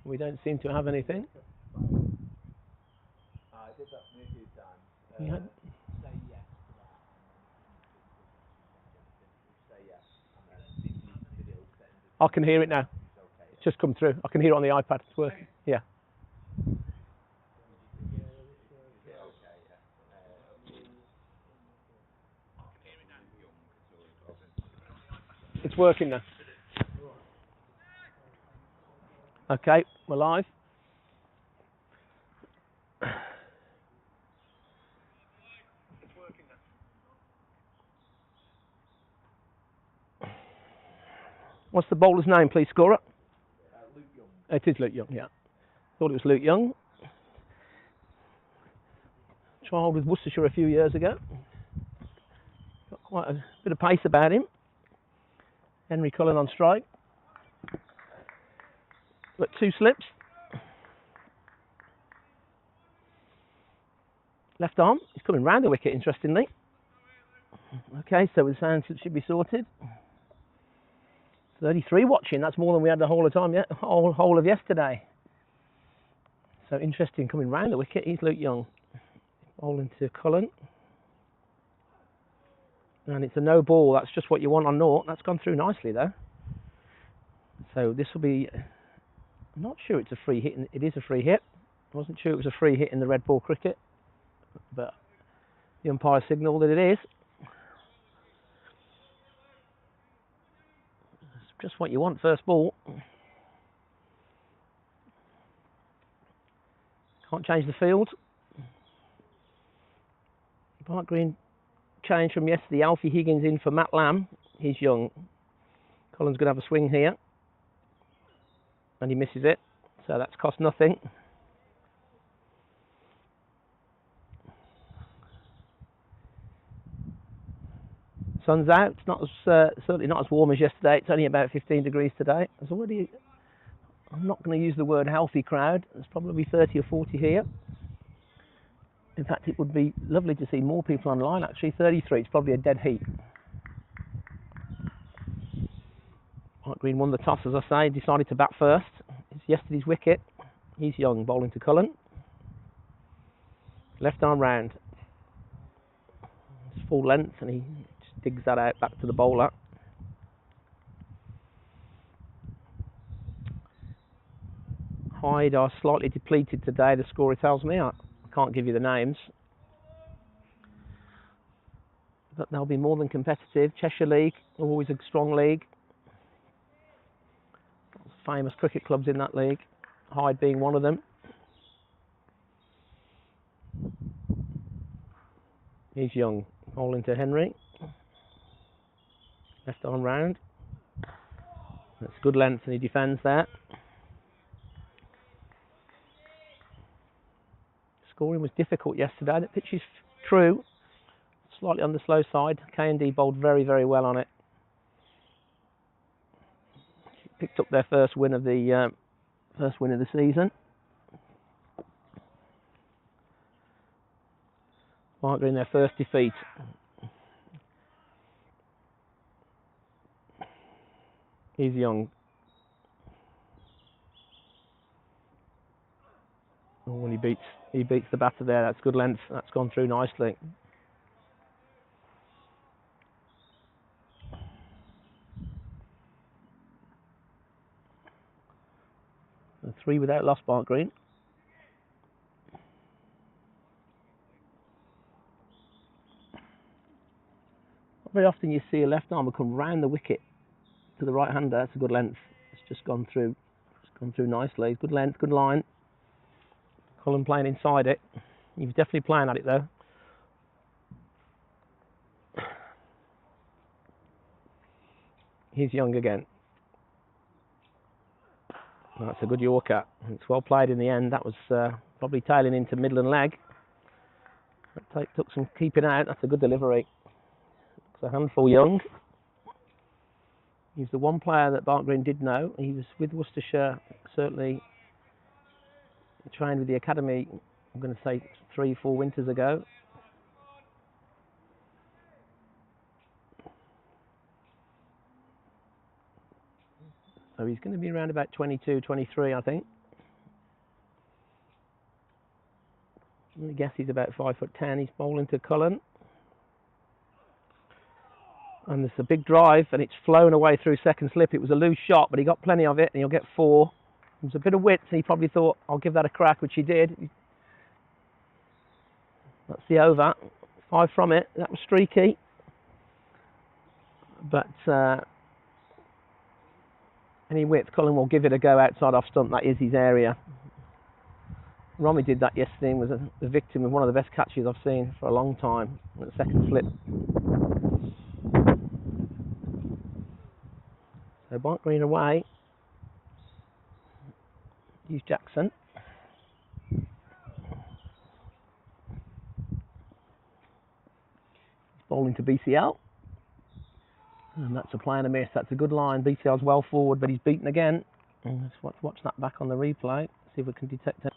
We don't seem to have anything. I did that to me a few times. Yeah. Say yes to that. Say yes, and then the video sends it. I can hear it now. It's okay. It's just come through. I can hear it on the iPad. It's working. Yeah. Yeah, okay, yeah. It's working now. Okay, we're live. What's the bowler's name, please, scorer? Luke Young. It is Luke Young, yeah. Thought it was Luke Young. Trialled with Worcestershire a few years ago. Got quite a bit of pace about him. Henry Cullen on strike. But 2 slips. Left arm. He's coming round the wicket, interestingly. Okay, so the sound should be sorted. 33 watching. That's more than we had the whole of time yet. Whole of yesterday. So interesting, coming round the wicket. He's Luke Young. Bowling to Cullen. And it's a no ball. That's just what you want on naught. That's gone through nicely though. So this will be. I'm not sure it's a free hit. It is a free hit. I wasn't sure it was a free hit in the red ball cricket, but the umpire signalled that it is. It's just what you want, first ball. Can't change the field. Barnt Green change from yesterday. Alfie Higgins in for Matt Lamb. He's Young. Cullen's going to have a swing here. And he misses it. So that's cost nothing. Sun's out. It's not as certainly not as warm as yesterday. It's only about 15 degrees today. There's already. I'm not going to use the word healthy crowd. There's probably 30 or 40 here. In fact, it would be lovely to see more people online. Actually, 33. It's probably a dead heat. Barnt Green won the toss, as I say. Decided to bat first. It's yesterday's wicket. He's Young, bowling to Cullen. Left arm round. It's full length, and he just digs that out back to the bowler. Hyde are slightly depleted today, the scorer tells me. I can't give you the names. But they'll be more than competitive. Cheshire League, always a strong league. Famous cricket clubs in that league. Hyde being one of them. He's Young, bowling to Henry. Left arm round. That's good length and he defends there. Scoring was difficult yesterday. The pitch is true. Slightly on the slow side. K&D bowled very, very well on it. Picked up their first win of the season. Barnt Green their first defeat. He's Young. Oh, when he beats the batter there. That's good length. That's gone through nicely. And 3 without loss, Barnt Green. Very often you see a left armer come round the wicket to the right hander. That's a good length. It's just gone through. It's gone through nicely. Good length, good line. Cullen playing inside it. He was definitely playing at it though. He's Young again. That's a good Yorker. It's well played in the end. That was probably tailing into middle and leg. That took some keeping out. That's a good delivery. It's a handful Young. He's the one player that Barnt Green did know. He was with Worcestershire, certainly trained with the academy, I'm going to say 3-4 winters ago. So he's going to be around about 22, 23, I think. I guess he's about 5'10". He's bowling to Cullen. And there's a big drive, and it's flown away through second slip. It was a loose shot, but he got plenty of it, and he'll get 4. There's a bit of width, and he probably thought, I'll give that a crack, which he did. That's the over. 5 from it. That was streaky. But any width, Cullen will give it a go outside off stump. That is his area. Romy did that yesterday and was the victim of one of the best catches I've seen for a long time at the second slip. So Barnt Green away. Use Jackson. He's bowling to BCL. And that's a play and a miss. That's a good line. BCL's well forward, but he's beaten again. And let's watch that back on the replay. See if we can detect it.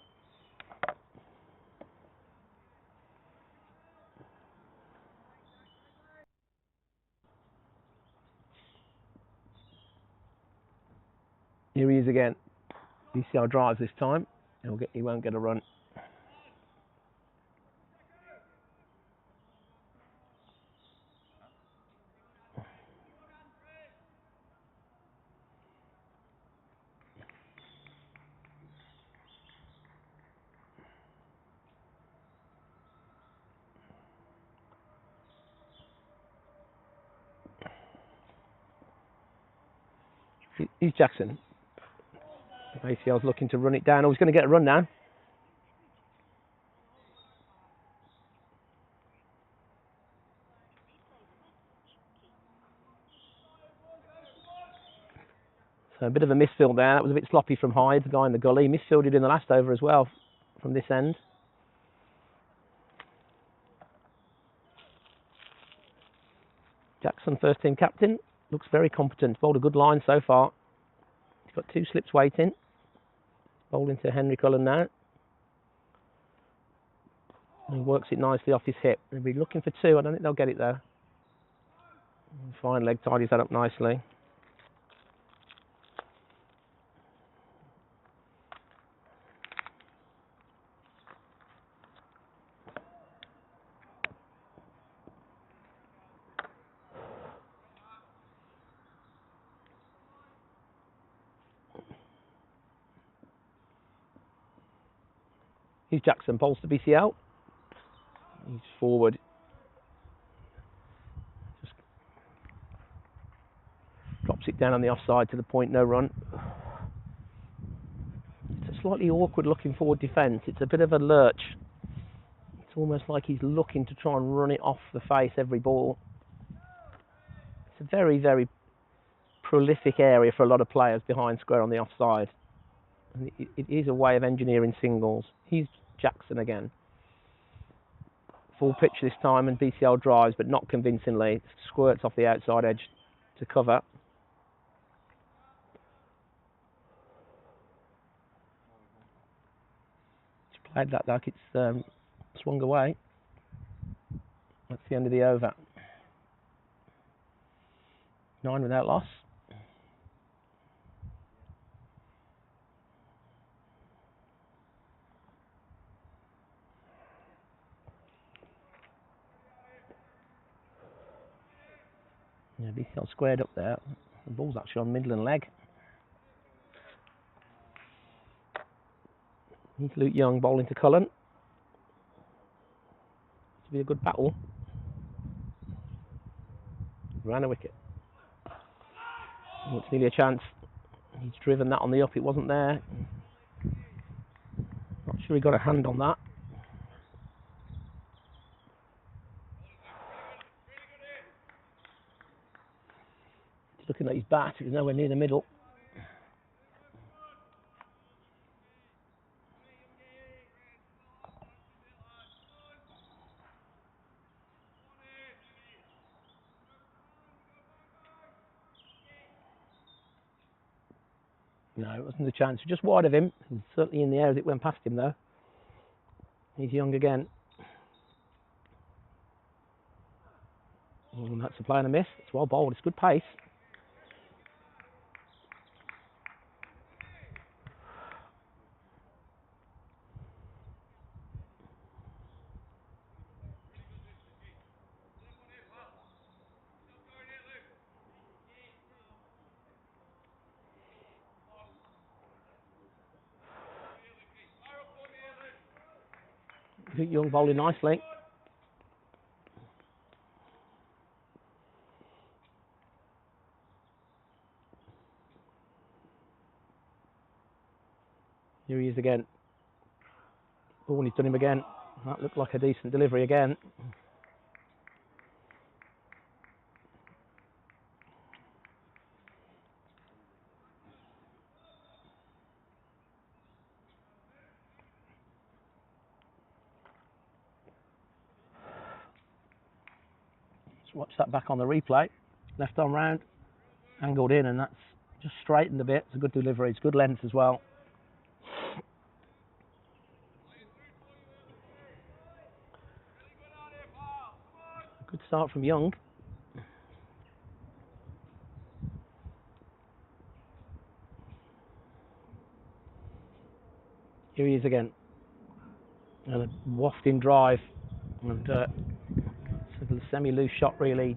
Here he is again. BCL drives this time. He won't get a run. He's Jackson. ACL's looking to run it down. Oh, he's going to get a run now. So a bit of a misfield there. That was a bit sloppy from Hyde, the guy in the gully. Misfielded in the last over as well from this end. Jackson, first team captain. Looks very competent. Bowled a good line so far. He's got 2 slips waiting. Bowling to Henry Cullen now. And he works it nicely off his hip. They'll be looking for 2. I don't think they'll get it though. Fine leg, tidies that up nicely. Here's Jackson, bowls to BCL. He's forward. Just drops it down on the offside to the point, no run. It's a slightly awkward looking forward defence. It's a bit of a lurch. It's almost like he's looking to try and run it off the face every ball. It's a very, very prolific area for a lot of players behind square on the offside. And it is a way of engineering singles. He's Jackson again. Full pitch this time, and BCL drives, but not convincingly. Squirts off the outside edge to cover. Just played that like it's swung away. That's the end of the over. 9 without loss. Yeah, BCL squared up there. The ball's actually on Midland leg. He's Luke Young bowling to Cullen. This will be a good battle. Ran a wicket. Oh, it's nearly a chance. He's driven that on the up. It wasn't there. Not sure he got a hand on that. He's looking at his bat. He's nowhere near the middle. No, it wasn't a chance. Just wide of him. He's certainly in the air as it went past him, though. He's Young again. Oh, that's a play and a miss. It's well bowled. It's good pace. Young bowling nicely. Here he is again. Oh, and he's done him again. That looked like a decent delivery again. Let's watch that back on the replay. Left arm round, angled in, and that's just straightened a bit. It's a good delivery. It's good length as well. Good start from Young. Here he is again. And a wafting drive. And sort of a semi-loose shot, really.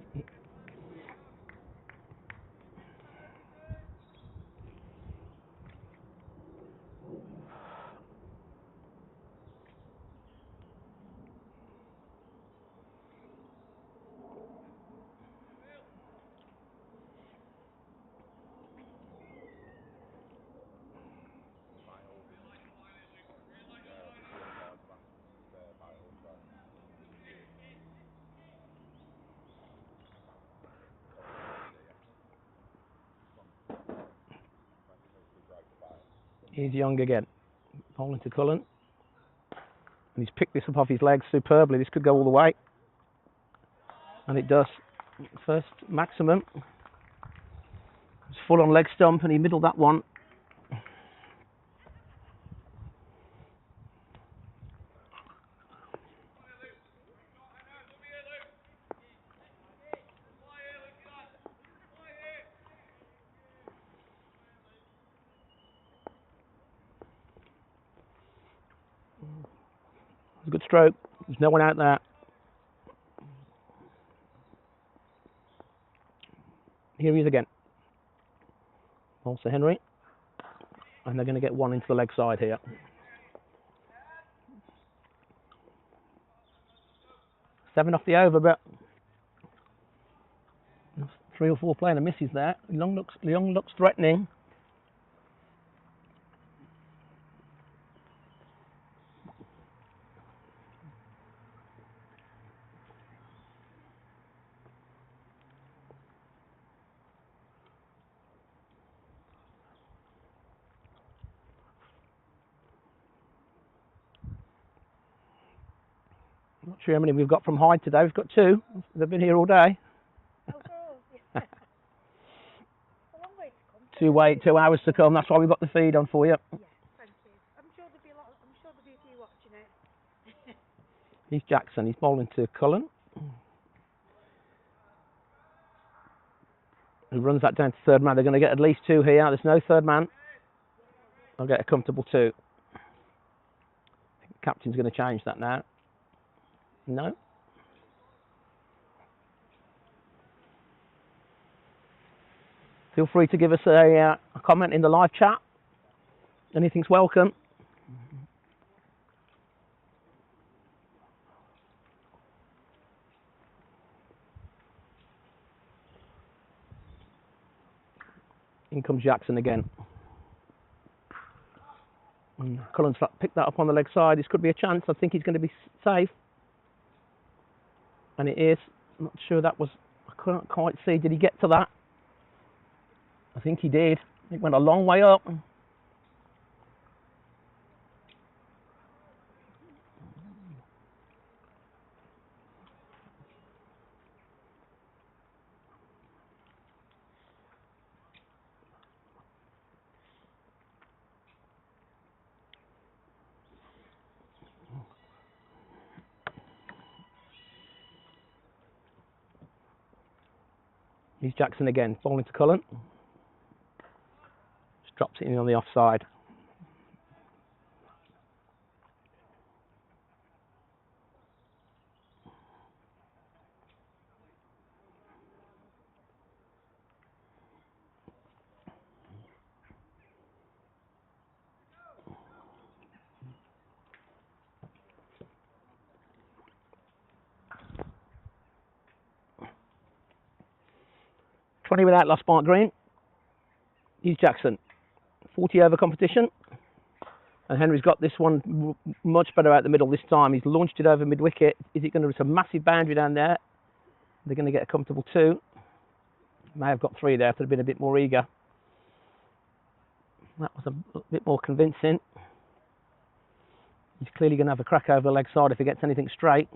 Here's Young again. Bowling to Cullen. And he's picked this up off his legs superbly. This could go all the way. And it does. First maximum. It's full on leg stump and he middled that one. It's a good stroke. There's no one out there. Here he is again. Also Henry. And they're going to get one into the leg side here. 7 off the over, but 3 or 4 playing a misses there. Young looks threatening. I'm not sure how many we've got from Hyde today. We've got 2. They've been here all day. A long way to come. 2 hours to come. That's why we've got the feed on for you. Yeah, thank you. I'm sure there'll be a few watching it. Here's Jackson. He's bowling to Cullen. He runs that down to third man. They're going to get at least 2 here. There's no third man. They'll get a comfortable 2. I think the captain's going to change that now. No. Feel free to give us a comment in the live chat. Anything's welcome. In comes Jackson again. And Cullen's picked that up on the leg side. This could be a chance. I think he's going to be safe. And it is. I'm not sure that was... I couldn't quite see. Did he get to that? I think he did. It went a long way up. Here's Jackson again, bowling to Cullen. Just drops it in on the offside. 20 without lost, Barnt Green. Here's Jackson. 40 over competition. And Henry's got this one much better out the middle this time. He's launched it over mid-wicket. Is it going to be a massive boundary down there? They're going to get a comfortable 2. May have got 3 there if they'd been a bit more eager. That was a bit more convincing. He's clearly going to have a crack over the leg side if he gets anything straight.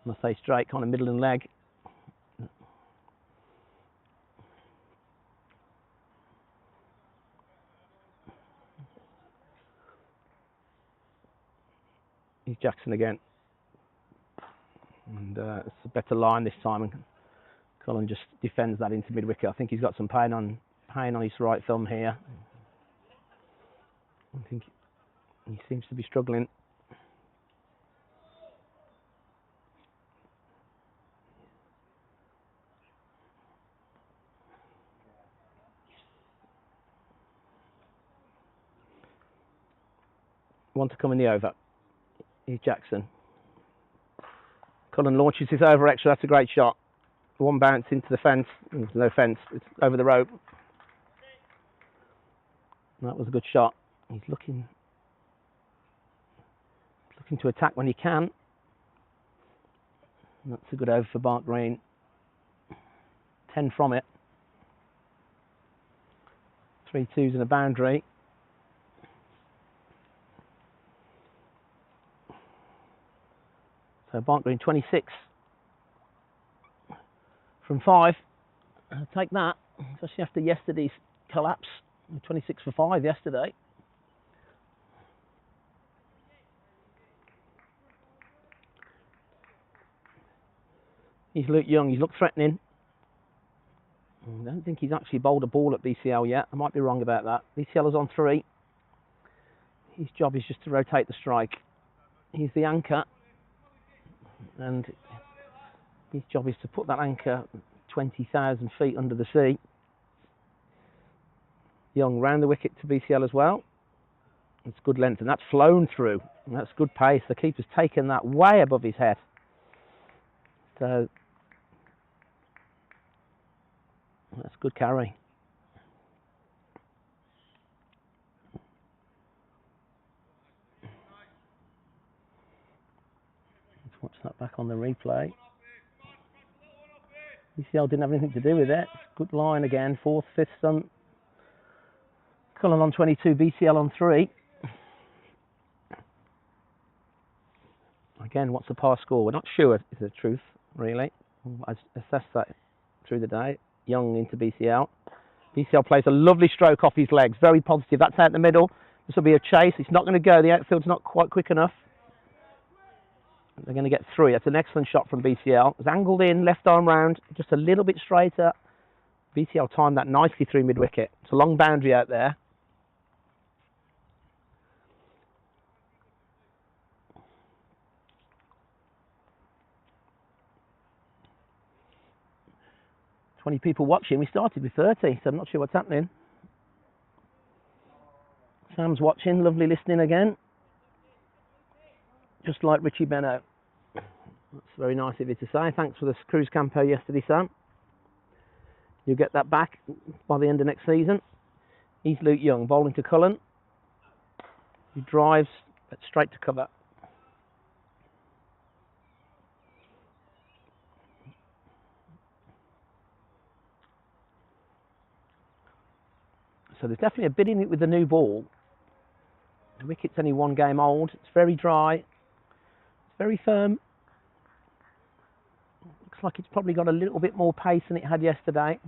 When I say straight, kind of middle and leg. Here's Jackson again. And it's a better line this time. And Cullen just defends that into mid-wicket. I think he's got some pain on his right thumb here. I think he seems to be struggling. Want to come in the over. Here's Jackson. Cullen launches his over extra. That's a great shot. One bounce into the fence. There's no fence. It's over the rope. That was a good shot. He's looking to attack when he can. That's a good over for Barnt Green. 10 from it. 3 twos and a boundary. So Barnt Green 26 from 5. I'll take that, especially after yesterday's collapse. 26 for 5 yesterday. He's looked young, he's looked threatening. I don't think he's actually bowled a ball at BCL yet. I might be wrong about that. BCL is on 3. His job is just to rotate the strike. He's the anchor. And his job is to put that anchor 20,000 feet under the sea. Young round the wicket to BCL as well. It's good length, and that's flown through. And that's good pace. The keeper's taken that way above his head. So that's good carry. Let's watch that back on the replay. BCL didn't have anything to do with it. Good line again. 4th, 5th stump. Cullen on 22, BCL on 3. Again, what's the par score? We're not sure is the truth, really. I assessed that through the day. Young into BCL. BCL plays a lovely stroke off his legs. Very positive. That's out the middle. This will be a chase. It's not going to go. The outfield's not quite quick enough. They're going to get 3. That's an excellent shot from BCL. It's angled in, left arm round, just a little bit straighter. BCL timed that nicely through mid-wicket. It's a long boundary out there. People watching. We started with 30, so I'm not sure what's happening. Sam's watching, lovely listening again. Just like Richie Benno. That's very nice of you to say. Thanks for the cruise campo yesterday, Sam. You'll get that back by the end of next season. He's Luke Young, bowling to Cullen. He drives straight to cover. So there's definitely a bit in it with the new ball. The wicket's only 1 game old. It's very dry. It's very firm. Looks like it's probably got a little bit more pace than it had yesterday.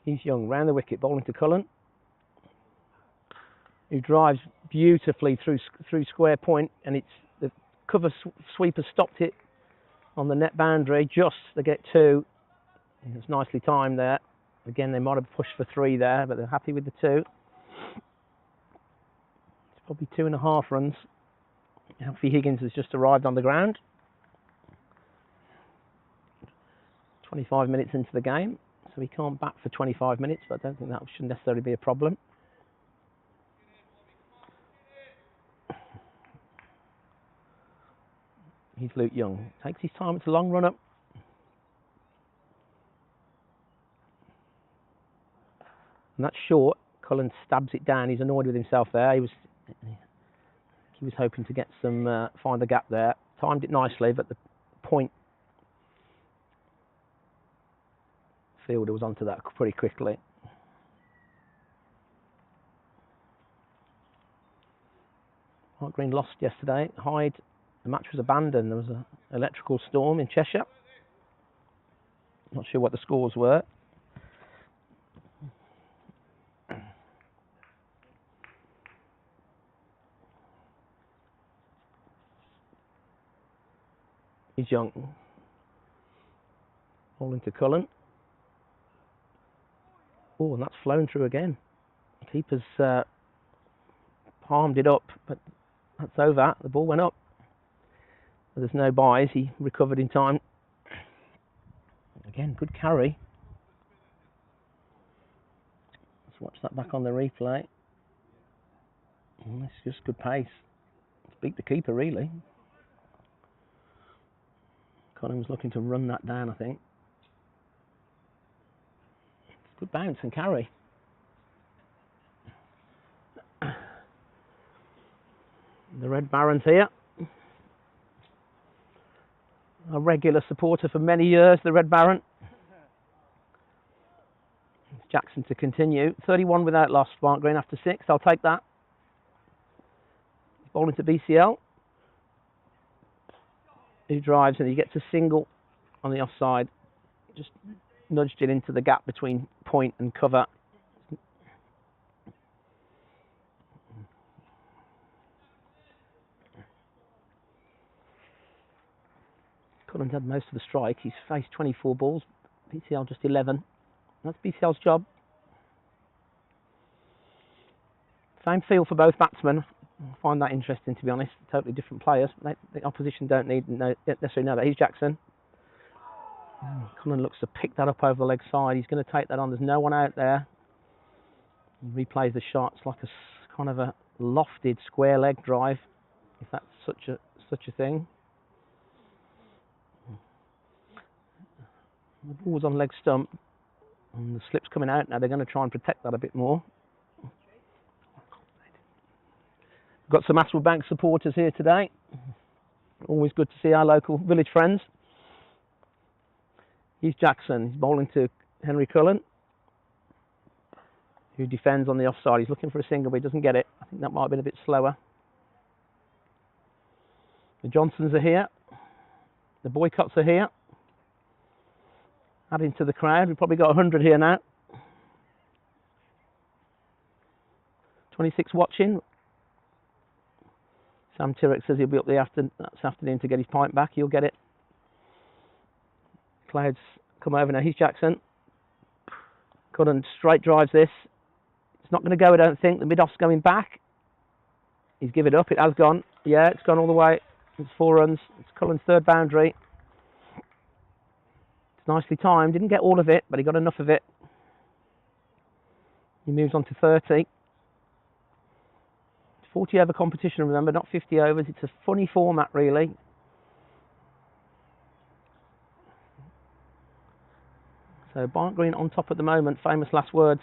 He's Young, round the wicket, bowling to Cullen, who drives beautifully through square point, and it's the cover sweeper stopped it on the net boundary just to get 2. It's nicely timed there. Again, they might have pushed for 3 there, but they're happy with the 2. It's probably 2.5 runs. Alfie Higgins has just arrived on the ground. 25 minutes into the game, so he can't bat for 25 minutes, but I don't think that should necessarily be a problem. He's Luke Young. Takes his time. It's a long run up. And that's short. Cullen stabs it down. He's annoyed with himself there. He was hoping to get some find the gap there. Timed it nicely, but the point fielder was onto that pretty quickly. Barnt Green lost yesterday. Hyde, the match was abandoned. There was an electrical storm in Cheshire. Not sure what the scores were. He's Young. Ball into Cullen. Oh, and that's flown through again. Keeper's palmed it up, but that's over. The ball went up. There's no buys. He recovered in time. Again, good carry. Let's watch that back on the replay. It's just good pace. Let's beat the keeper, really. Colin was looking to run that down, I think. It's good bounce and carry. The Red Barons here. A regular supporter for many years, the Red Baron. It's Jackson to continue. 31 without loss, Barnt Green after 6. I'll take that. Bowling to BCL. Who drives and he gets a single on the offside. Just nudged it into the gap between point and cover. Cullen's had most of the strike. He's faced 24 balls. BCL just 11. That's BCL's job. Same feel for both batsmen. I find that interesting, to be honest. Totally different players. The opposition don't necessarily know that. Here's Jackson. Cullen looks to pick that up over the leg side. He's going to take that on. There's no one out there. He replays the shot. It's like a kind of a lofted square leg drive, if that's such a thing. The ball was on leg stump, and the slip's coming out now. They're going to try and protect that a bit more. We've got some Bank supporters here today. Always good to see our local village friends. Here's Jackson. He's bowling to Henry Cullen, who defends on the offside. He's looking for a single, but he doesn't get it. I think that might have been a bit slower. The Johnsons are here. The Boycotts are here. Adding to the crowd. We've probably got 100 here now. 26 watching. Sam Tyrrell says he'll be up this afternoon to get his pint back. He'll get it. Clouds come over now. Here's Jackson. Cullen straight drives this. It's not going to go, I don't think. The mid-off's going back. He's given it up. It has gone. Yeah, it's gone all the way. It's 4 runs. It's Cullen's third boundary. It's nicely timed. Didn't get all of it, but he got enough of it. He moves on to 30. It's 40 over competition, remember, not 50 overs. It's a funny format, really. So Barnt Green on top at the moment. Famous last words.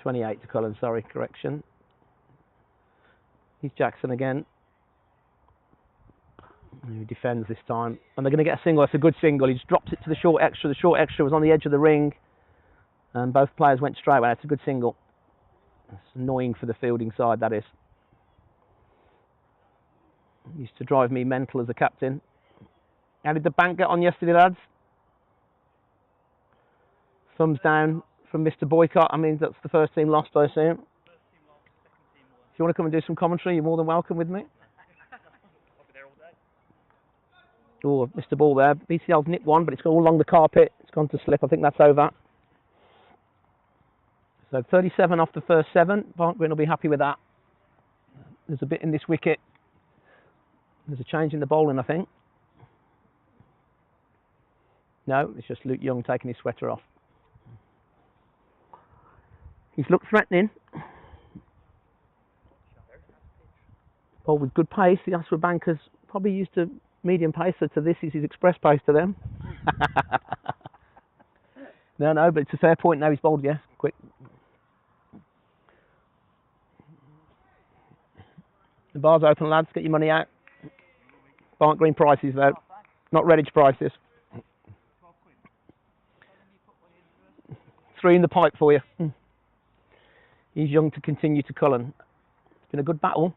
.28 to Cullen, sorry, correction. Here's Jackson again. He defends this time. And they're going to get a single. That's a good single. He just drops it to the short extra. The short extra was on the edge of the ring. And both players went straight away. That's a good single. It's annoying for the fielding side, that is. Used to drive me mental as a captain. How did the bank get on yesterday, lads? Thumbs down from Mr. Boycott. I mean, that's the first team lost, I assume. First team lost, second team won. If you want to come and do some commentary, you're more than welcome with me. I'll be there all day. Oh, Mr. Ball there. BCL's nicked one, but it's gone all along the carpet. It's gone to slip. I think that's over. So 37 off the first 7. Barnt Green will be happy with that. There's a bit in this wicket. There's a change in the bowling, I think. No, it's just Luke Young taking his sweater off. He's looked threatening. bowled with good pace. The Ashford bankers probably used to medium pacer to this is his express pace to them. No, but it's a fair point now. He's bowled, yes, quick. The bar's open, lads. Get your money out. Barnt Green prices, though. Not Redditch prices. 3 in the pipe for you. He's young to continue to Cullen. It's been a good battle.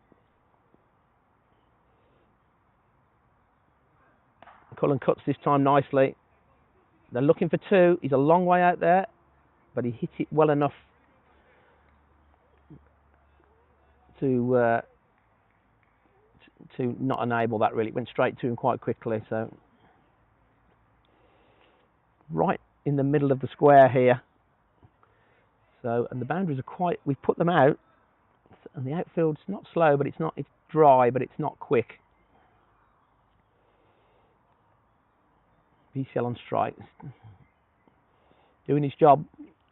Cullen cuts this time nicely. They're looking for 2. He's a long way out there, but he hit it well enough to not enable that really. It went straight to him quite quickly. So right in the middle of the square here. So, and the boundaries are quite, we've put them out, and the outfield's not slow, but it's dry, but it's not quick. BCL on strike. Doing his job.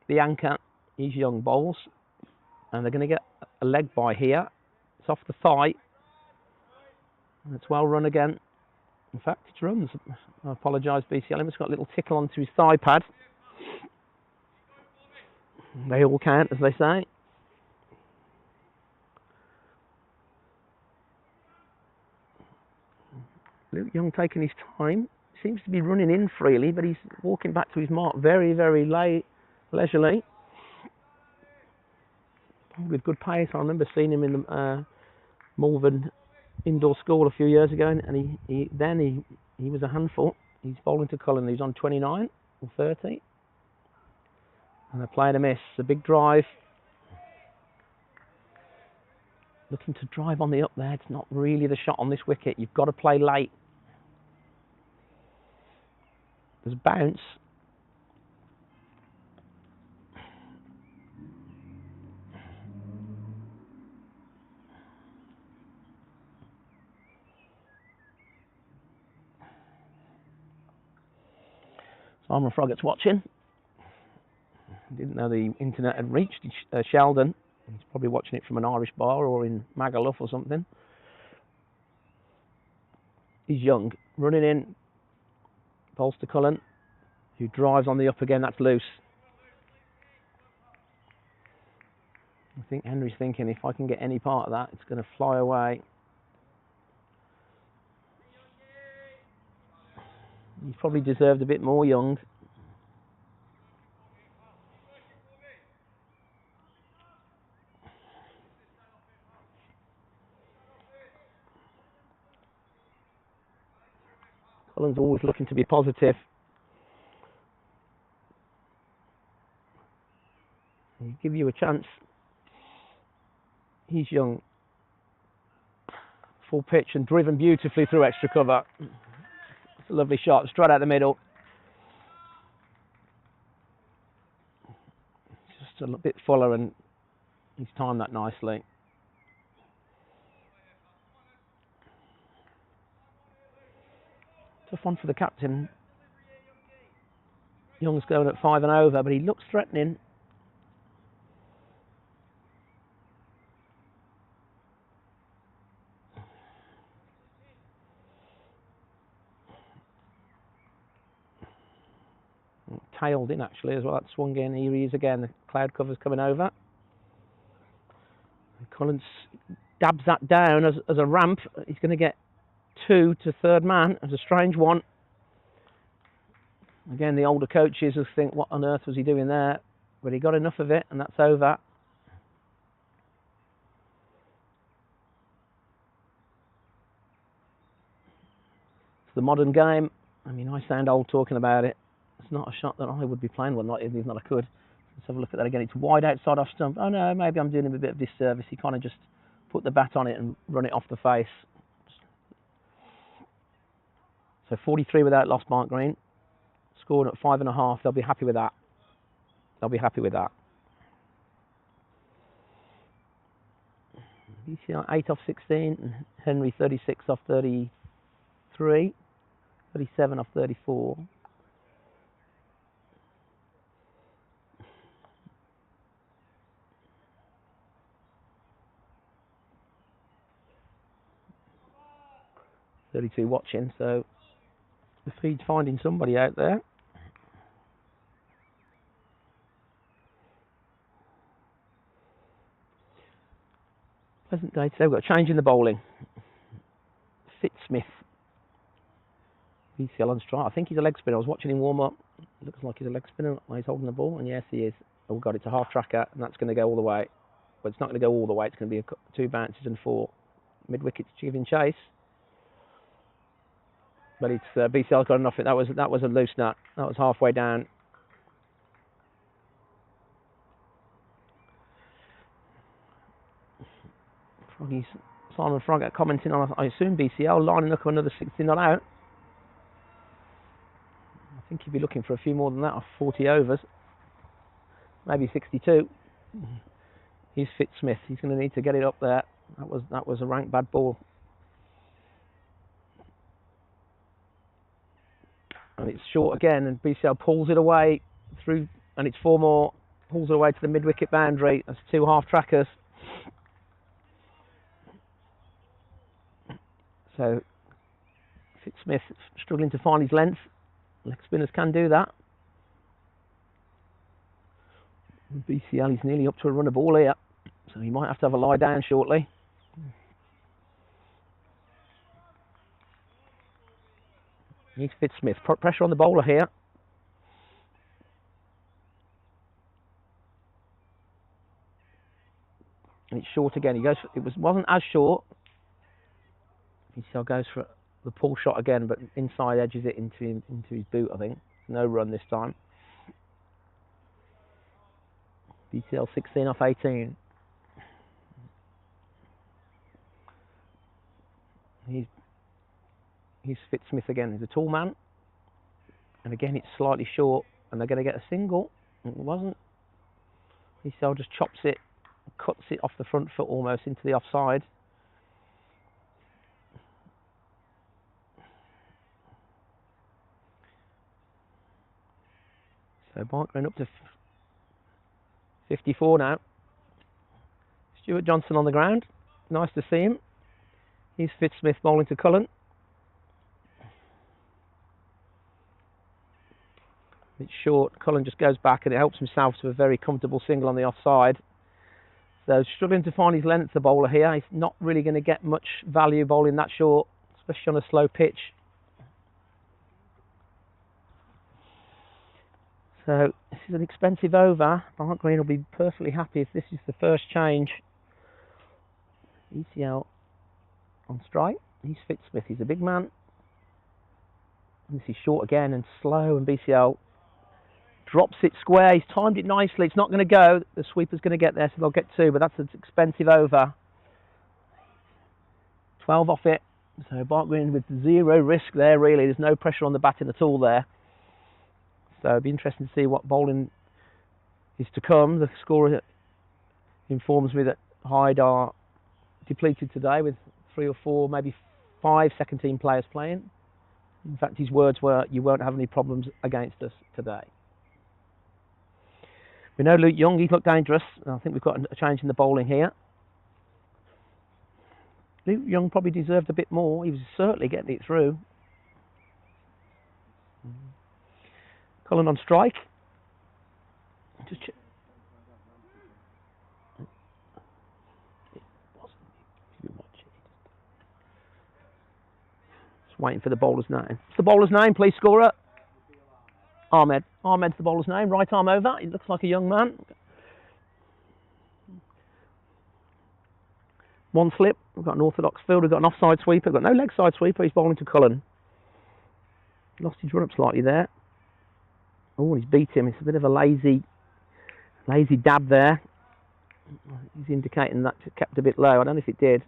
The anchor, he's young, bowls, and they're going to get a leg by here. It's off the thigh. And it's well run again. In fact, it runs. I apologise, BCL. It's got a little tickle onto his thigh pad. They all count, as they say. Luke Young taking his time. Seems to be running in freely, but he's walking back to his mark very, very leisurely. With good pace. I remember seeing him in the Malvern indoor school a few years ago, and he was a handful. He's bowling to Cullen. He's on 29 or 30. And they're playing a miss. A big drive. Looking to drive on the up there. It's not really the shot on this wicket. You've got to play late. There's a bounce. Simon Froggatt's watching. Didn't know the internet had reached Sheldon. He's probably watching it from an Irish bar or in Magaluf or something. He's young. Running in. Bowls to Cullen, who drives on the up again. That's loose. I think Henry's thinking, if I can get any part of that, it's going to fly away. He's probably deserved a bit more, Young. Cullen's always looking to be positive. He'll give you a chance. He's young. Full pitch and driven beautifully through extra cover. It's a lovely shot, straight out the middle. Just a little bit fuller, and he's timed that nicely. Tough one for the captain. Young's going at 5 and over, but he looks threatening. Tailed in actually as well. That swung in. Here he is again. The cloud cover's coming over. And Collins dabs that down as a ramp. He's going to get 2 to third man. It's a strange one. Again, the older coaches will think, what on earth was he doing there? But he got enough of it, and that's over. It's the modern game. I mean, I sound old talking about it. It's not a shot that I would be playing. Well, not even not I could. Let's have a look at that again. It's wide outside off stump. Oh no, maybe I'm doing him a bit of disservice. He kind of just put the bat on it and run it off the face. So 43 without lost, Barnt Green. Scored at 5.5. They'll be happy with that. They'll be happy with that. BCR 8 off 16. Henry 36 off 33. 37 off 34. 32 watching, so the feed's finding somebody out there. Pleasant day today. We've got a change in the bowling. Fitzsmith. VCL on strike. I think he's a leg spinner. I was watching him warm up. Looks like he's a leg spinner. He's holding the ball, and yes, he is. Oh, we've got it to half tracker, and that's going to go all the way. But it's not going to go all the way. It's going to be 2 bounces and 4 mid wickets giving chase. But it's BCL got enough. That was a loose nut. That was halfway down. Simon Froggatt commenting on, I assume BCL lining up another 60 not out. I think he'd be looking for a few more than that, 40 overs, maybe 62. He's Fitzsmith. He's going to need to get it up there. That was a rank bad ball. And it's short again, and BCL pulls it away through, and it's 4 more. Pulls it away to the mid wicket boundary. That's 2 half trackers. So Fitzsmith struggling to find his length. Leg spinners can do that. BCL is nearly up to a run of ball here, so he might have to have a lie down shortly. He's Fitzsmith. Pressure on the bowler here. And it's short again. Wasn't as short. BCL goes for the pull shot again, but inside edges it into his boot, I think. No run this time. BCL 16 off 18. He's Fitzsmith again. He's a tall man. And again, it's slightly short, and they're going to get a single. It wasn't. BCL just chops it, cuts it off the front foot almost into the offside. So Barnt going up to 54 now. Stuart Johnson on the ground. Nice to see him. He's Fitzsmith bowling to Cullen. It's short. Cullen just goes back and it helps himself to a very comfortable single on the offside. So struggling to find his length, the bowler here. He's not really going to get much value bowling that short, especially on a slow pitch. So this is an expensive over. Barnt Green will be perfectly happy if this is the first change. ECL on strike. He's Fitzsmith. He's a big man. This is short again and slow, and BCL drops it square. He's timed it nicely. It's not going to go. The sweeper's going to get there, so they'll get 2, but that's an expensive over. 12 off it. So Barnt Green with 0 risk there, really. There's no pressure on the batting at all there. So it'll be interesting to see what bowling is to come. The scorer informs me that Hyde are depleted today with 3 or 4, maybe 5 second team players playing. In fact, his words were, "You won't have any problems against us today." We know Luke Young, he's looked dangerous. I think we've got a change in the bowling here. Luke Young probably deserved a bit more. He was certainly getting it through. Cullen on strike. Just waiting for the bowler's name. What's the bowler's name, please, scorer? Ahmed. Ahmed's the bowler's name. Right arm over. He looks like a young man. 1 slip. We've got an orthodox field. We've got an offside sweeper. We've got no leg side sweeper. He's bowling to Cullen. Lost his run up slightly there. Oh, he's beat him. It's a bit of a lazy dab there. He's indicating that it kept a bit low. I don't know if it did.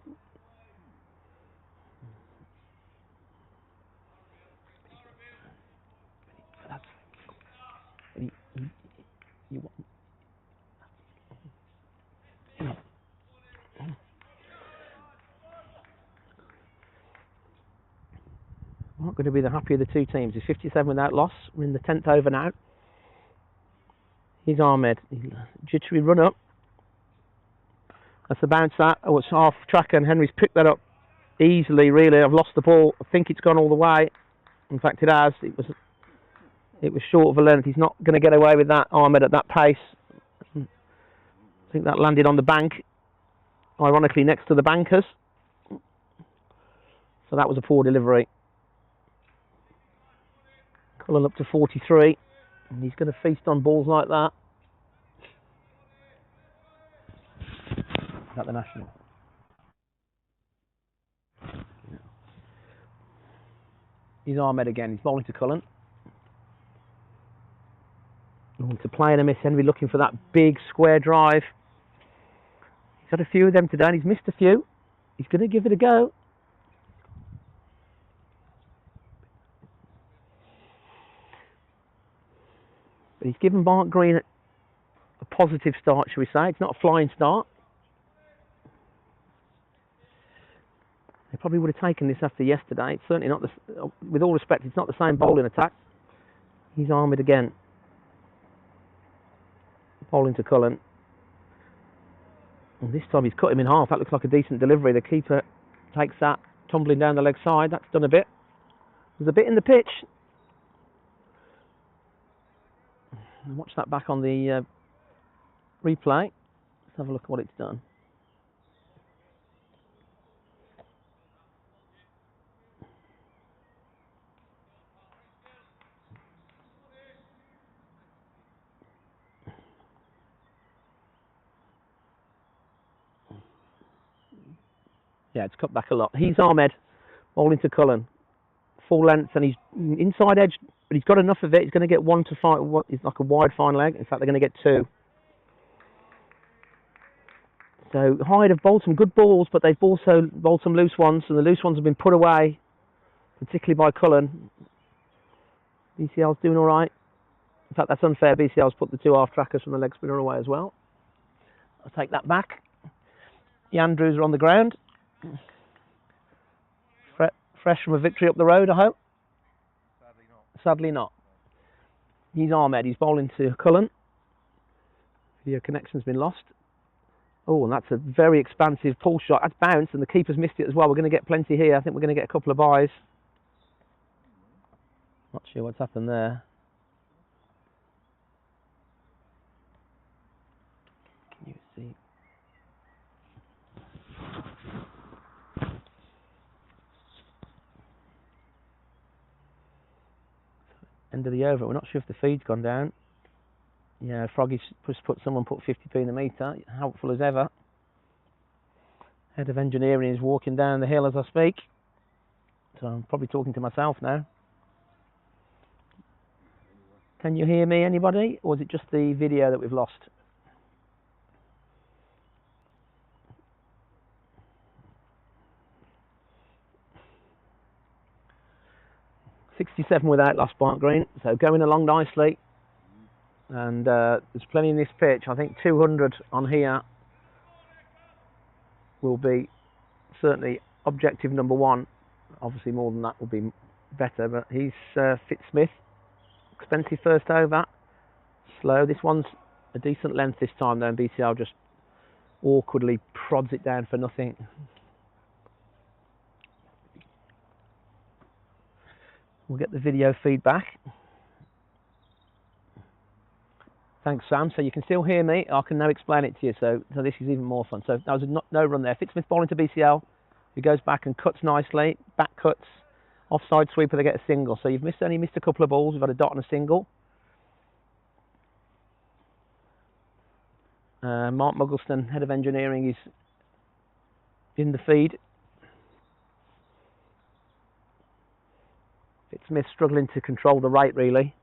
Not going to be the happier of the 2 teams. It's 57 without loss. We're in the 10th over now. Here's Ahmed. Jittery run up. That's the bounce that. Oh, it's half tracker, and Henry's picked that up easily, really. I've lost the ball. I think it's gone all the way. In fact, it has. It was short of a length. He's not going to get away with that, Ahmed, at that pace. I think that landed on the bank, ironically next to the bankers. So that was a poor delivery. Cullen up to 43. And he's going to feast on balls like that. Is that the national? He's Ahmed again. He's bowling to Cullen. To play and a miss. Henry looking for that big square drive. He's had a few of them today and he's missed a few. He's going to give it a go. But he's given Barnt Green a positive start, shall we say. It's not a flying start. They probably would have taken this after yesterday. It's certainly not, with all respect, it's not the same bowling attack. He's Ahmed again. Bowling to Cullen. And this time he's cut him in half. That looks like a decent delivery. The keeper takes that, tumbling down the leg side. That's done a bit. There's a bit in the pitch. Watch that back on the replay. Let's have a look at what it's done. Yeah, it's cut back a lot. He's Ahmed, bowling to Cullen. Full length, and he's inside edge, but he's got enough of it. He's going to get 1 to 5. It's like a wide fine leg. In fact, they're going to get 2. So Hyde have bowled some good balls, but they've also bowled some loose ones, and the loose ones have been put away, particularly by Cullen. BCL's doing all right. In fact, that's unfair. BCL's put the 2 half trackers from the leg spinner away as well. I'll take that back. The Andrews are on the ground. Fresh from a victory up the road, I hope. Sadly not. Sadly not. He's Ahmed. He's bowling to Cullen. Video connection's been lost. Oh, and that's a very expansive pull shot. That's bounced, and the keeper's missed it as well. We're going to get plenty here. I think we're going to get a couple of byes. Not sure what's happened there. Can you see? End of the over. We're not sure if the feed's gone down. Yeah, Froggy's someone put 50p in the meter. Helpful as ever. Head of engineering is walking down the hill as I speak. So I'm probably talking to myself now. Can you hear me, anybody? Or is it just the video that we've lost? .67 without lost, Barnt Green. So going along nicely. And there's plenty in this pitch. I think 200 on here will be certainly objective number 1. Obviously more than that will be better, but he's Fitzsmith. Expensive first over. Slow. This one's a decent length this time though, and BCL just awkwardly prods it down for nothing. We'll get the video feedback. Thanks, Sam. So you can still hear me. I can now explain it to you. So this is even more fun. So that was a no run there. Fitzsmith bowling to BCL. He goes back and cuts nicely. Back cuts. Offside sweeper, they get a single. So you've only missed a couple of balls. We've had a dot and a single. Mark Muggleston, head of engineering, is in the feed. Fitzsmith struggling to control the rate, really.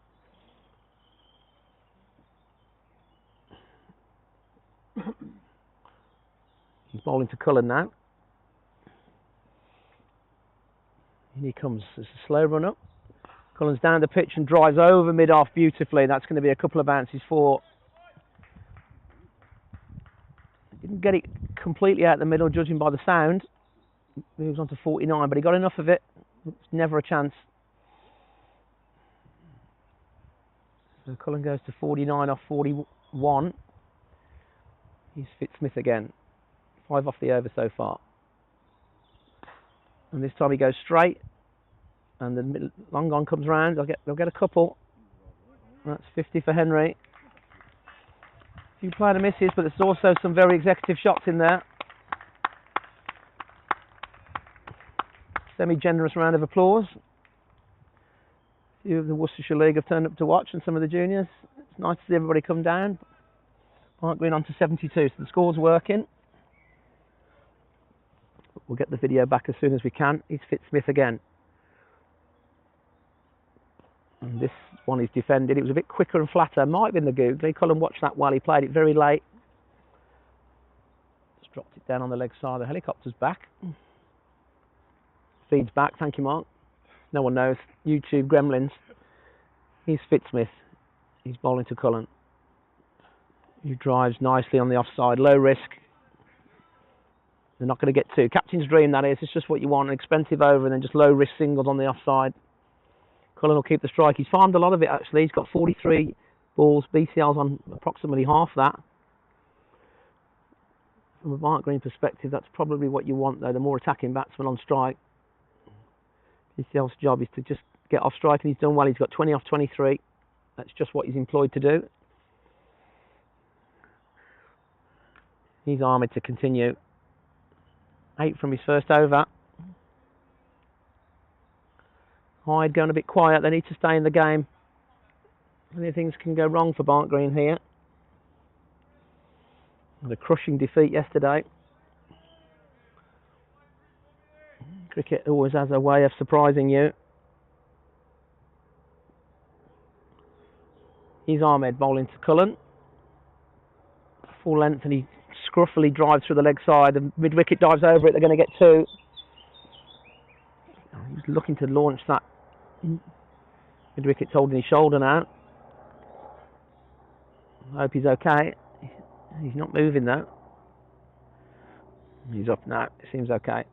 He's bowling to Cullen now. In he comes. It's a slow run up. Cullen's down the pitch and drives over mid-off beautifully. That's going to be a couple of bounces for. Didn't get it completely out the middle, judging by the sound. Moves on to 49, but he got enough of it. It's never a chance. So Cullen goes to 49 off 41. He's Fitzsmith again. 5 off the over so far. And this time he goes straight, and the long on comes round. They'll get a couple. That's 50 for Henry. A few player misses, but there's also some very executive shots in there. Semi-generous round of applause. A few of the Worcestershire League have turned up to watch, and some of the juniors. It's nice to see everybody come down. Barnt going on to 72, so the score's working. We'll get the video back as soon as we can. It's Fitzsmith again. And this one is defended. It was a bit quicker and flatter. Might have been the googly. Colin watched that well. He played it very late. Just dropped it down on the leg side. The helicopter's back. Feeds back. Thank you, Mark. No one knows. YouTube gremlins. He's Fitzsmith. He's bowling to Cullen. He drives nicely on the offside. Low risk. They're not going to get two. Captain's dream, that is. It's just what you want. An expensive over and then just low risk singles on the offside. Cullen will keep the strike. He's farmed a lot of it, actually. He's got 43 balls. BCL's on approximately half that. From a Barnt Green perspective, that's probably what you want, though. The more attacking batsman on strike. BCL's job is to just get off strike, and he's done well. He's got 20 off 23. That's just what he's employed to do. He's armoured to continue. 8 from his first over. Hyde going a bit quiet. They need to stay in the game. Many things can go wrong for Barnt Green here. The crushing defeat yesterday. Cricket always has a way of surprising you. He's Ahmed bowling to Cullen. Full length, and he scruffily drives through the leg side. The mid wicket dives over it. They're going to get two. He's looking to launch that. Mid wicket's holding his shoulder now. I hope he's okay. He's not moving though. He's up now. It seems okay.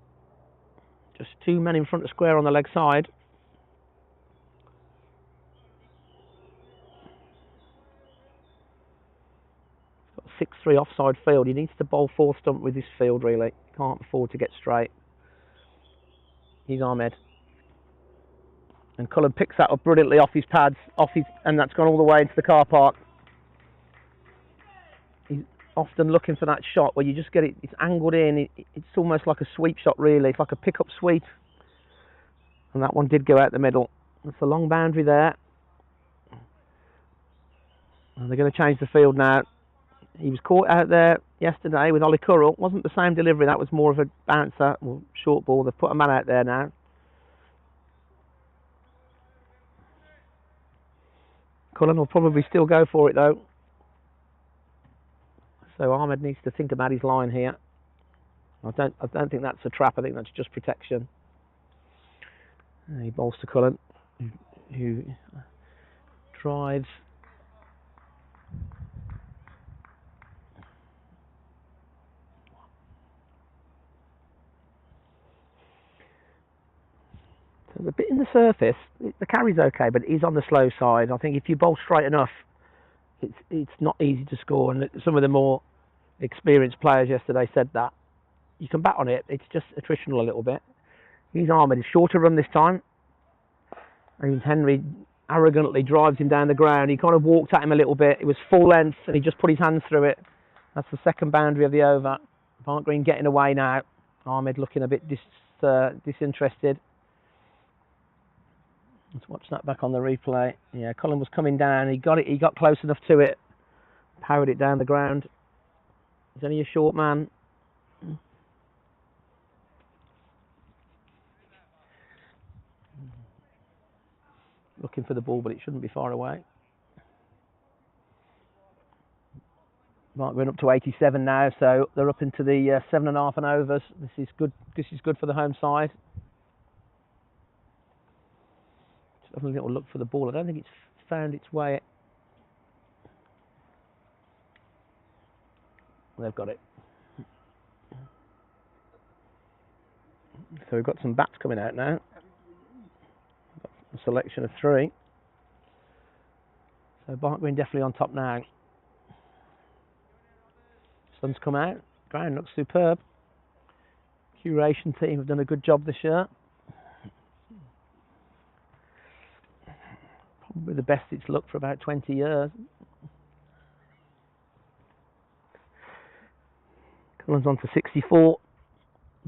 Just 2 men in front of square on the leg side. He's got a 6-3 offside field. He needs to bowl 4 stump with this field, really. Can't afford to get straight. He's Ahmed. And Cullen picks that up brilliantly off his pads, and that's gone all the way into the car park. He's often looking for that shot where you just get it, it's angled in, it's almost like a sweep shot, really. It's like a pick-up sweep. And that one did go out the middle. That's a long boundary there. And they're going to change the field now. He was caught out there yesterday with Ollie Currell. Wasn't the same delivery, that was more of a bouncer, or short ball. They've put a man out there now. Cullen will probably still go for it though. So Ahmed needs to think about his line here. I don't think that's a trap. I think that's just protection. And he bowls to Cullen, who drives. So the bit in the surface, the carry's okay, but it is on the slow side. I think if you bowl straight enough, it's not easy to score. And some of the more experienced players yesterday said that. You can bat on it. It's just attritional a little bit. He's Ahmed. It's shorter run this time. And Henry arrogantly drives him down the ground. He kind of walked at him a little bit. It was full length, and he just put his hands through it. That's the second boundary of the over. Barnt Green getting away now. Ahmed looking a bit disinterested. Let's watch that back on the replay. Yeah, Cullen was coming down. He got it. He got close enough to it. Powered it down the ground. He's only a short man. Looking for the ball, but it shouldn't be far away. Barnt Green up to 87 now, so they're up into the 7.5 and overs. This is good. This is good for the home side. Just having a little look for the ball. I don't think it's found its way. They've got it. So we've got some bats coming out now. A selection of 3. So Barnt Green definitely on top now. Sun's come out. Ground looks superb. Curation team have done a good job this year. Probably the best it's looked for about 20 years. Cullen's on to 64.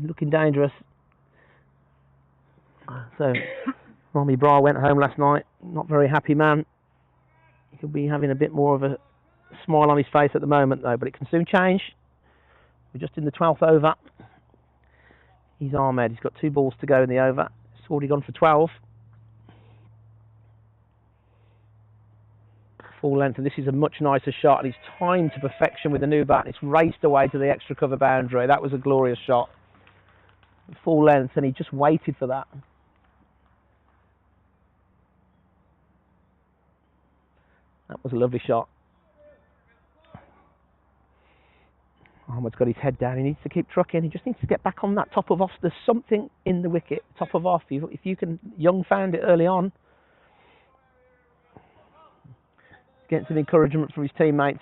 Looking dangerous. So, Romy Bra went home last night. Not very happy man. He could be having a bit more of a smile on his face at the moment though, but it can soon change. We're just in the 12th over. He's Ahmed. He's got 2 balls to go in the over. It's already gone for 12. Full length, and this is a much nicer shot, and he's timed to perfection with the new bat. It's raced away to the extra cover boundary. That was a glorious shot. Full length, and he just waited for that. That was a lovely shot. Ahmed's got his head down. He needs to keep trucking. He just needs to get back on that top of off. There's something in the wicket, top of off. If you can, Young found it early on. Getting some encouragement from his teammates.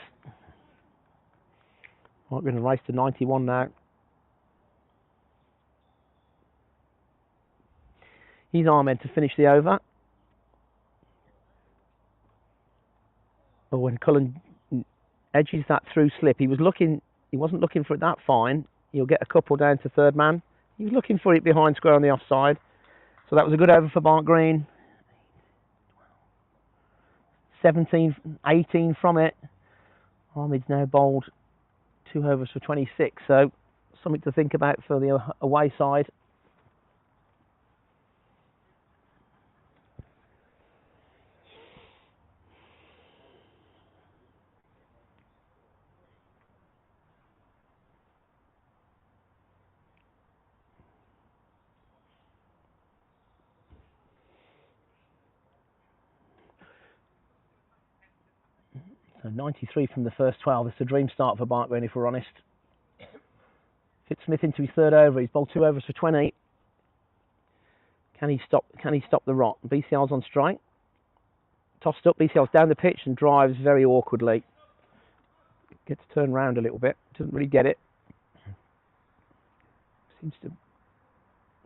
We're going to race to 91 now. He's Ahmed to finish the over. But when Cullen edges that through slip, he wasn't looking for it that fine. He'll get a couple down to third man. He was looking for it behind square on the offside. So that was a good over for Barnt Green. 17, 18 from it. Ahmed's now bowled 2 overs for 26. So something to think about for the away side. So 93 from the first 12. It's a dream start for Barnt Green, if we're honest. Fitzsmith into his 3rd over. He's bowled 2 overs for 20. Can he stop the rot? BCL's on strike. Tossed up. BCL's down the pitch and drives very awkwardly. Gets turned round a little bit. Doesn't really get it. Seems to...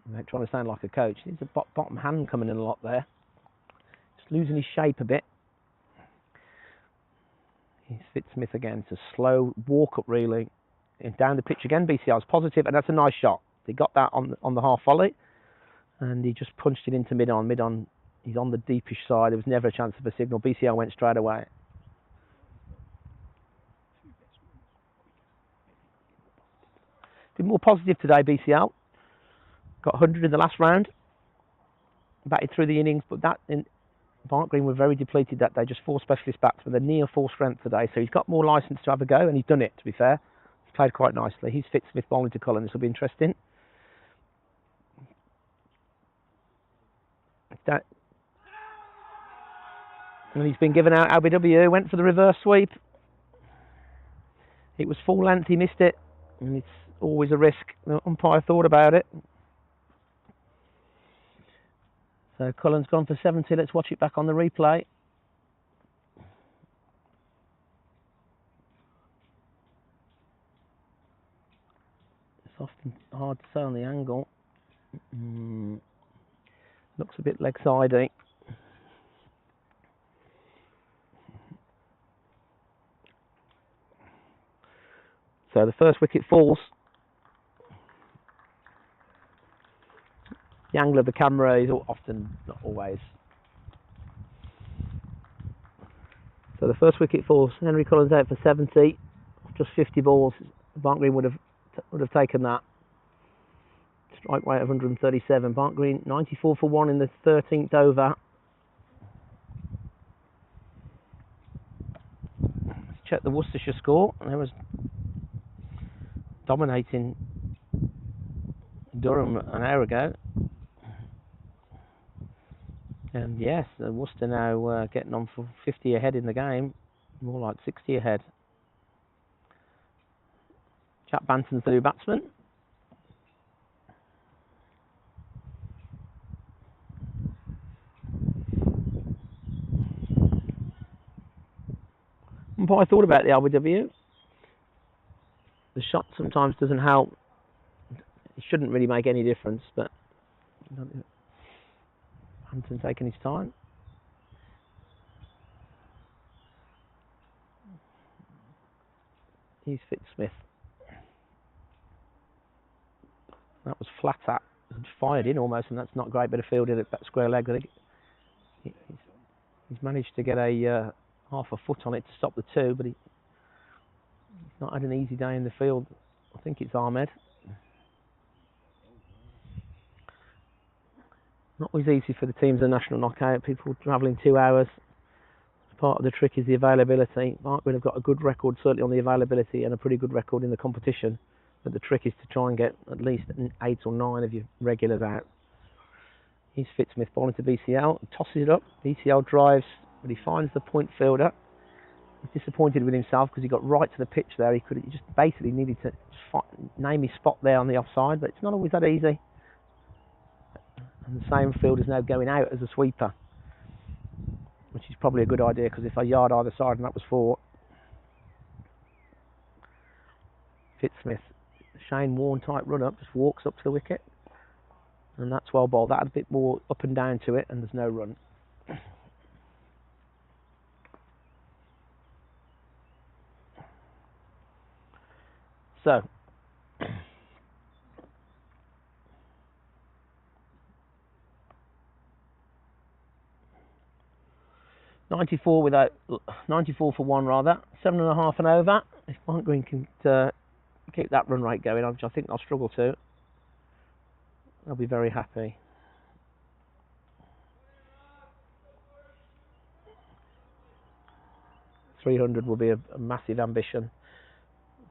I'm trying to sound like a coach. There's a bottom hand coming in a lot there. Just losing his shape a bit. Here's Fitzsmith again. It's a slow walk-up really. And down the pitch again. BCL's positive, and that's a nice shot. He got that on the half volley, and he just punched it into mid-on. Mid-on, he's on the deepish side. There was never a chance of a signal. BCL went straight away. Been more positive today, BCL. Got 100 in the last round. Batted through the innings, but Barnt Green were very depleted that day. Just 4 specialist batsmen. They're near full strength today, so he's got more licence to have a go, and he's done it, to be fair. He's played quite nicely. He's Fitzsmith bowling to Cullen. This will be interesting. And he's been given out LBW. Went for the reverse sweep. It was full length. He missed it, and it's always a risk. The umpire thought about it. So Cullen's gone for 70. Let's watch it back on the replay. It's often hard to say on the angle. Looks a bit leg-sidey. So the first wicket falls. The angle of the camera is often, not always. So the first wicket falls. Henry Cullen's out for 70. Just 50 balls. Barnt Green would have taken that. Strike rate of 137. Barnt Green 94 for 1 in the 13th over. Let's check the Worcestershire score. There was dominating Durham an hour ago. And yes, Worcester now getting on for 50 ahead in the game. More like 60 ahead. Jack Banton's the new batsman. What I thought about the LBW, the shot sometimes doesn't help. it shouldn't really make any difference, but Hampton taking his time. He's Fitzsmith. That was flat at, fired in almost, and that's not a great bit of fielding at that square leg. He's managed to get a half a foot on it to stop the two, but he's not had an easy day in the field. I think it's Ahmed. Not always easy for the teams in the national knockout. People travelling 2 hours. Part of the trick is the availability. Barnt will have got a good record, certainly on the availability, and a pretty good record in the competition. But the trick is to try and get at least 8 or 9 of your regulars out. He's Fitzsmith bowling to BCL, tosses it up. BCL drives, but he finds the point fielder. He's disappointed with himself because he got right to the pitch there. He just basically needed to name his spot there on the offside, but it's not always that easy. And the same fielder's now going out as a sweeper, which is probably a good idea because if I yard either side, and that was 4. Fitzsmith, Shane Warne type run up, just walks up to the wicket, and that's well bowled. That had a bit more up and down to it, and there's no run. So, $94 for 1 rather, 7.5 and over. If Barnt Green can keep that run rate going, which I think they'll struggle to, they'll be very happy. $300 will be a massive ambition.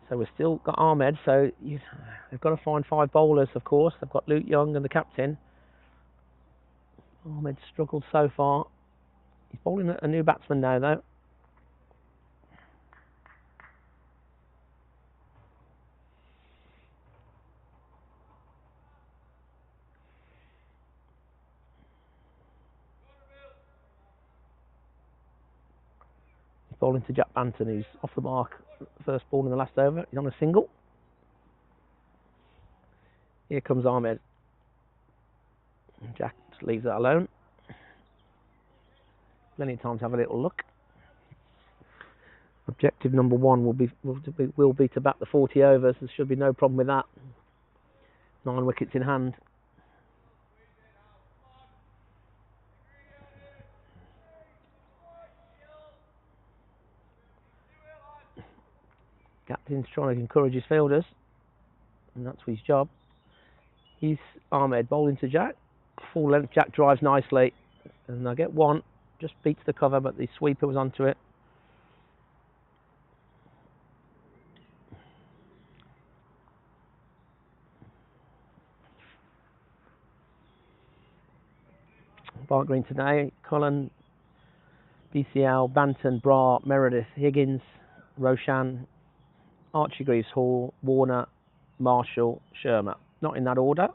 So we've still got Ahmed, so they've got to find 5 bowlers, of course. They've got Luke Young and the captain. Ahmed's struggled so far. He's bowling a new batsman now, though. He's bowling to Jack Banton, who's off the mark. First ball in the last over. He's on a single. Here comes Ahmed. Jack just leaves that alone. Plenty of time to have a little look. Objective number 1 will be to bat the 40 overs. There should be no problem with that. 9 wickets in hand. Captain's trying to encourage his fielders, and that's his job. He's Ahmed bowling to Jack. Full length. Jack drives nicely, and they'll get 1. Just beats the cover, but the sweeper was onto it. Barnt Green today: Cullen, BCL, Banton, Bra, Meredith, Higgins, Roshan, Archie Greaves Hall, Warner, Marshall, Shermer. Not in that order.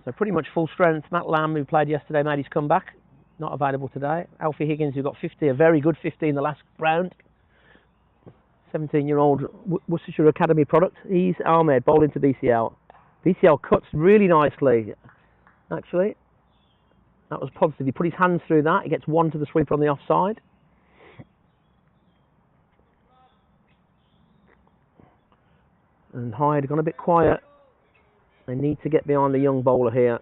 So pretty much full strength. Matt Lamb, who played yesterday, made his comeback. Not available today. Alfie Higgins, who got 50, a very good 50 in the last round. 17-year-old Worcestershire Academy product. He's Ahmed, bowling to BCL. BCL cuts really nicely, actually. That was positive. He put his hands through that. He gets 1 to the sweeper on the offside. And Hyde gone a bit quiet. They need to get behind the young bowler here.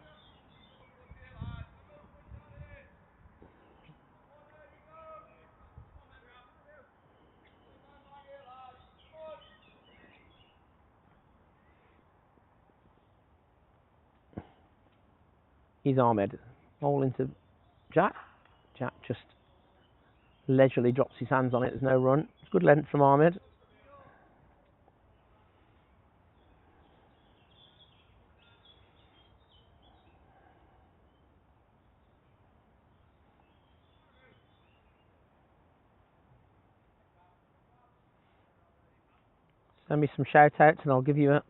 He's Ahmed. Bowling to Jack. Jack just leisurely drops his hands on it. There's no run. It's good length from Ahmed. Send me some shout outs and I'll give you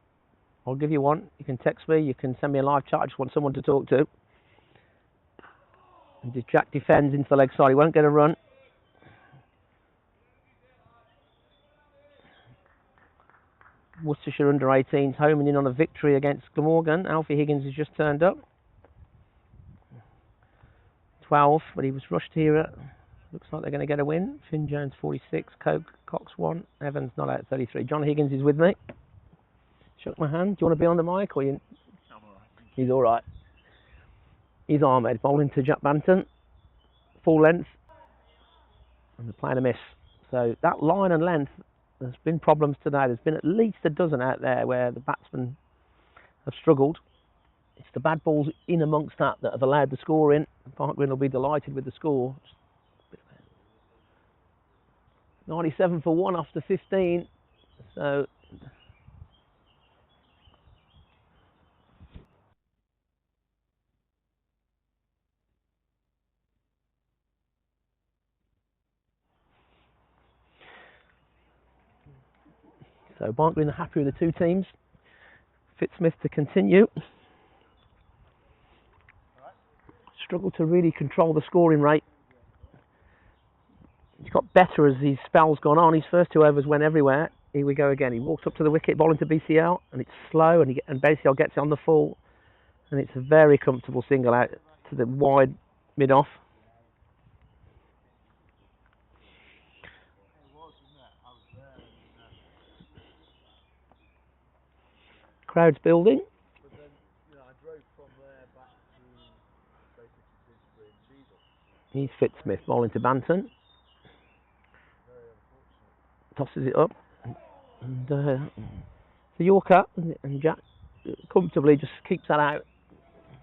one. You can text me, you can send me a live chat. I just want someone to talk to. And Jack defends into the leg side. He won't get a run. Worcestershire under-18s homing in on a victory against Glamorgan. Alfie Higgins has just turned up. 12, but he was rushed here. Looks like they're going to get a win. Finn Jones 46, Cox 1, Evans not out 33. John Higgins is with me. Shook my hand. Do you want to be on the mic or you? I'm alright. He's all right. He's Ahmed bowling to Jack Banton, full length, and they're playing a miss. So that line and length, there's been problems today. There's been at least a dozen out there where the batsmen have struggled. It's the bad balls in amongst that have allowed the score in. Park Green will be delighted with the score. 97 for 1 after 15. So Barnt Green are happy with the two teams. Fitzsmith to continue. Struggle to really control the scoring rate. He's got better as his spell's gone on. His first 2 overs went everywhere. Here we go again. He walks up to the wicket, bowling to BCL, and it's slow, and BCL gets it on the full, and it's a very comfortable single out to the wide mid-off. Crowd's building. But then, I drove from there back to basically Finsbury and Cheadle. He's Fitzsmith bowling to Banton. Very unfortunate. Tosses it up. And the Yorker, and Jack comfortably just keeps that out.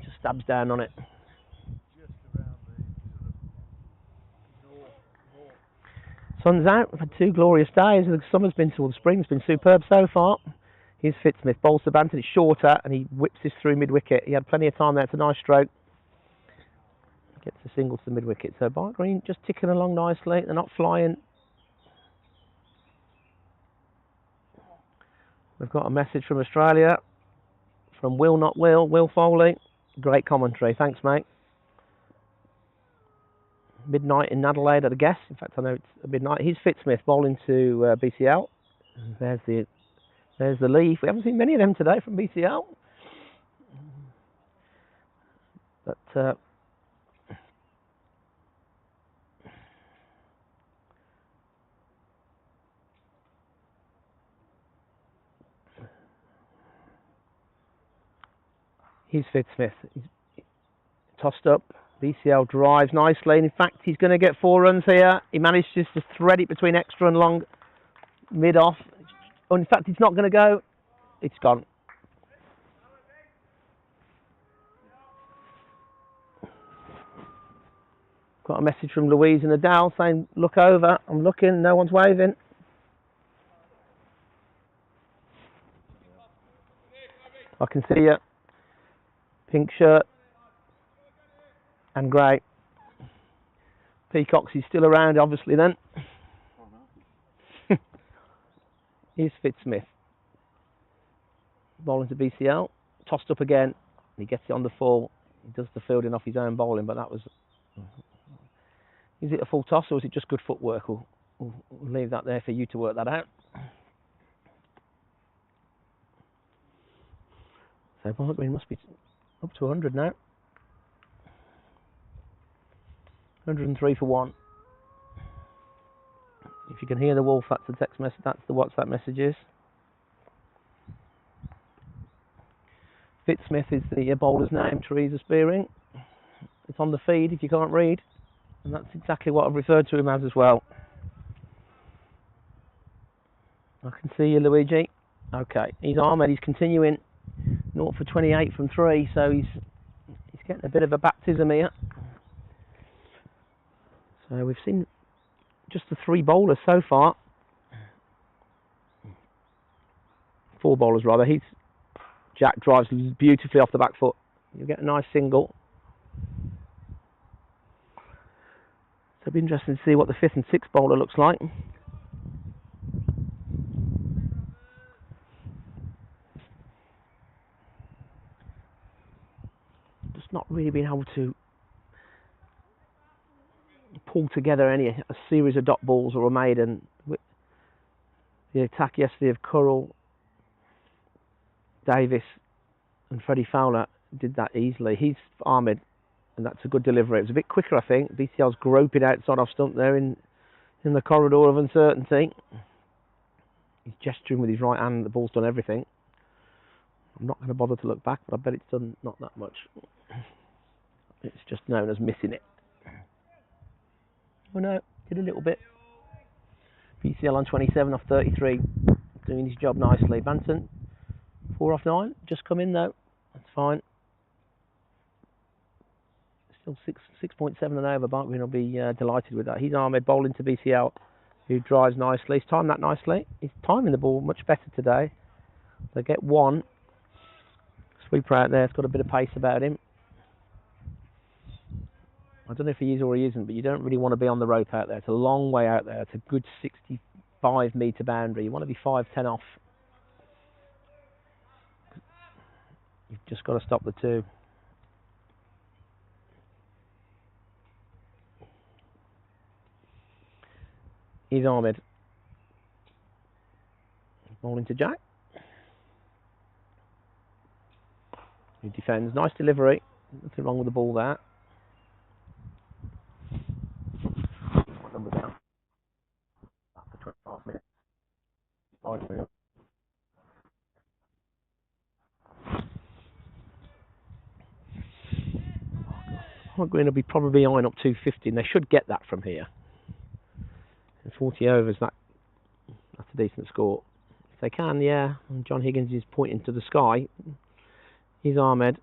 Just stabs down on it. Just around the north. Sun's out. We've had 2 glorious days. The summer's been, or the spring's been superb so far. Here's Fitzsmith, bowls to Banton. It's shorter, and he whips this through mid-wicket. He had plenty of time there. It's a nice stroke. Gets a single to the mid-wicket. So Barnt Green just ticking along nicely. They're not flying. We've got a message from Australia, from Will Not Will, Will Foley. Great commentary. Thanks, mate. Midnight in Adelaide, I guess. In fact, I know it's midnight. Here's Fitzsmith bowling to BCL. There's the leaf. We haven't seen many of them today from BCL. But here's Fitzsmith. He's tossed up. BCL drives nicely. And in fact, he's going to get 4 runs here. He managed just to thread it between extra and long mid-off. Oh, in fact, it's not going to go. It's gone. Got a message from Louise and Adele saying, look over. I'm looking. No one's waving. I can see you. Pink shirt. And grey. Peacocks is still around, obviously, then. Here's Fitzsmith. Bowling to BCL. Tossed up again. He gets it on the full. He does the fielding off his own bowling, but that was... Is it a full toss or is it just good footwork? We'll leave that there for you to work that out. So Barnt Green must be up to 100 now. 103 for 1. If you can hear the wolf, that's the text message. That's the WhatsApp messages. Fitzsmith is the bowler's name. Teresa Spearing. It's on the feed if you can't read, and that's exactly what I've referred to him as well. I can see you, Luigi. Okay, he's Ahmed. He's continuing 0 for 28 from 3, so he's getting a bit of a baptism here. So we've seen just the 3 bowlers so far. 4 bowlers rather. Jack drives beautifully off the back foot. You'll get a nice single. So it'll be interesting to see what the 5th and 6th bowler looks like. Just not really being able to pull together a series of dot balls or a maiden. The attack yesterday of Currell Davis and Freddie Fowler did that easily. He's armoured, and that's a good delivery. It was a bit quicker, I think. BCL's groping outside off stump there in the corridor of uncertainty. He's gesturing with his right hand. The ball's done everything. I'm not going to bother to look back, but I bet it's done not that much. It's just known as missing it. Oh no, did a little bit. BCL on 27 off 33, doing his job nicely. Banton, 4 off 9, just come in though. That's fine. Still 6.7 and over. Barnt will be delighted with that. He's Ahmed bowling to BCL, who drives nicely. He's timed that nicely. He's timing the ball much better today. They get one. Sweeper out there. It's got a bit of pace about him. I don't know if he is or he isn't, but you don't really want to be on the rope out there. It's a long way out there. It's a good 65 metre boundary. You want to be 5-10 off. You've just got to stop the two. He's Ahmed. Bowling to Jack. He defends. Nice delivery. Nothing wrong with the ball there. Number down. After 25 minutes. 5 minutes. Green will be probably eyeing up 250, and they should get that from here. In 40 overs, that's a decent score. If they can, yeah. And John Higgins is pointing to the sky. He's Ahmed.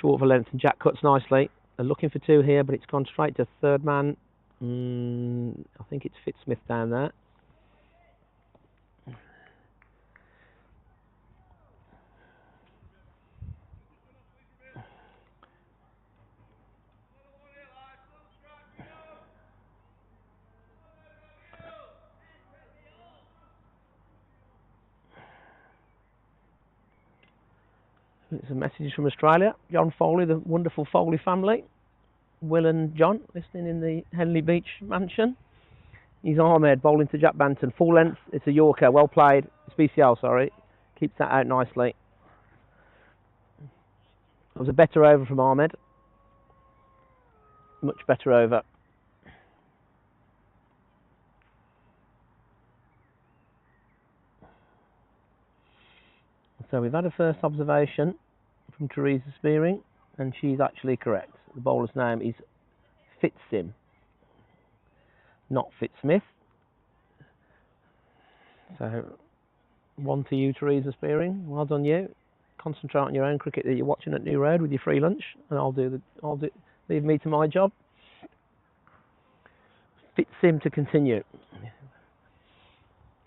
Short of a length, and Jack cuts nicely. They're looking for two here, but it's gone straight to third man. I think it's Fitzsmith down there. It's a message from Australia. John Foley, the wonderful Foley family. Will and John listening in the Henley Beach mansion. He's Ahmed bowling to Jack Banton. Full length. It's a Yorker. Well played. It's BCL, sorry. Keeps that out nicely. It was a better over from Ahmed. Much better over. So we've had a first observation from Teresa Spearing, and she's actually correct. The bowler's name is Fitzsim, not Fitzsmith. So, one to you, Teresa Spearing. Well done, you. Concentrate on your own cricket that you're watching at New Road with your free lunch, and leave me to my job. Fitzsim to continue.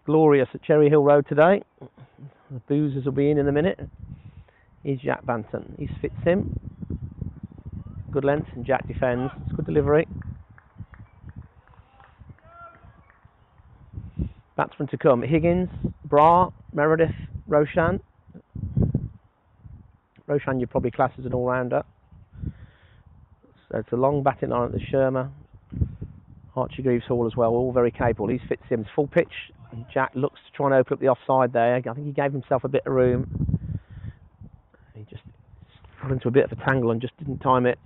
Glorious at Cherry Hill Road today. The boozers will be in a minute. He's Jack Banton. He's Fitzsim. Good length, and Jack defends. It's good delivery. Batsmen to come: Higgins, Bra, Meredith, Roshan. Roshan you'd probably class as an all-rounder. So it's a long batting line at the Sherma. Archie Greaves Hall as well, all very capable. He's Fitzsimmons, full pitch. And Jack looks to try and open up the offside there. I think he gave himself a bit of room. He just got into a bit of a tangle and just didn't time it.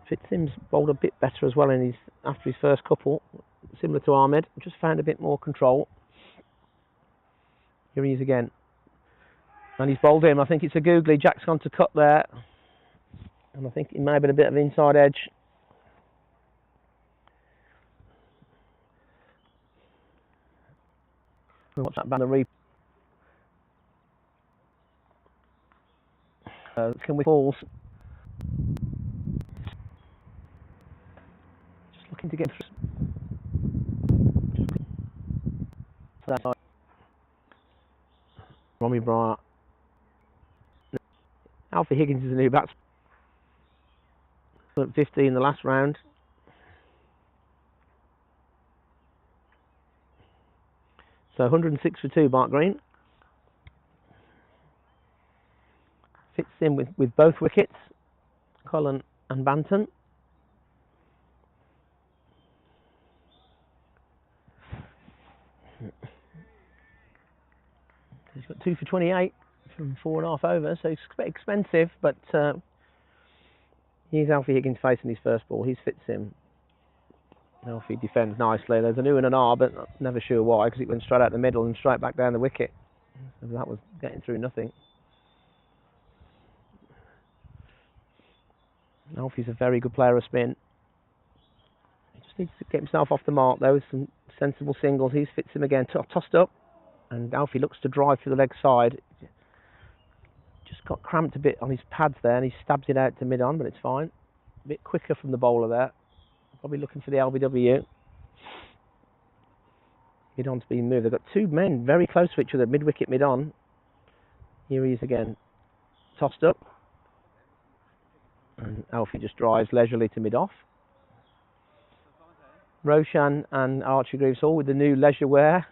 Fitzsimmons bowled a bit better as well after his first couple, similar to Ahmed. Just found a bit more control. Here he is again. And he's bowled him. I think it's a googly. Jack's gone to cut there. And I think it may have been a bit of inside edge. Watch that banner replay. Can we falls? Just looking to get that side. Romy Bryant. Alfie Higgins is a new batsman. 50 in the last round. So 106 for 2, Bart Green. Fits in with both wickets, Cullen and Banton. 2 for 28 from 4.5 over, so it's expensive, but here's Alfie Higgins facing his first ball. He fits him. Alfie defends nicely. There's an ooh and an ah, but never sure why, because it went straight out the middle and straight back down the wicket. So that was getting through nothing. Alfie's a very good player of spin. He just needs to get himself off the mark though with some sensible singles. He fits him again, tossed up, and Alfie looks to drive through the leg side. Just got cramped a bit on his pads there, and he stabs it out to mid-on, but it's fine. A bit quicker from the bowler there. Probably looking for the LBW. Mid-on's being moved. They've got two men very close to each other, mid-wicket, mid-on. Here he is again. Tossed up. And Alfie just drives leisurely to mid-off. Roshan and Archie Greaves all with the new leisure wear.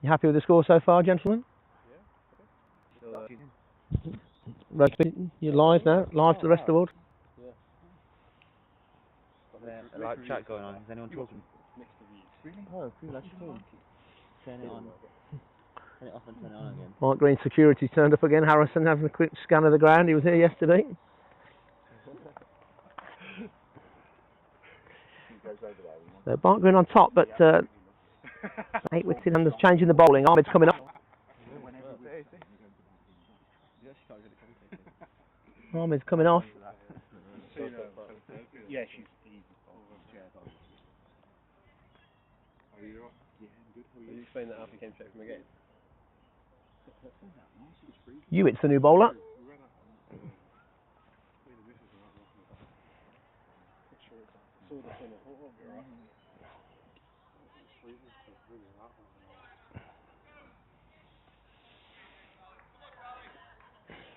You happy with the score so far, gentlemen? Roshan, you're live now? Live to the rest of the world? A live chat going on. Is anyone talking? Oh, cool, that's cool. Turn it on. Turn it off and turn it on again. Mark Green security turned up again. Harrison having a quick scan of the ground. He was here yesterday. So Mark Green on top, but 8 wickets in hand, changing the bowling. Ahmed's coming up. Ahmed's coming off. Yeah, she's easy. Are you explain that Alfie came straight from the game? Hewitt's the new bowler.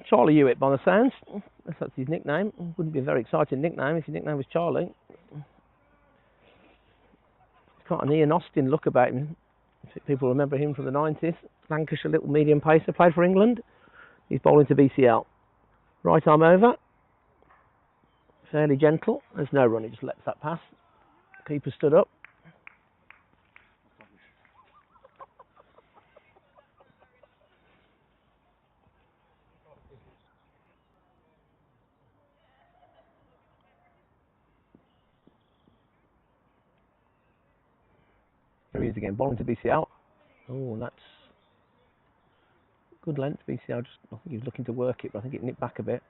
Charlie Hewitt by the sounds. That's his nickname. Wouldn't be a very exciting nickname if his nickname was Charlie. He's got an Ian Austin look about him. People remember him from the 90s. Lancashire little medium pacer, played for England. He's bowling to BCL. Right arm over. Fairly gentle. There's no run, he just lets that pass. Keeper stood up. Here he is again, bowling to BCL. Oh, that's good length, BCL. Just, I think he was looking to work it, but I think it nipped back a bit.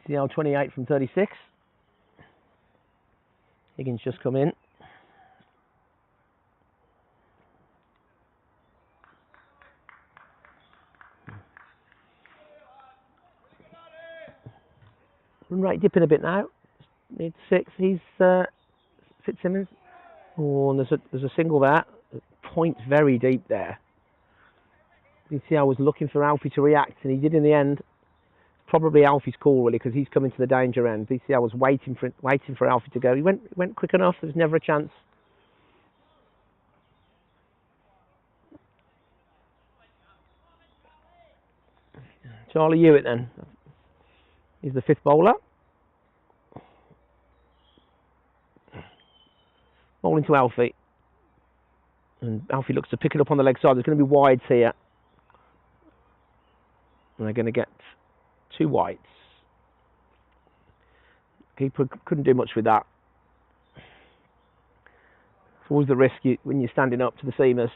BCL 28 from 36. Higgins just come in. Run rate dipping a bit now. Needs 6. He's Fitzsimmons. Oh, and there's a single there. Point's very deep there. BCL was looking for Alfie to react, and he did in the end. Probably Alfie's call really, because he's coming to the danger end. BCL was waiting for Alfie to go. He went quick enough. There was never a chance. Charlie Hewitt then. He's the 5th bowler. Bowling to Alfie. And Alfie looks to pick it up on the leg side. There's going to be wides here. And they're going to get 2 wides. Keeper couldn't do much with that. It's always the risk when you're standing up to the seamers.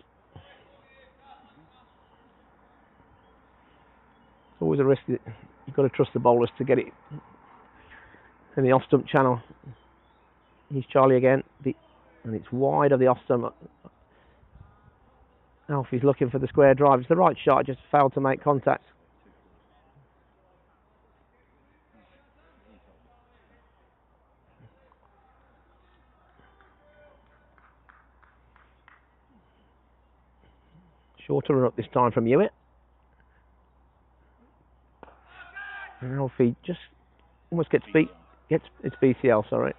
It's always a risk that you've got to trust the bowlers to get it in the off-stump channel. Here's Charlie again. And it's wide of the off-stump. Alfie's looking for the square drive. It's the right shot, just failed to make contact. Shorter run up this time from Hewitt. And Alfie just almost gets beat. It's BCL, sorry.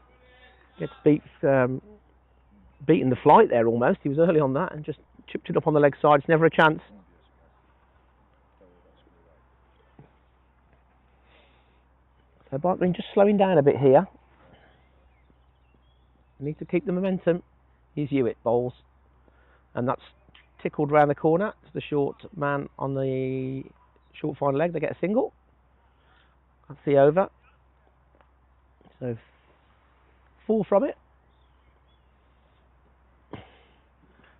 Gets beaten the flight there almost. He was early on that and just chipped it up on the leg side. It's never a chance. So Barnt Green just slowing down a bit here. They need to keep the momentum. Here's Hewitt, bowls. And that's tickled round the corner to the short man on the short fine leg. They get a single. That's the over. So 4 from it.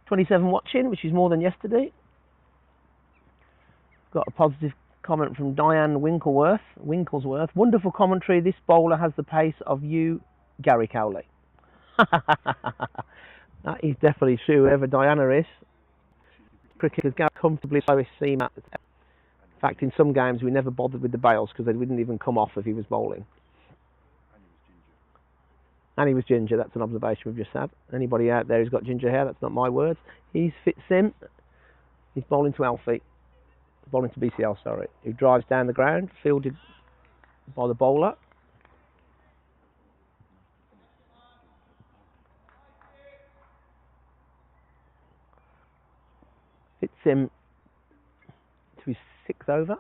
27 watching, which is more than yesterday. Got a positive comment from Diane Winklesworth. Wonderful commentary. This bowler has the pace of you, Gary Cowley. That is definitely true, whoever Diana is. Cricketers go comfortably lowest seam at. In fact, in some games we never bothered with the bails because they wouldn't even come off if he was bowling. And he was ginger. That's an observation we've just had. Anybody out there who's got ginger hair, that's not my words. He's Fitzsim. He's bowling to Alfie. Bowling to BCL, sorry. Who drives down the ground, fielded by the bowler. Fitzsim to his 6th over.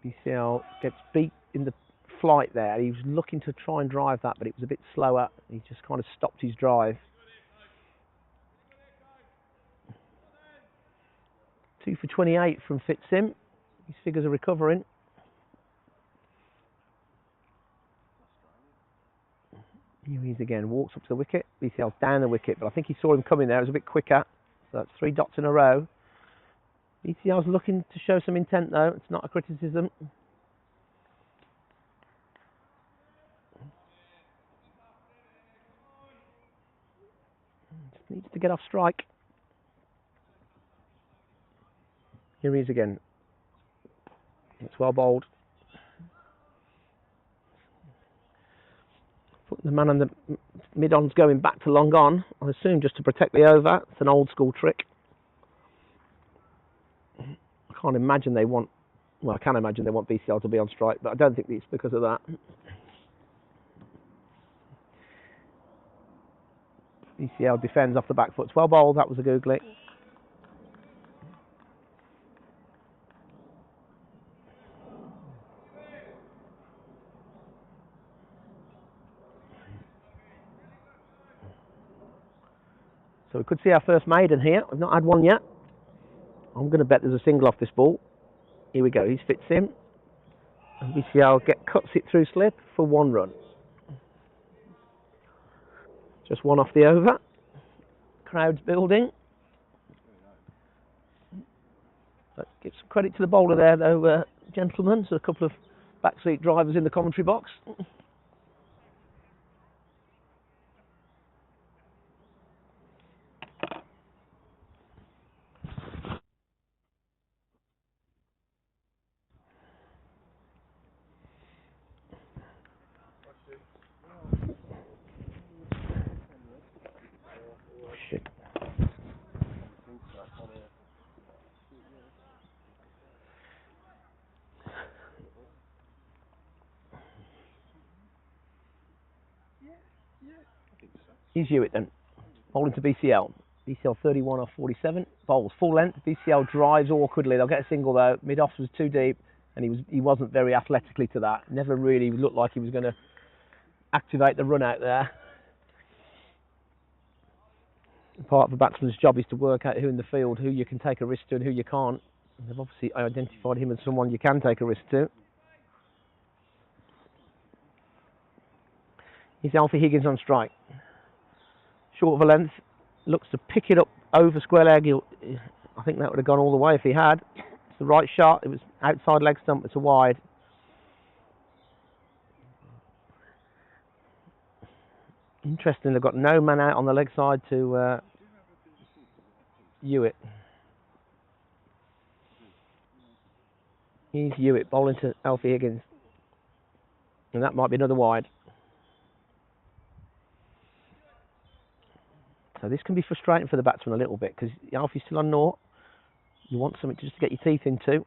BCL gets beat in the flight there. He was looking to try and drive that, but it was a bit slower. He just kind of stopped his drive. 2 for 28 from Fitzsim. His figures are recovering. Here he is again. Walks up to the wicket. BCL's down the wicket, but I think he saw him coming there. It was a bit quicker. So that's 3 dots in a row. BCL's looking to show some intent though. It's not a criticism. Just needs to get off strike. Here he is again. It's well bowled. The man on the mid-on's going back to long on, I assume just to protect the over. It's an old school trick. I can't imagine they want, well, I can imagine they want BCL to be on strike, but I don't think it's because of that. BCL defends off the back foot. It's well bowled, that was a googly. So we could see our first maiden here. We've not had one yet. I'm going to bet there's a single off this ball. Here we go. He fits in. And BCL cuts it through slip for 1 run. Just 1 off the over. Crowd's building. But give some credit to the bowler there, though, gentlemen. So a couple of backseat drivers in the commentary box. Shit. Here's Hewitt then. Bowling to BCL. BCL 31 off 47. Bowls full length. BCL drives awkwardly. They'll get a single though. Mid-off was too deep, and he wasn't very athletically to that. Never really looked like he was going to activate the run out there. Part of a batsman's job is to work out who in the field, who you can take a risk to and who you can't. And they've obviously identified him as someone you can take a risk to. Here's Alfie Higgins on strike. Short of a length, looks to pick it up over square leg. I think that would have gone all the way if he had. It's the right shot. It was outside leg stump. It's a wide. Interesting, they've got no man out on the leg side to Hewitt. Here's Hewitt bowling to Alfie Higgins. And that might be another wide. So this can be frustrating for the batsman a little bit because Alfie's still on naught. You want something just to get your teeth into.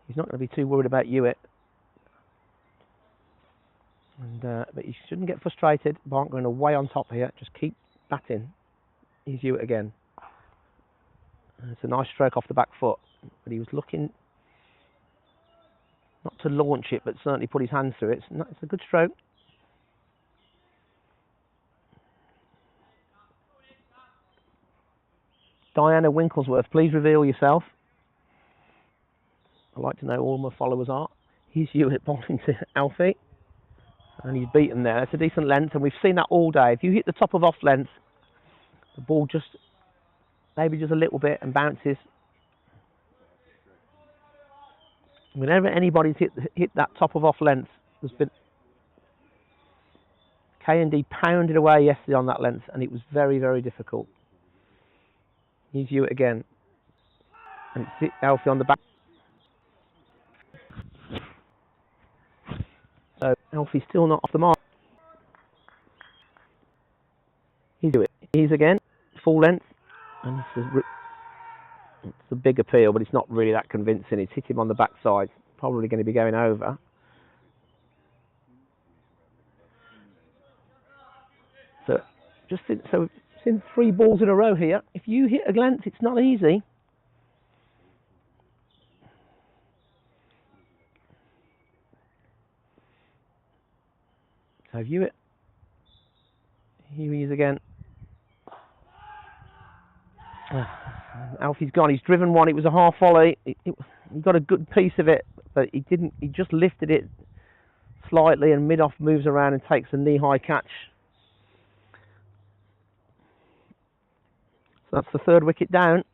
He's not going to be too worried about Hewitt. But you shouldn't get frustrated. Barnt going away on top here. Just keep batting. Here's Hewitt again. It's a nice stroke off the back foot. But he was looking Not to launch it, but certainly put his hands through it. It's a good stroke. Diana Winklesworth, please reveal yourself. I'd like to know who all my followers are. Here's Hewitt bowling to Alfie. And he's beaten there. That's a decent length, and we've seen that all day. If you hit the top of off length, the ball just, maybe just a little bit and bounces. Whenever anybody's hit that top of off length, there's been K&D pounded away yesterday on that length, and it was very, very difficult. Here's Hewitt again. And it's hit Alfie on the back. So Alfie's still not off the mark. Here's Hewitt. Here's again, full length. And it's a big appeal, but it's not really that convincing. It's hit him on the backside. Probably going to be going over. So we've seen 3 balls in a row here. If you hit a length, it's not easy. So Hewitt. Here he is again. Alfie's gone. He's driven one. It was a half volley. He got a good piece of it, but he didn't. He just lifted it slightly, and mid-off moves around and takes a knee-high catch. So that's the 3rd wicket down.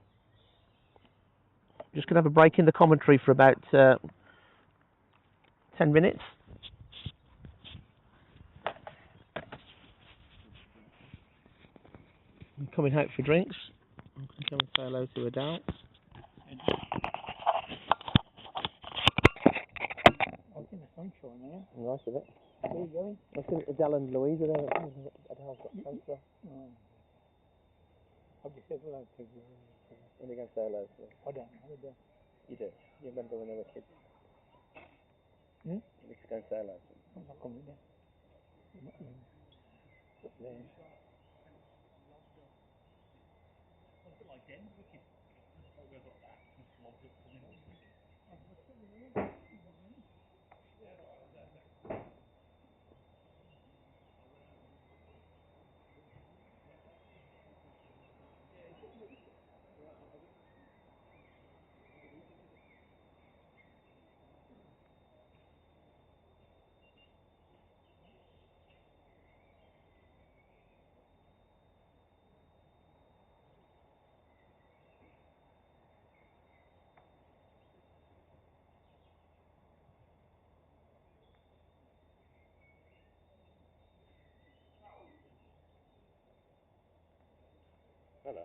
Just going to have a break in the commentary for about 10 minutes. I'm coming out for drinks. I'm going to come and say hello to Adele. I think the sun's shining there. Nice of it. Where are you going? I think Adele and Louise are there. Adele's got cancer. Have you said hello to Let me go and say hello to them. I don't know. You do? You remember when they were kids? Hmm? You need to go and say hello to them. I'm not coming there. Up there. Hello.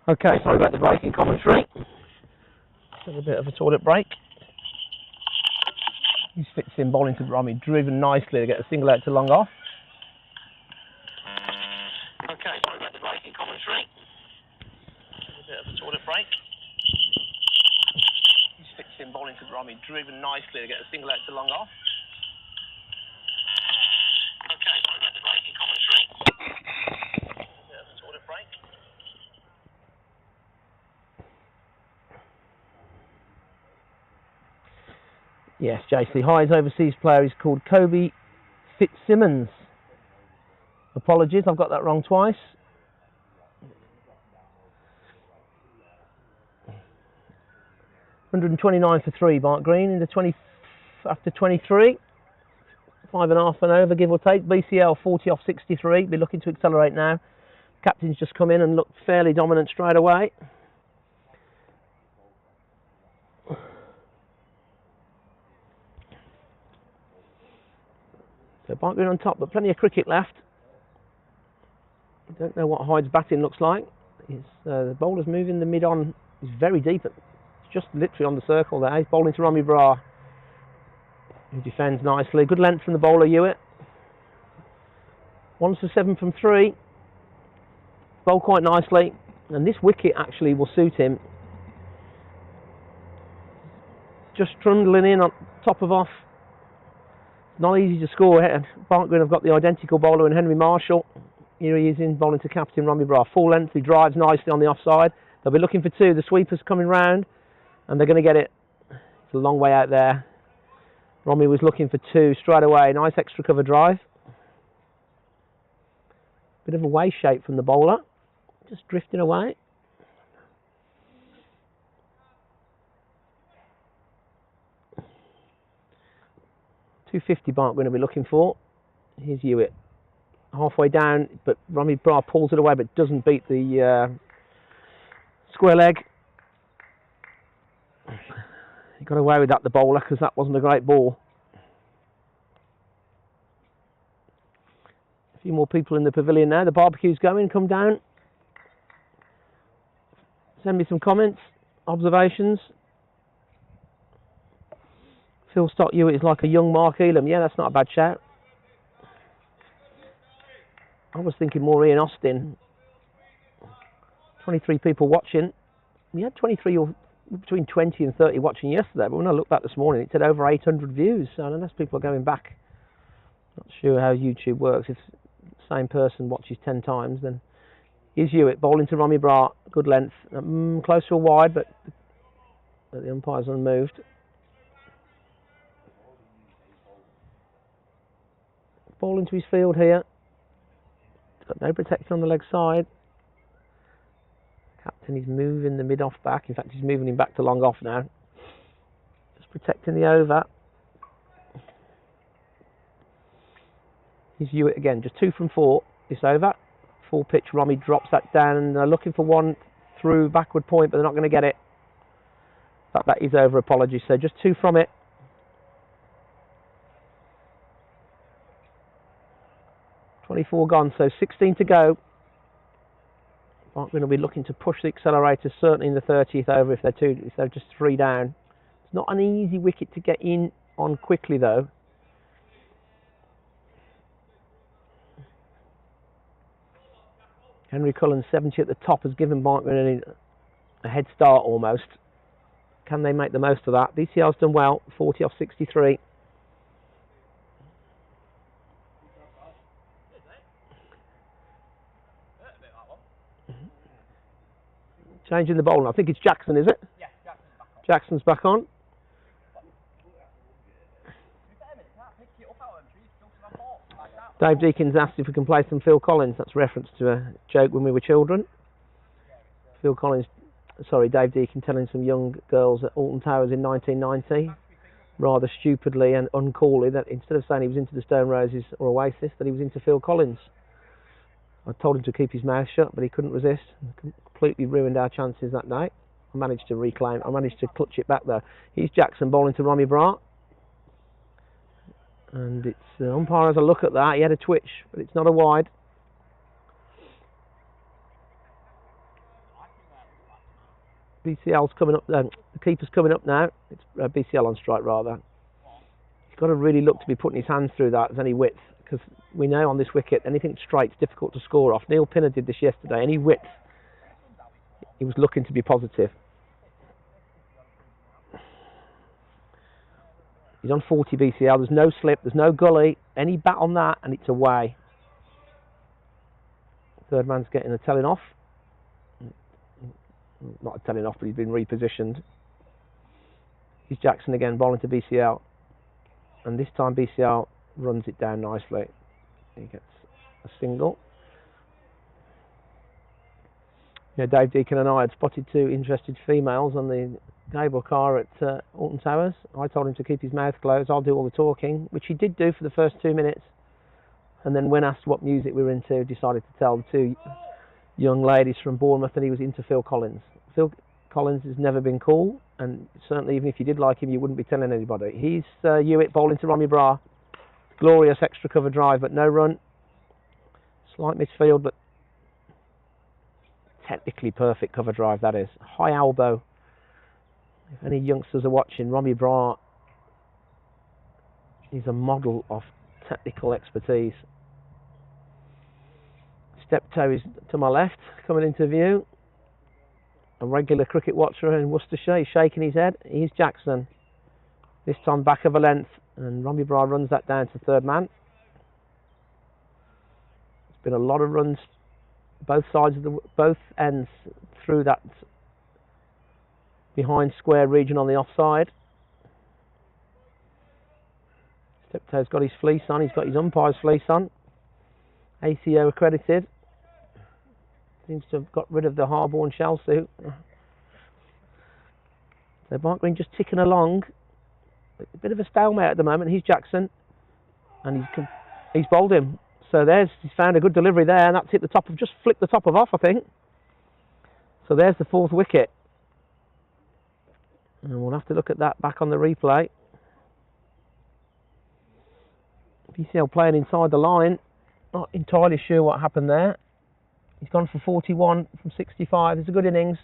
Okay, sorry about the break in commentary. Took a bit of a toilet break. He fits in bowling to Romy, driven nicely to get a single out to long off. Okay, sorry about the break in commentary. Took a bit of a toilet break. He fits in bowling to Romy, driven nicely to get a single out to long off. Okay, sorry about the break in commentary. Took a bit of a toilet break. Yes, JC Hyde's overseas player is called Kobe Fitzsimmons. Apologies, I've got that wrong twice. $129 for 3, Barnt Green in the 20 after 23. 5.5 and over, give or take. BCL 40 off 63. Be looking to accelerate now. Captain's just come in and looked fairly dominant straight away. So Barnt Green on top, but plenty of cricket left. I don't know what Hyde's batting looks like. The bowler's moving the mid-on. He's very deep. It's just literally on the circle there. He's bowling to Romy Bra, who defends nicely. Good length from the bowler, Hewitt. 1 for 7 from 3. Bowled quite nicely. And this wicket actually will suit him. Just trundling in on top of off. Not easy to score. Barnt Green have got the identical bowler in Henry Marshall. Here he is in bowling to captain Romy Bra. Full length, he drives nicely on the offside. They'll be looking for 2. The sweeper's coming round and they're going to get it. It's a long way out there. Romy was looking for 2 straight away. Nice extra cover drive. Bit of a wave shape from the bowler. Just drifting away. .250 Barnt going to be looking for. Here's Hewitt. Halfway down, but Romy Bra pulls it away, but doesn't beat the square leg. He got away with that, the bowler, because that wasn't a great ball. A few more people in the pavilion now. The barbecue's going. Come down. Send me some comments, observations. Phil Stott Hewitt is like a young Mark Elam. Yeah, that's not a bad shout. I was thinking more Ian Austin. 23 people watching. We had 23 or between 20 and 30 watching yesterday, but when I looked back this morning, it said over 800 views. So unless people are going back, not sure how YouTube works. If the same person watches 10 times, then here's Hewitt bowling to Romy Bra. Good length, close or wide, but the umpire's unmoved. Ball into his field here. Got no protection on the leg side. Captain is moving the mid-off back. In fact, he's moving him back to long off now. Just protecting the over. Here's Hewitt again. Just 2 from 4. This over. Full pitch. Romy drops that down. And they're looking for 1 through backward point, but they're not going to get it. That is over. Apologies. So just 2 from it. 24 gone, so 16 to go. Barnt Green will be looking to push the accelerator certainly in the 30th over if they're just 3 down. It's not an easy wicket to get in on quickly though. Henry Cullen 70 at the top has given Barnt Green a head start almost. Can they make the most of that? BCL's done well, 40 off 63. Changing the bowler. I think it's Jackson, is it? Yeah, Jackson's back on. Dave Deakin's asked if we can play some Phil Collins. That's reference to a joke when we were children. Dave Deakin telling some young girls at Alton Towers in 1990, rather stupidly and uncallly, that instead of saying he was into the Stone Roses or Oasis, that he was into Phil Collins. I told him to keep his mouth shut, but he couldn't resist. Completely ruined our chances that night. I managed to clutch it back though. Here's Jackson bowling to Romy Bra. And it's the umpire has a look at that. He had a twitch, but it's not a wide. BCL's coming up. The keeper's coming up now. It's BCL on strike rather. He's got to really look to be putting his hands through that as any width, because we know on this wicket anything straight's difficult to score off. Neil Pinner did this yesterday. Any width, he was looking to be positive. He's on 40 BCL. There's no slip. There's no gully. Any bat on that, and it's away. Third man's getting a telling off. Not a telling off, but he's been repositioned. He's Jackson again, bowling to BCL. And this time BCL runs it down nicely. He gets a single. Yeah, Dave Deacon and I had spotted 2 interested females on the cable car at Alton Towers. I told him to keep his mouth closed. I'll do all the talking, which he did do for the first 2 minutes. And then when asked what music we were into, decided to tell the 2 young ladies from Bournemouth that he was into Phil Collins. Phil Collins has never been cool, and certainly even if you did like him, you wouldn't be telling anybody. He's Hewitt bowling to Romy Bra. Glorious extra cover drive, but no run. Slight misfield, but technically perfect cover drive, that is. High elbow. If any youngsters are watching, Romy Bra is a model of technical expertise. Step toe is to my left, coming into view. A regular cricket watcher in Worcestershire. He's shaking his head. He's Jackson. This time back of a length, and Romy Bra runs that down to third man. There's been a lot of runs, both ends through that behind square region on the offside. Steptoe's got his fleece on. He's got his umpire's fleece on. ACO accredited. Seems to have got rid of the Harborne shell suit. So Barnt Green just ticking along. A bit of a stalemate at the moment. He's Jackson, and he's bowled him. So he's found a good delivery there, and that's hit the top of, just flicked the top of off, I think. So there's the 4th wicket, and we'll have to look at that back on the replay. BCL playing inside the line. Not entirely sure what happened there. He's gone for 41 from 65. It's a good innings.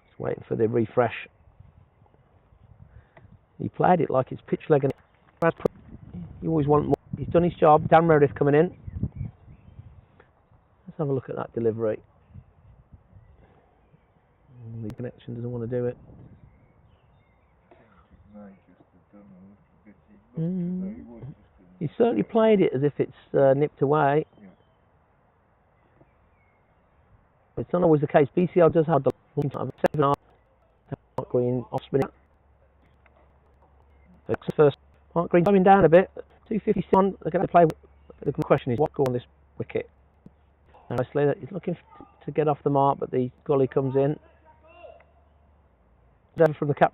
Just waiting for the refresh. He played it like it's pitch leg, and you always want more. He's done his job. Dan Meredith coming in. Let's have a look at that delivery. The connection doesn't want to do it. He certainly played it as if it's nipped away. It's not always the case. BCL does have the 7.5 Green off spinning. First, Barnt Green coming down a bit. 251. They're going to play. The question is what go on this wicket. Nicely, he's looking to get off the mark, but the gully comes in. Down from the cap.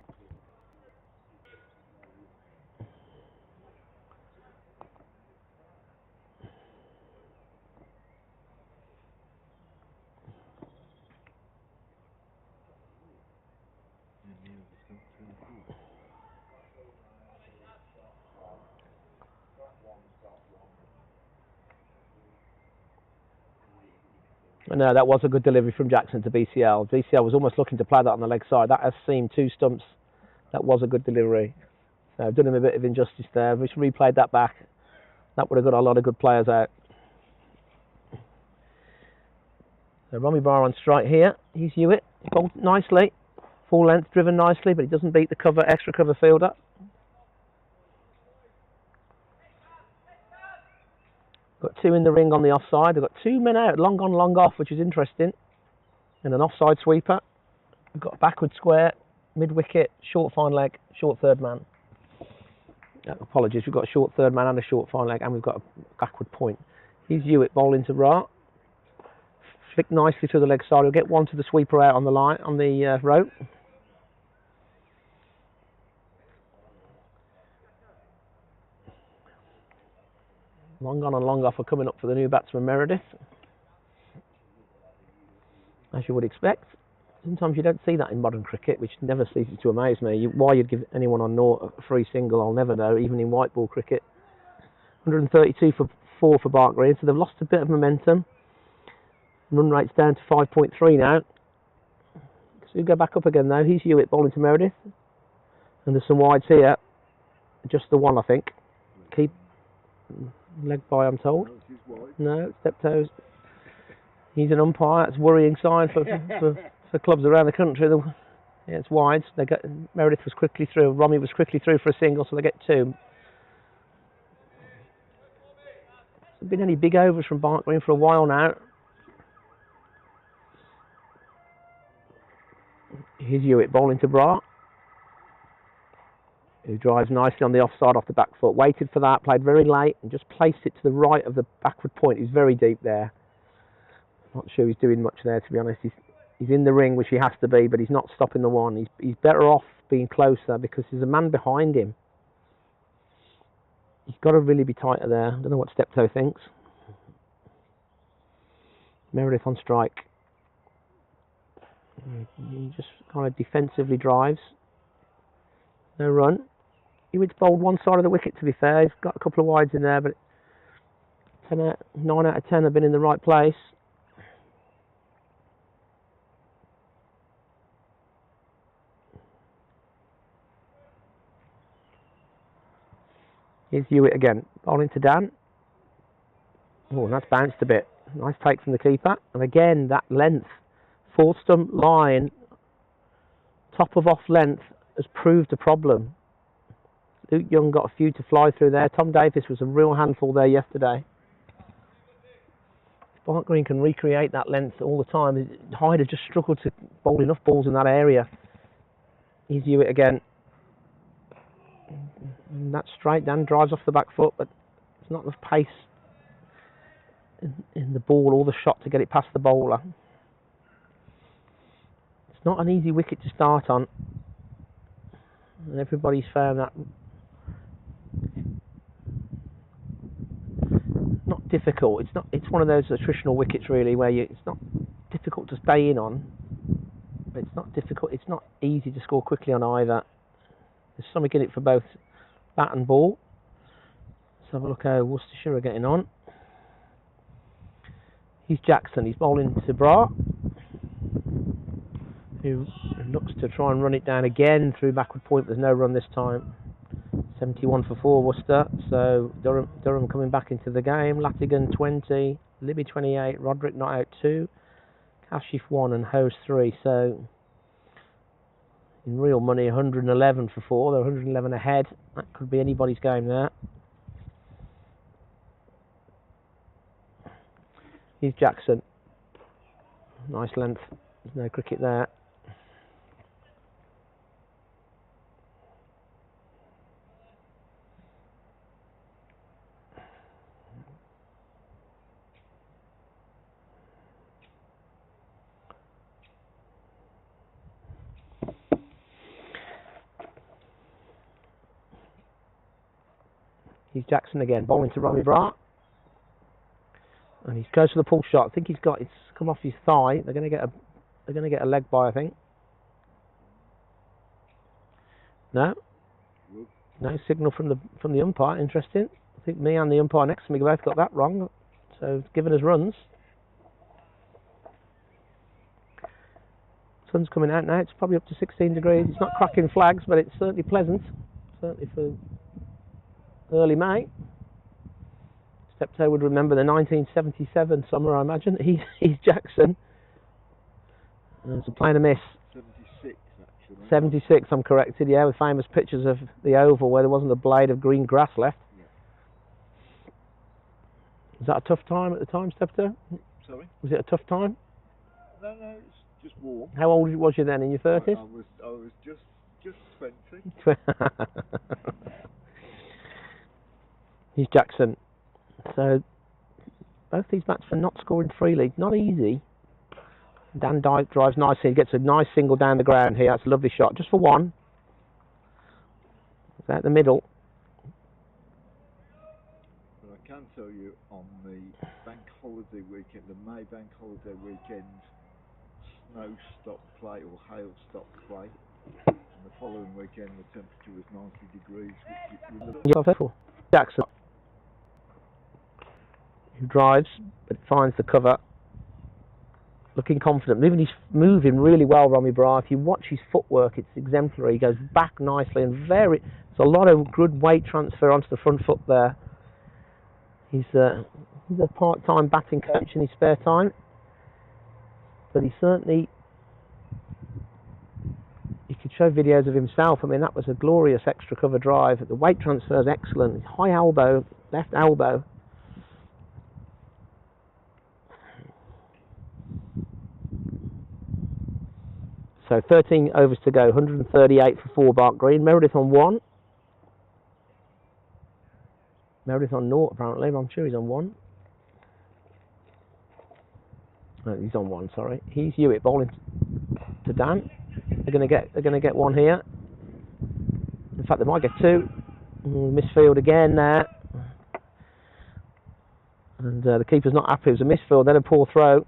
No, that was a good delivery from Jackson to BCL. BCL was almost looking to play that on the leg side. That has seemed 2 stumps. That was a good delivery. So I've done him a bit of injustice there. We should replayed that back. That would have got a lot of good players out. So Romy Bra on strike here. He's Hewitt. He bowled nicely. Full length, driven nicely, but he doesn't beat the extra cover fielder. Got 2 in the ring on the offside. They've got 2 men out, long on, long off, which is interesting. And an offside sweeper. We've got a backward square, mid-wicket, short fine leg, short third man. Apologies, we've got a short third man and a short fine leg, and we've got a backward point. Here's Hewitt bowling to Ra. Flick nicely to the leg side. He'll get 1 to the sweeper out on the line, on the rope. Long on and long off are coming up for the new batsman Meredith, as you would expect. Sometimes you don't see that in modern cricket, which never ceases to amaze me. Why you'd give anyone on naught a free single, I'll never know, even in white ball cricket. 132 for 4 for Barnt Green, so they've lost a bit of momentum. Run rate's down to 5.3 now. So we go back up again though. Here's Hewitt bowling to Meredith. And there's some wides here. Just the one, I think. Keep leg by, I'm told. No, step toes. He's an umpire. It's a worrying sign for clubs around the country. Yeah, it's wide. Meredith was quickly through. Romy was quickly through for a single, so they get 2. There's been any big overs from Barnt Green for a while now. Here's Hewitt bowling to Bra, who drives nicely on the offside off the back foot. Waited for that, played very late, and just placed it to the right of the backward point. He's very deep there. Not sure he's doing much there, to be honest. He's in the ring, which he has to be, but he's not stopping the one. He's better off being closer because there's a man behind him. He's got to really be tighter there. I don't know what Steptoe thinks. Meredith on strike. He just kind of defensively drives. No run. Hewitt's bowled one side of the wicket, to be fair. He's got a couple of wides in there, but 9 out of 10 have been in the right place. Here's Hewitt again, bowling to Dan. Oh, and that's bounced a bit. Nice take from the keeper. And again, that length. 4th stump line, top of off length, has proved a problem. Luke Young got a few to fly through there. Tom Davis was a real handful there yesterday. Barnt Green can recreate that length all the time. Hyde has just struggled to bowl enough balls in that area. Here's Hewitt again. And that's straight. Dan drives off the back foot, but it's not enough pace in the ball or the shot to get it past the bowler. It's not an easy wicket to start on, and everybody's found that not difficult. It's one of those attritional wickets really where it's not difficult to stay in on, but it's not difficult. It's not easy to score quickly on either. There's something in it for both bat and ball. Let's have a look how Worcestershire are getting on. He's Jackson. He's bowling to Bra, who looks to try and run it down again through backward point. There's no run this time. 71 for 4 Worcester. So Durham coming back into the game. Latigan 20, Libby 28, Roderick not out 2, Kashif 1 and Hose 3. So in real money 111 for 4. They're 111 ahead. That could be anybody's game there. Here's Jackson. Nice length. There's no cricket there. Here's Jackson again, bowling to Romy Bra. And he goes for the pull shot. I think it's come off his thigh. They're going to get a leg by, I think. No signal from the umpire. Interesting. I think me and the umpire next to me both got that wrong. So it's giving us runs. Sun's coming out now. It's probably up to 16 degrees. It's not cracking flags, but it's certainly pleasant. Certainly for early May. Steptoe would remember the 1977 summer, I imagine. He's Jackson. So playing a miss. 76, actually. 76, I'm corrected, yeah, with famous pictures of the oval where there wasn't a blade of green grass left. Yeah. Was that a tough time at the time, Steptoe? Sorry? Was it a tough time? No, it's just warm. How old was you then, in your 30s? I was just 20. He's Jackson. So both these batsmen not scoring freely. Not easy. Dan drives nicely. He gets a nice single down the ground here. That's a lovely shot. Just for one. It's out the middle. But I can tell you on the bank holiday weekend, the May bank holiday weekend, snow stopped play or hail stopped play. And the following weekend the temperature was 90 degrees, which Jackson, who drives but finds the cover, looking confident, moving really well. Romy Bra, if you watch his footwork, it's exemplary. He goes back nicely and there's a lot of good weight transfer onto the front foot there. He's a part-time batting coach in his spare time, but he could show videos of himself. I mean, that was a glorious extra cover drive. The weight transfer is excellent. High elbow, left elbow. So 13 overs to go, 138 for 4 Barnt Green. Meredith on 1. Meredith on 0 apparently, but I'm sure he's on 1. No, he's on 1, sorry. He's Hewitt bowling to Dan. They're going to get 1 here. In fact, they might get 2. Misfield again there. And the keeper's not happy. It was a misfield, then a poor throw.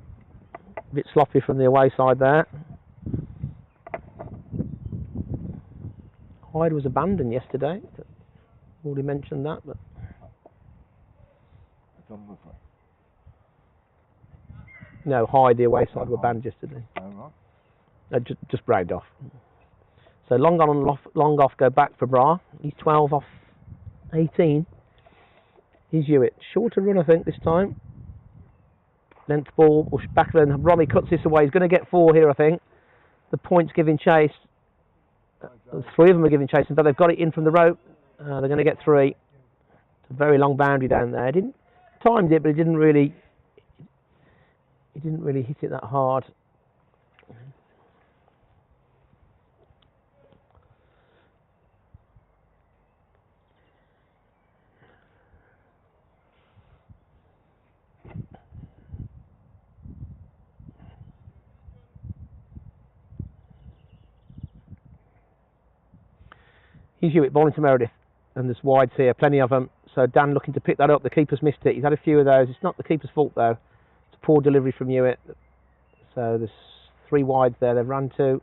A bit sloppy from the away side there. Hyde was abandoned yesterday. Already mentioned that, but no, Hyde, the away side, were banned yesterday. Just bragged off. So long on and long off go back for Bra. He's 12 off 18. He's Hewitt. Shorter run, I think, this time. Length ball, back then. Romy cuts this away. He's going to get 4 here, I think. The point's giving chase. 3 of them are giving chase, but they've got it in from the rope. They're going to get 3. It's a very long boundary down there. He timed it, but he didn't really hit it that hard. Here's Hewitt bowling to Meredith, and there's wides here, plenty of them. So Dan looking to pick that up. The keeper's missed it. He's had a few of those. It's not the keeper's fault though. It's a poor delivery from Hewitt. So there's 3 wides there. They've run 2.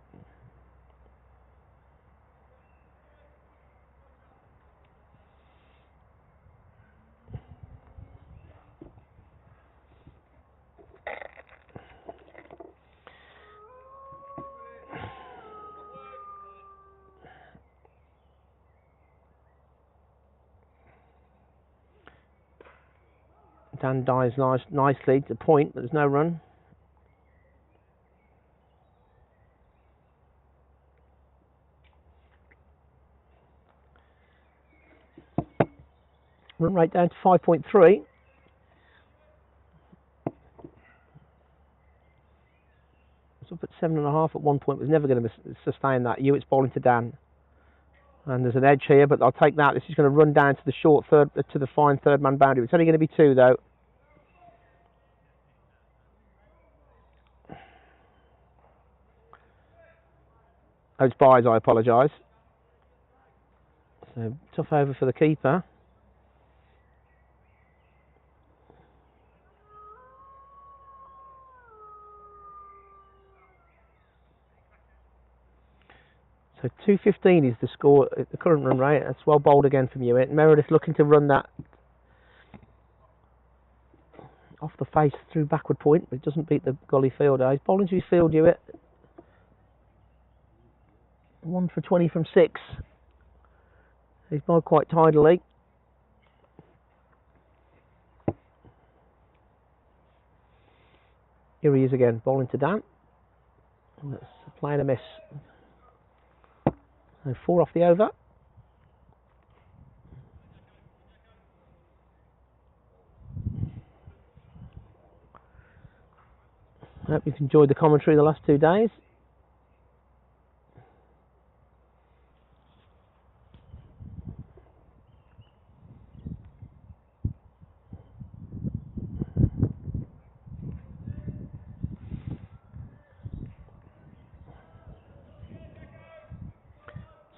Dan dives nicely to point, but there's no run. Run rate down to 5.3. It's up at 7.5 at one point. Was never going to sustain that. Hewitt's bowling to Dan, and there's an edge here, but I'll take that. This is going to run down to the short third, to the fine third man boundary. It's only going to be 2 though. Oh, it's buys, I apologise. So, tough over for the keeper. So 215 is the score, the current run rate. That's well bowled again from Hewitt. Meredith looking to run that off the face through backward point, but it doesn't beat the gully fielder. He's bowling to his field, Hewitt. 1 for 20 from 6. He's bowled quite tidily. Here he is again, bowling to Dan. And that's playing a miss. So 4 off the over. I hope you've enjoyed the commentary the last 2 days.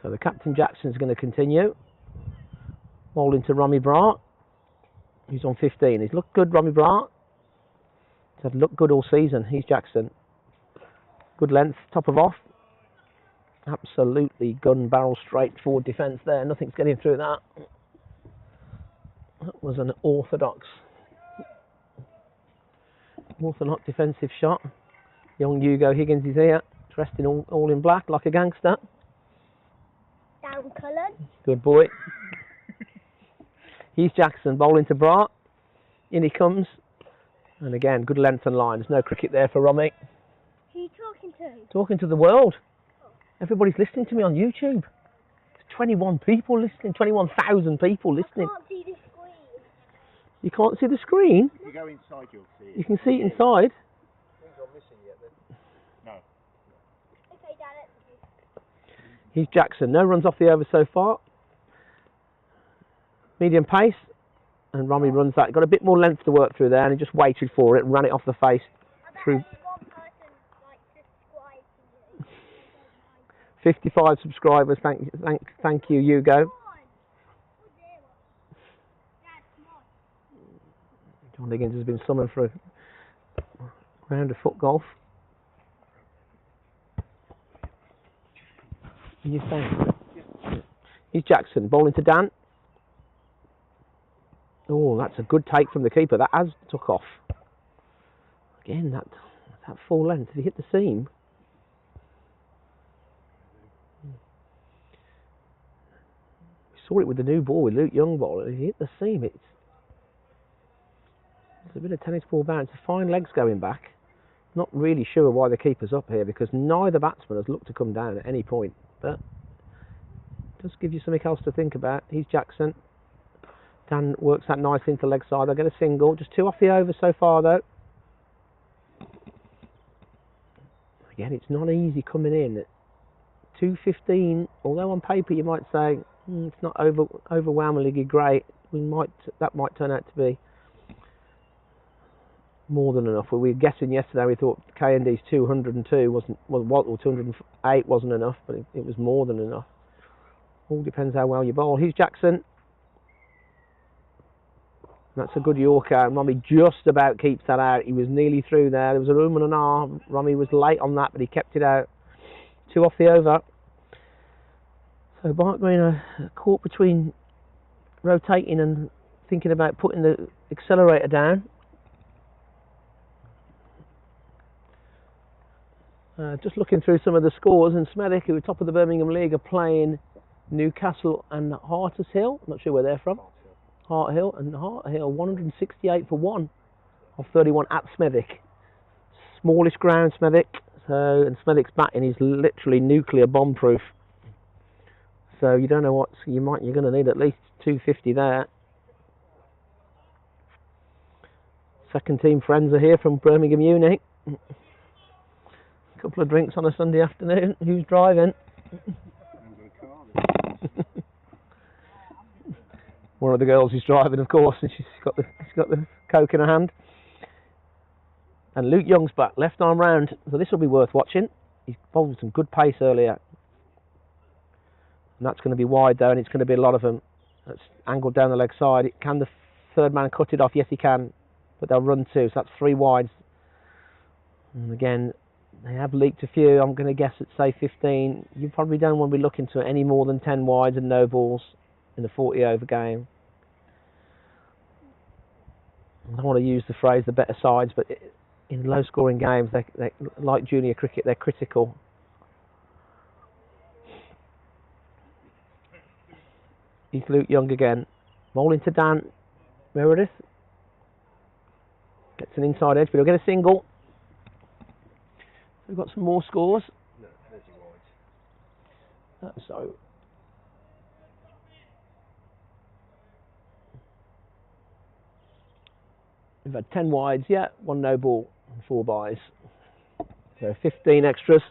So the Captain Jackson's going to continue. Bowling to Romy Bra. He's on 15. He's looked good, Romy Bra. He's had looked good all season. He's Jackson. Good length, top of off. Absolutely gun barrel straight forward defence there. Nothing's getting through that. That was an orthodox defensive shot. Young Hugo Higgins is here, dressed in all in black like a gangster. Down coloured. Good boy. He's Jackson bowling to Barnt. In he comes. And again, good length and line. There's no cricket there for Romy. Who are you talking to? Talking to the world. Everybody's listening to me on YouTube. There's 21 people listening, 21,000 people listening. I can't see the screen. You can't see the screen? If you go inside, you'll see it. You can see it inside. Things I'm missing yet then? No. Okay, Dad, He's Jackson. No runs off the over so far. Medium pace. And Romy runs that. Got a bit more length to work through there, and he just waited for it and ran it off the face. Through 55 subscribers. Thank you, Hugo. John Higgins has been summoned for a round of foot golf. You think? He's Jackson bowling to Dan. Oh, that's a good take from the keeper. That has took off. Again, that full length. Did he hit the seam? We saw it with the new ball with Luke Young bowler. He hit the seam. It's a bit of tennis ball bounce. Fine legs going back. Not really sure why the keeper's up here because neither batsman has looked to come down at any point. But it does give you something else to think about. He's Jackson. Dan works that nicely into leg side. They'll get a single. Just 2 off the over so far, though. Again, it's not easy coming in. At 2:15, although on paper you might say it's not overwhelmingly great, that might turn out to be more than enough. We were guessing yesterday. We thought K&D's 202 or 208 wasn't enough, but it was more than enough. All depends how well you bowl. Here's Jackson. That's a good Yorker, and Romy just about keeps that out. He was nearly through there. There was a and an R. Romy was late on that, but he kept it out. 2 off the over. So Barnt going caught between rotating and thinking about putting the accelerator down. Just looking through some of the scores, and Smethwick, who are top of the Birmingham League, are playing Newcastle and Hartershill. I'm not sure where they're from. Hart Hill 168 for 1 of 31 at Smethwick. Smallish ground, Smethwick. And Smethwick's batting is literally nuclear bomb proof. So you don't know what you're going to need at least 250 there. Second team friends are here from Birmingham Uni. A couple of drinks on a Sunday afternoon. Who's driving? One of the girls is driving, of course, and she's got the Coke in her hand. And Luke Young's back, left arm round, so this will be worth watching. He's bowled some good pace earlier. And that's going to be wide though, and it's going to be a lot of them. That's angled down the leg side. Can the third man cut it off? Yes, he can. But they'll run 2, so that's 3 wides. And again, they have leaked a few. I'm going to guess at, say, 15. You probably don't want to be looking to any more than 10 wides and no balls in the 40 over game. I don't want to use the phrase the better sides, but in low scoring games, they like junior cricket, they're critical. He's Luke Young again. Bowling to Dan Meredith. Gets an inside edge, but he'll get a single. We've got some more scores. No, there's your wides. So we've had 10 wides, 1 no ball, and 4 byes. So 15 extras.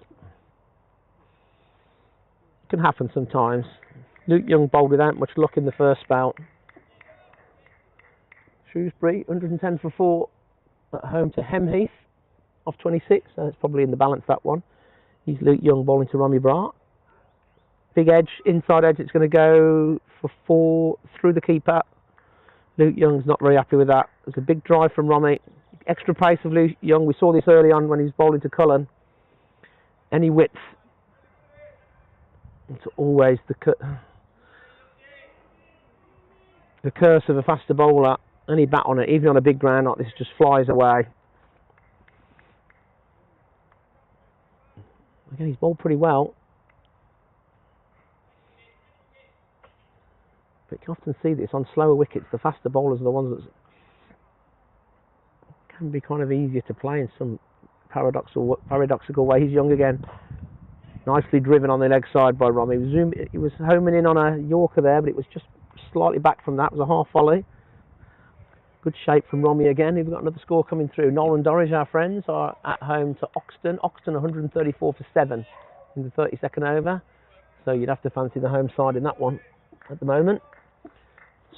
Can happen sometimes. Luke Young bowled without much luck in the first spout. Shrewsbury 110 for 4 at home to Hemheath off 26, so that's probably in the balance, that one. He's Luke Young bowling to Romy Barnt. Big edge, inside edge, it's going to go for 4 through the keeper. Luke Young's not very happy with that. There's a big drive from Romy. Extra pace of Luke Young. We saw this early on when he was bowling to Cullen. any width. It's always the curse of a faster bowler. Any bat on it, even on a big ground like this, just flies away. Again, he's bowled pretty well. But you can often see this on slower wickets. The faster bowlers are the ones that can be kind of easier to play in some paradoxical way. He's young again. Nicely driven on the leg side by Romy. He was homing in on a Yorker there, but it was just slightly back from that. It was a half volley. Good shape from Romy again. We've got another score coming through. Noel and Dorridge, our friends, are at home to Oxton. Oxton 134 for 7 in the 32nd over. So you'd have to fancy the home side in that one at the moment.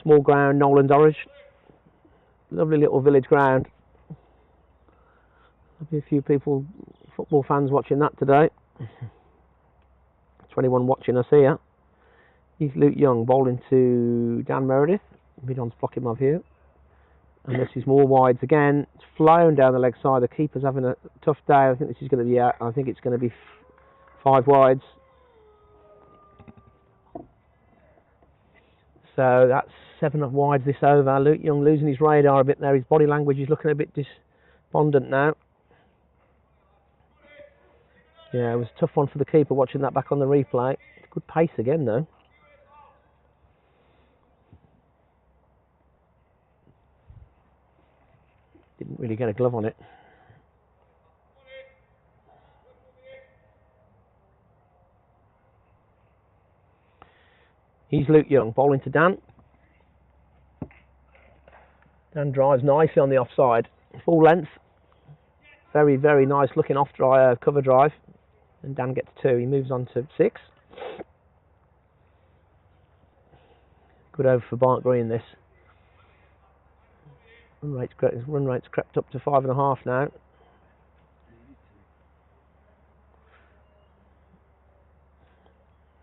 Small ground, Noel and Dorridge. Lovely little village ground. There'll be a few people, football fans, watching that today. 21 watching us here. He's Luke Young bowling to Dan Meredith. Mid-on's blocking my view. And this is more wides again. It's flown down the leg side. The keeper's having a tough day. I think this is going to be out. I think it's going to be 5 wides. So that's 7 wides this over. Luke Young losing his radar a bit there. His body language is looking a bit despondent now. Yeah, it was a tough one for the keeper watching that back on the replay. Good pace again though. Didn't really get a glove on it. He's Luke Young bowling to Dan. Dan drives nicely on the offside. Full length. Very, very nice looking off cover drive. And Dan gets 2. He moves on to 6. Good over for Barnt Green this. Run rate's crept up to 5.5 now.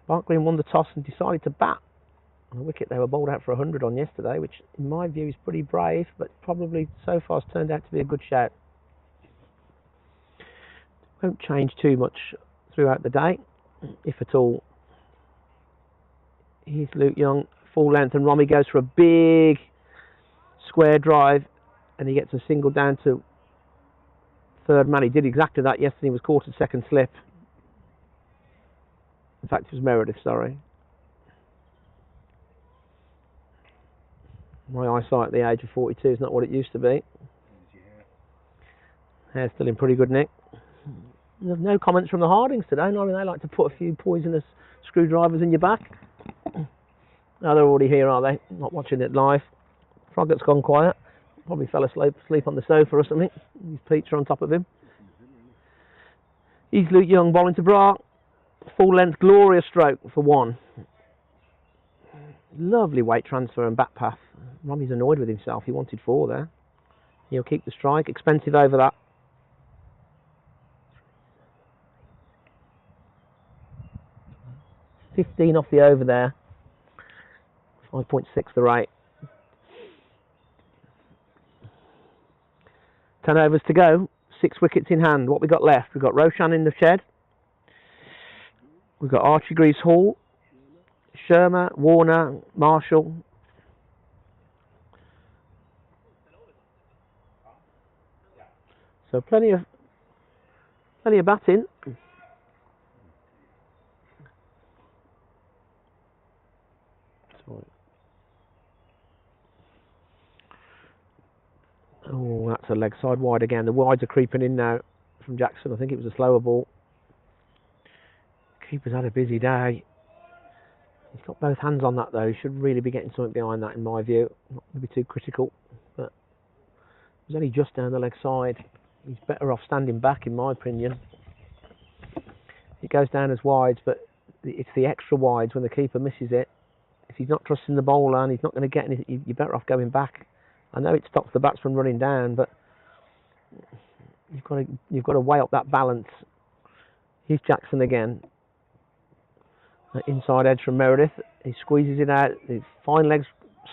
Barnt Green won the toss and decided to bat on a wicket they were bowled out for 100 on yesterday, which in my view is pretty brave, but probably so far has turned out to be a good shout. Won't change too much throughout the day, if at all. Here's Luke Young, full length, and Romy goes for a big square drive, and he gets a single down to third man. He did exactly that yesterday. He was caught at second slip. In fact, it was Meredith, sorry. My eyesight at the age of 42 is not what it used to be. Hair's still in pretty good nick. There's no comments from the Hardings today. I mean, they like to put a few poisonous screwdrivers in your back. No, they're already here, are they? Not watching it live. Froggett's gone quiet. Probably fell asleep on the sofa or something. His Pete's are on top of him. He's Luke Young bowling to Bra. Full length, glorious stroke for 1. Lovely weight transfer and bat path. Romy's annoyed with himself. He wanted 4 there. He'll keep the strike. Expensive over that. 15 off the over there. 5.6 the rate. 10 overs to go. 6 wickets in hand. What we got left? We've got Roshan in the shed. We've got Archie Greaves Hall, Shermer, Warner, Marshall. So plenty of batting. Oh, that's a leg side wide again. The wides are creeping in now from Jackson. I think it was a slower ball. Keeper's had a busy day. He's got both hands on that though. He should really be getting something behind that in my view. Not to be too critical, but it was only just down the leg side. He's better off standing back in my opinion. It goes down as wides, but it's the extra wides when the keeper misses it. If he's not trusting the bowler and he's not going to get anything, you're better off going back. I know it stops the batsman running down, but you've got to weigh up that balance. Here's Jackson again. Inside edge from Meredith. He squeezes it out. His fine legs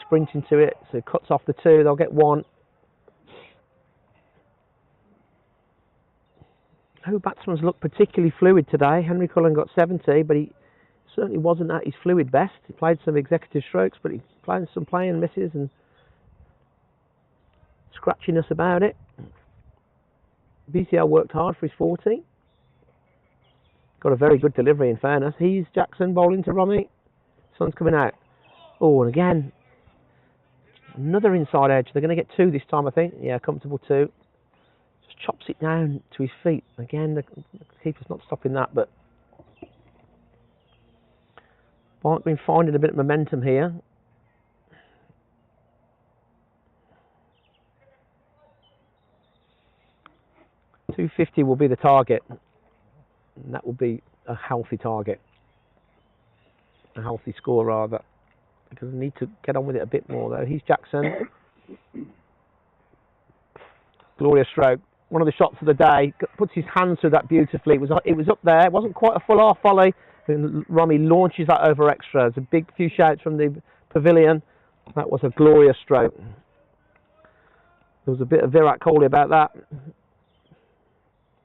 sprinting to it, so he cuts off the 2. They'll get 1. No batsman's looked particularly fluid today. Henry Cullen got 70, but he certainly wasn't at his fluid best. He played some executive strokes, but he played some playing misses and scratchiness about it. BCL worked hard for his 40. Got a very good delivery in fairness. He's Jackson bowling to Romy. Sun's coming out. Oh, and again, another inside edge. They're going to get 2 this time, I think. Yeah, comfortable 2. Just chops it down to his feet. Again, the keeper's not stopping that, but Barnt been finding a bit of momentum here. .250 will be the target, and that will be a healthy target, a healthy score rather, because I need to get on with it a bit more though. He's Jackson. Glorious stroke. One of the shots of the day. Puts his hands through that beautifully. It was up there. It wasn't quite a full half volley. And Romy launches that over extra. There's a big few shouts from the pavilion. That was a glorious stroke. There was a bit of Virat Kohli about that.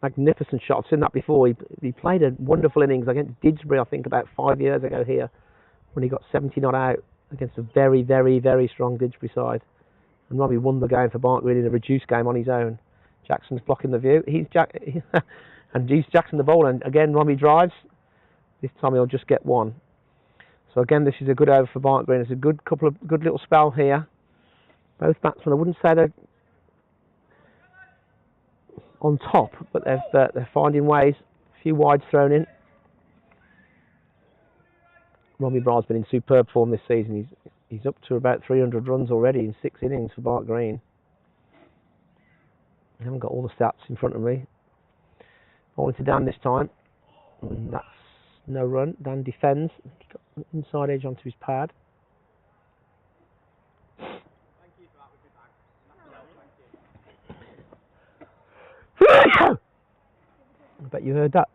Magnificent shot. I've seen that before. He played a wonderful innings against Didsbury, I think, about 5 years ago here, when he got 70 not out against a very, very, very strong Didsbury side. And Robbie won the game for Barnt in a reduced game on his own. Jackson's blocking the view. He's Jackson the bowler. And again, Robbie drives. This time he'll just get 1. So again, this is a good over for Barnt Green. It's a good little spell here. Both batsmen, I wouldn't say they're on top, but they're finding ways. A few wides thrown in. Robbie Bra's been in superb form this season. He's up to about 300 runs already in 6 innings for Barnt Green. I haven't got all the stats in front of me. Bowling to Dan this time. And that's no run. Dan defends. He's got an inside edge onto his pad. I bet you heard that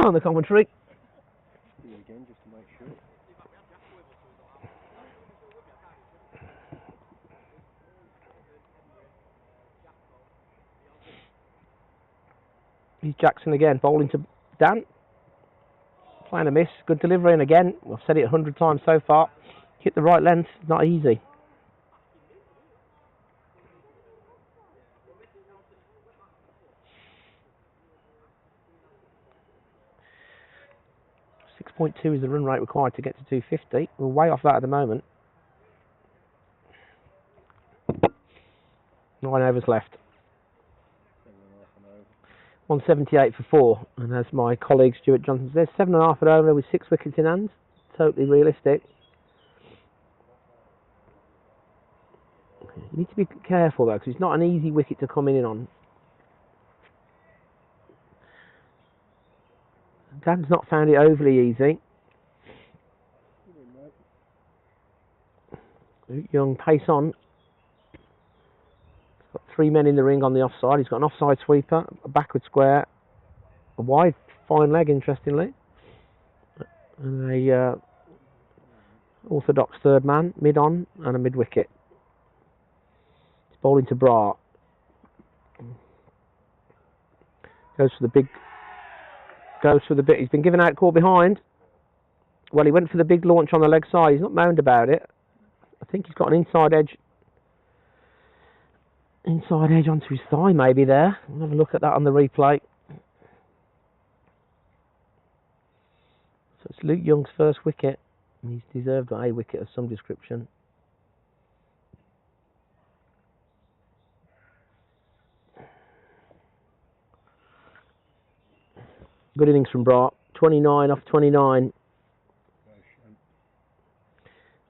on the commentary. Again, just to make sure. He's Jackson again, bowling to Dan. Playing a miss, good delivery, and again, I've said it 100 times so far, hit the right length, not easy. .2 is the run rate required to get to 250. We're way off that at the moment. 9 overs left. 178 for 4. And as my colleague Stuart Johnson says, 7.5 an over with 6 wickets in hand. Totally realistic. You need to be careful though, because it's not an easy wicket to come in on. Dan's not found it overly easy. Young pace on. He's got 3 men in the ring on the offside. He's got an offside sweeper, a backward square, a wide fine leg, interestingly, and a orthodox third man, mid on, and a mid wicket. He's bowling to Bra. Goes for the big. He's been given out caught behind. Well, he went for the big launch on the leg side. He's not moaned about it. I think he's got an inside edge onto his thigh maybe there. We'll have a look at that on the replay. So it's Luke Young's first wicket. He's deserved a wicket of some description. Good innings from Bra. 29 off 29.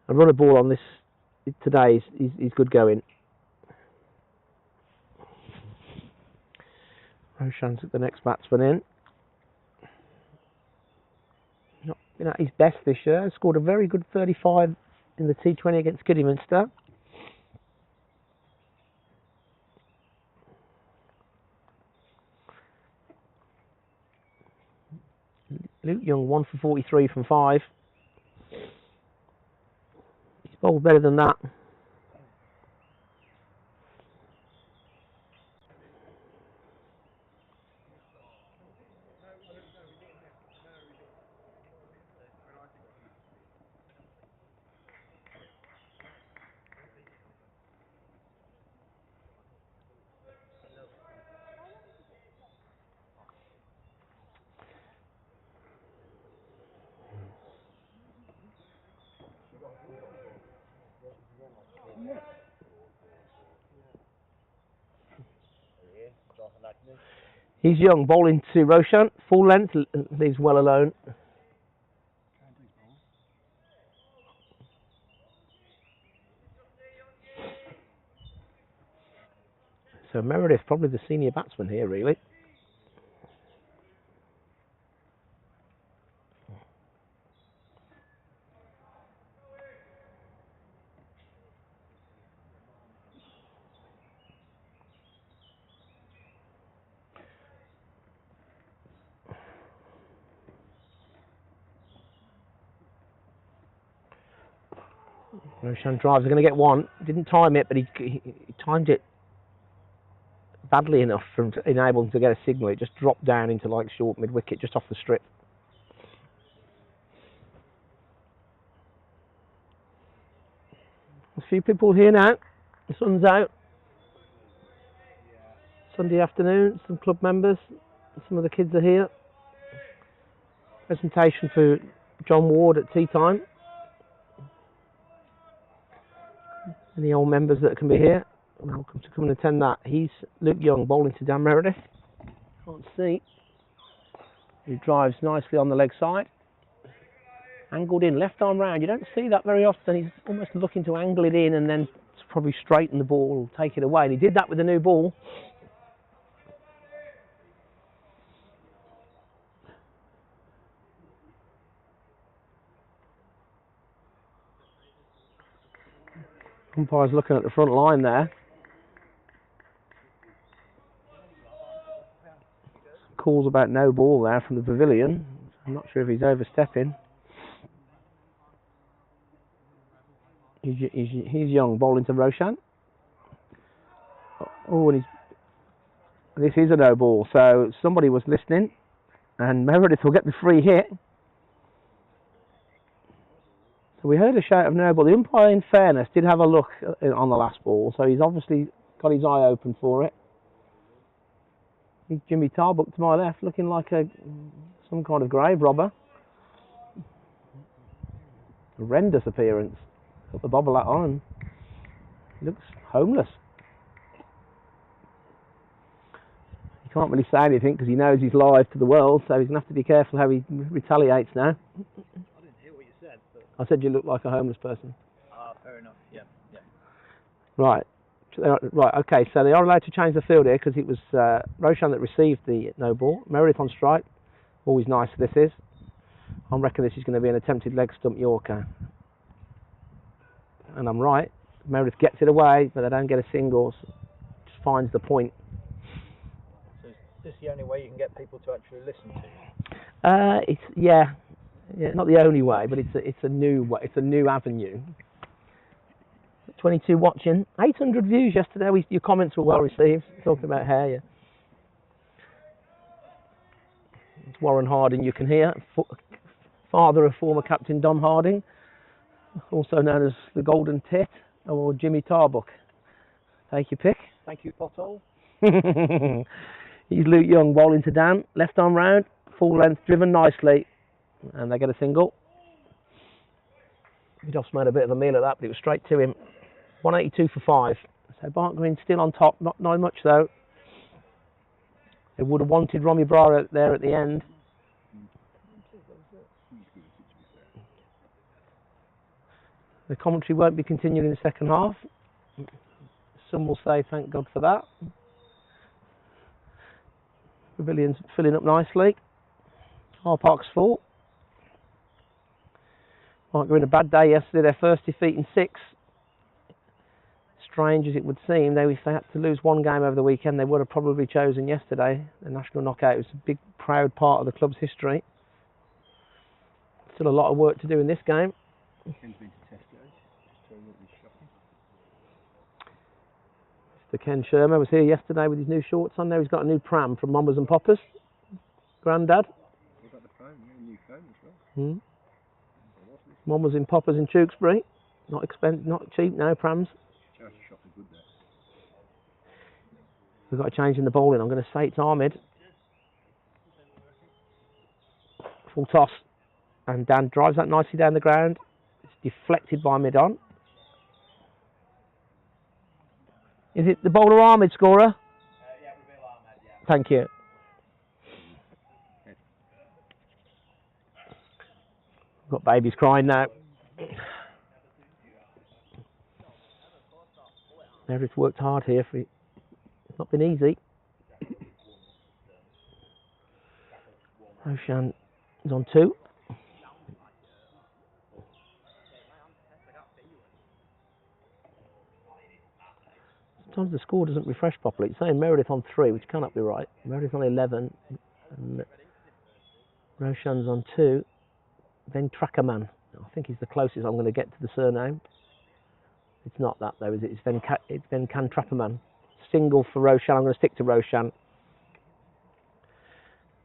A run a ball on this today is good going. Roshan's at the next batsman in. Not been at his best this year. Scored a very good 35 in the T20 against Kidderminster. Luke Young 1 for 43 from 5. He's bowled better than that. He's young, bowling to Roshan, full length, leaves well alone. So Meredith, probably the senior batsman here, really. Roshan drives, they're going to get one. Didn't time it, but he timed it badly enough for enable him to get a signal. It just dropped down into like short mid-wicket, just off the strip. A few people here now. The sun's out. Sunday afternoon, some club members, some of the kids are here. Presentation for John Ward at tea time. Any old members that can be here, welcome to come and attend that. He's Luke Young, bowling to Dan Meredith. Can't see. He drives nicely on the leg side. Angled in, left arm round. You don't see that very often. He's almost looking to angle it in and then probably straighten the ball, take it away. And he did that with the new ball. Umpire's looking at the front line there. Calls about no ball there from the pavilion. I'm not sure if he's overstepping. He's young, bowling to Roshan. Oh, and this is a no ball, so somebody was listening, and Meredith will get the free hit. So we heard a shout of no ball. The umpire, in fairness, did have a look on the last ball, so he's obviously got his eye open for it. He's Jimmy Tarbuck to my left, looking like some kind of grave robber. Horrendous appearance. Got the bobble hat on. He looks homeless. He can't really say anything because he knows he's live to the world, so he's going to have to be careful how he retaliates now. I said you look like a homeless person. Fair enough, yeah. Right, okay, so they are allowed to change the field here because it was Roshan that received the no ball. Meredith on strike. Always nice this is. I reckon this is going to be an attempted leg stump Yorker. And I'm right. Meredith gets it away, but they don't get a single. Just finds the point. So is this the only way you can get people to actually listen to you? Yeah, not the only way, but it's a new way. It's a new avenue. 22 watching, 800 views yesterday. Your comments were well received. Talking about hair, yeah. It's Warren Harding. You can hear, father of former captain Dom Harding, also known as the Golden Tit, or Jimmy Tarbuck. Take your pick. Thank you, Pothole. He's Luke Young, bowling to Dan, left arm round, full length, driven nicely, and they get a single. Vidof's made a bit of a meal of that, but it was straight to him. 182 for 5. So Barnt Green still on top, not much though. They would have wanted Romy Bra there at the end. The commentary won't be continuing in the second half. Some will say thank God for that. Pavilion's filling up nicely. Car park's full. Might go in a bad day yesterday, their first defeat in 6. Strange as it would seem, if they had to lose one game over the weekend, they would have probably chosen yesterday. The national knockout was a big, proud part of the club's history. Still a lot of work to do in this game. Mr. Ken Shermer was here yesterday with his new shorts on. Now he's got a new pram from Mamas and Papas. Grandad. What about the phone? New phone as well. Mamas and Papas in Tewkesbury. Not cheap now, prams. Cheshire shop is good there. We've got a change in the bowling. I'm going to say it's Ahmed. Full toss. And Dan drives that nicely down the ground. It's deflected by mid-on. Is it the bowler Ahmed scorer? Yeah, Ahmed, yeah. Thank you. Got babies crying now. Meredith worked hard here. It's not been easy. Roshan is on 2. Sometimes the score doesn't refresh properly. It's saying Meredith on 3, which cannot be right. Meredith on 11. And Roshan's on 2. Then Trackerman. I think he's the closest I'm going to get to the surname. It's not that though, is it? It's Venkan Trapperman. Single for Roshan. I'm going to stick to Roshan.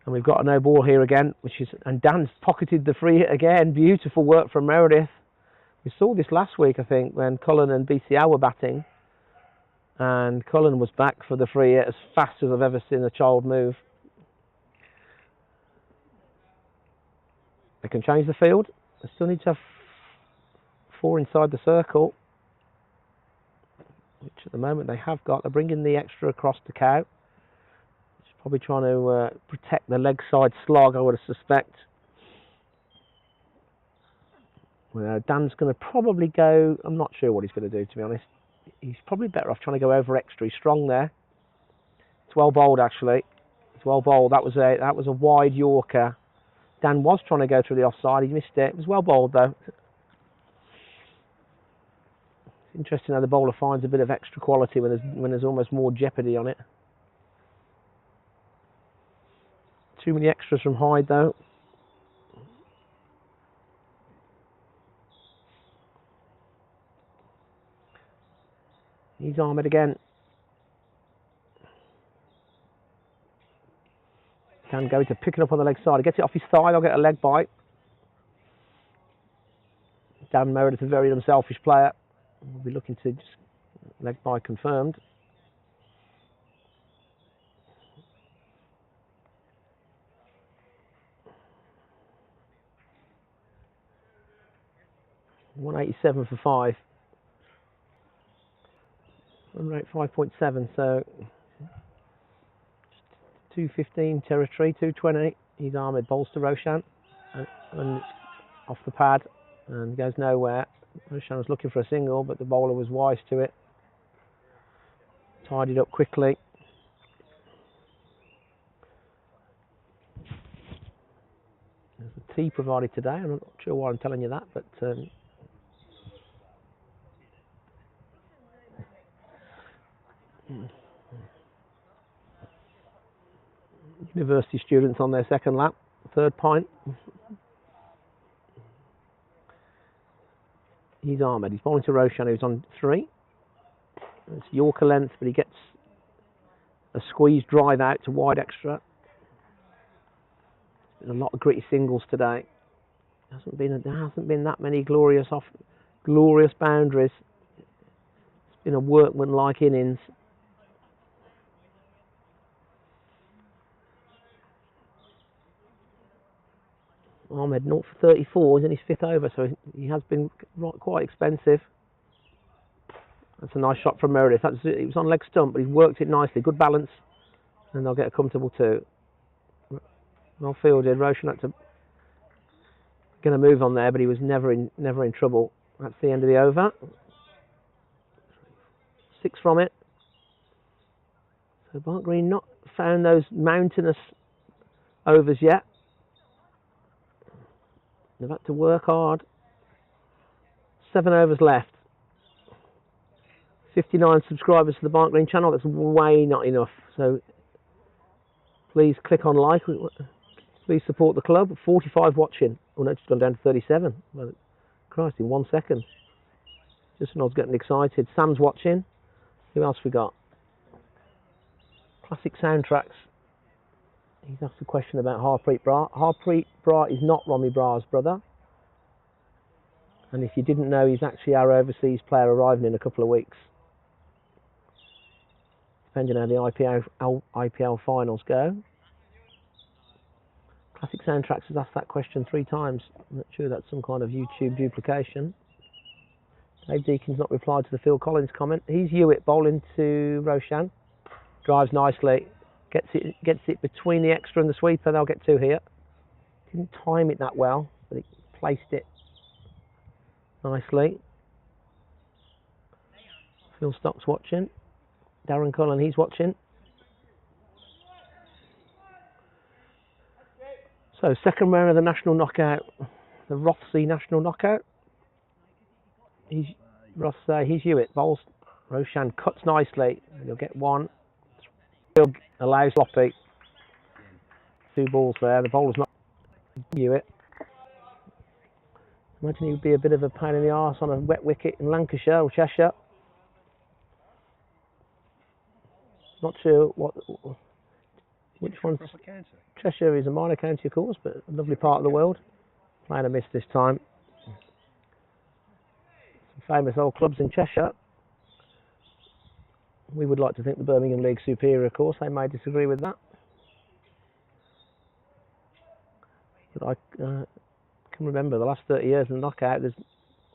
And we've got a no ball here again, and Dan's pocketed the free hit again. Beautiful work from Meredith. We saw this last week, I think, when Cullen and BCL were batting. And Cullen was back for the free hit as fast as I've ever seen a child move. They can change the field. They still need to have 4 inside the circle, which at the moment they have got. They're bringing the extra across to Cow. He's probably trying to protect the leg side slog, I would suspect. Well, Dan's going to probably go. I'm not sure what he's going to do, to be honest. He's probably better off trying to go over extra. He's strong there. It's well bowled, actually. It's well bowled. That was a wide Yorker. Dan was trying to go through the offside. He missed it. It was well bowled, though. It's interesting how the bowler finds a bit of extra quality when there's almost more jeopardy on it. Too many extras from Hyde, though. He's Ahmed again. Can go to pick it up on the leg side. He gets it off his thigh. I'll get a leg bite. Dan Meredith, a very unselfish player. We'll be looking to just leg bite confirmed. .187 for 5. Run rate 5.7, so 215 territory, 220. He's Ahmed, bowls to Roshan, and it's off the pad and goes nowhere. Roshan was looking for a single, but the bowler was wise to it. Tidied up quickly. There's a tea provided today. I'm not sure why I'm telling you that, but university students on their second lap, 3rd pint. He's Ahmed. He's bowling to Roshan, who's on 3. It's Yorker length, but he gets a squeeze drive out to wide extra. There's been a lot of gritty singles today. There hasn't been that many glorious boundaries. It's been a workman-like innings. Ahmed 0 for 34. He's in his 5th over, so he has been quite expensive. That's a nice shot from Meredith. It was on leg stump, but he's worked it nicely. Good balance, and they'll get a comfortable 2. Well fielded. Roshan had to get a move on there, but he was never in trouble. That's the end of the over. 6 from it. So Barnt Green not found those mountainous overs yet. They've had to work hard. 7 overs left. 59 subscribers to the Barnt Green channel. That's way not enough. So please click on like. Please support the club. 45 watching. Oh no, it's gone down to 37. Well, Christ, in 1 second. Just when I was getting excited. Sam's watching. Who else we got? Classic soundtracks. He's asked a question about Harpreet Brar. Harpreet Brar is not Romy Brar's brother. And if you didn't know, he's actually our overseas player arriving in a couple of weeks. Depending on how the IPL finals go. Classic Soundtracks has asked that question 3 times. I'm not sure that's some kind of YouTube duplication. Dave Deacon's not replied to the Phil Collins comment. He's Hewitt bowling to Roshan. Drives nicely. Gets it between the extra and the sweeper. They'll get 2 here. Didn't time it that well, but it placed it nicely. Phil Stock's watching. Darren Cullen, he's watching. So, second round of the national knockout, the Rothsey national knockout. He's Hewitt, bowls. Roshan cuts nicely. He'll get one. He'll allow sloppy. 2 balls there. The bowler's not Hewitt. Imagine he would be a bit of a pain in the arse on a wet wicket in Lancashire or Cheshire. Not sure which one. Cheshire is a minor county, of course, but a lovely part of the world. Playing a miss this time. Some famous old clubs in Cheshire. We would like to think the Birmingham League superior, of course. They may disagree with that. But I can remember the last 30 years in the knockout, there's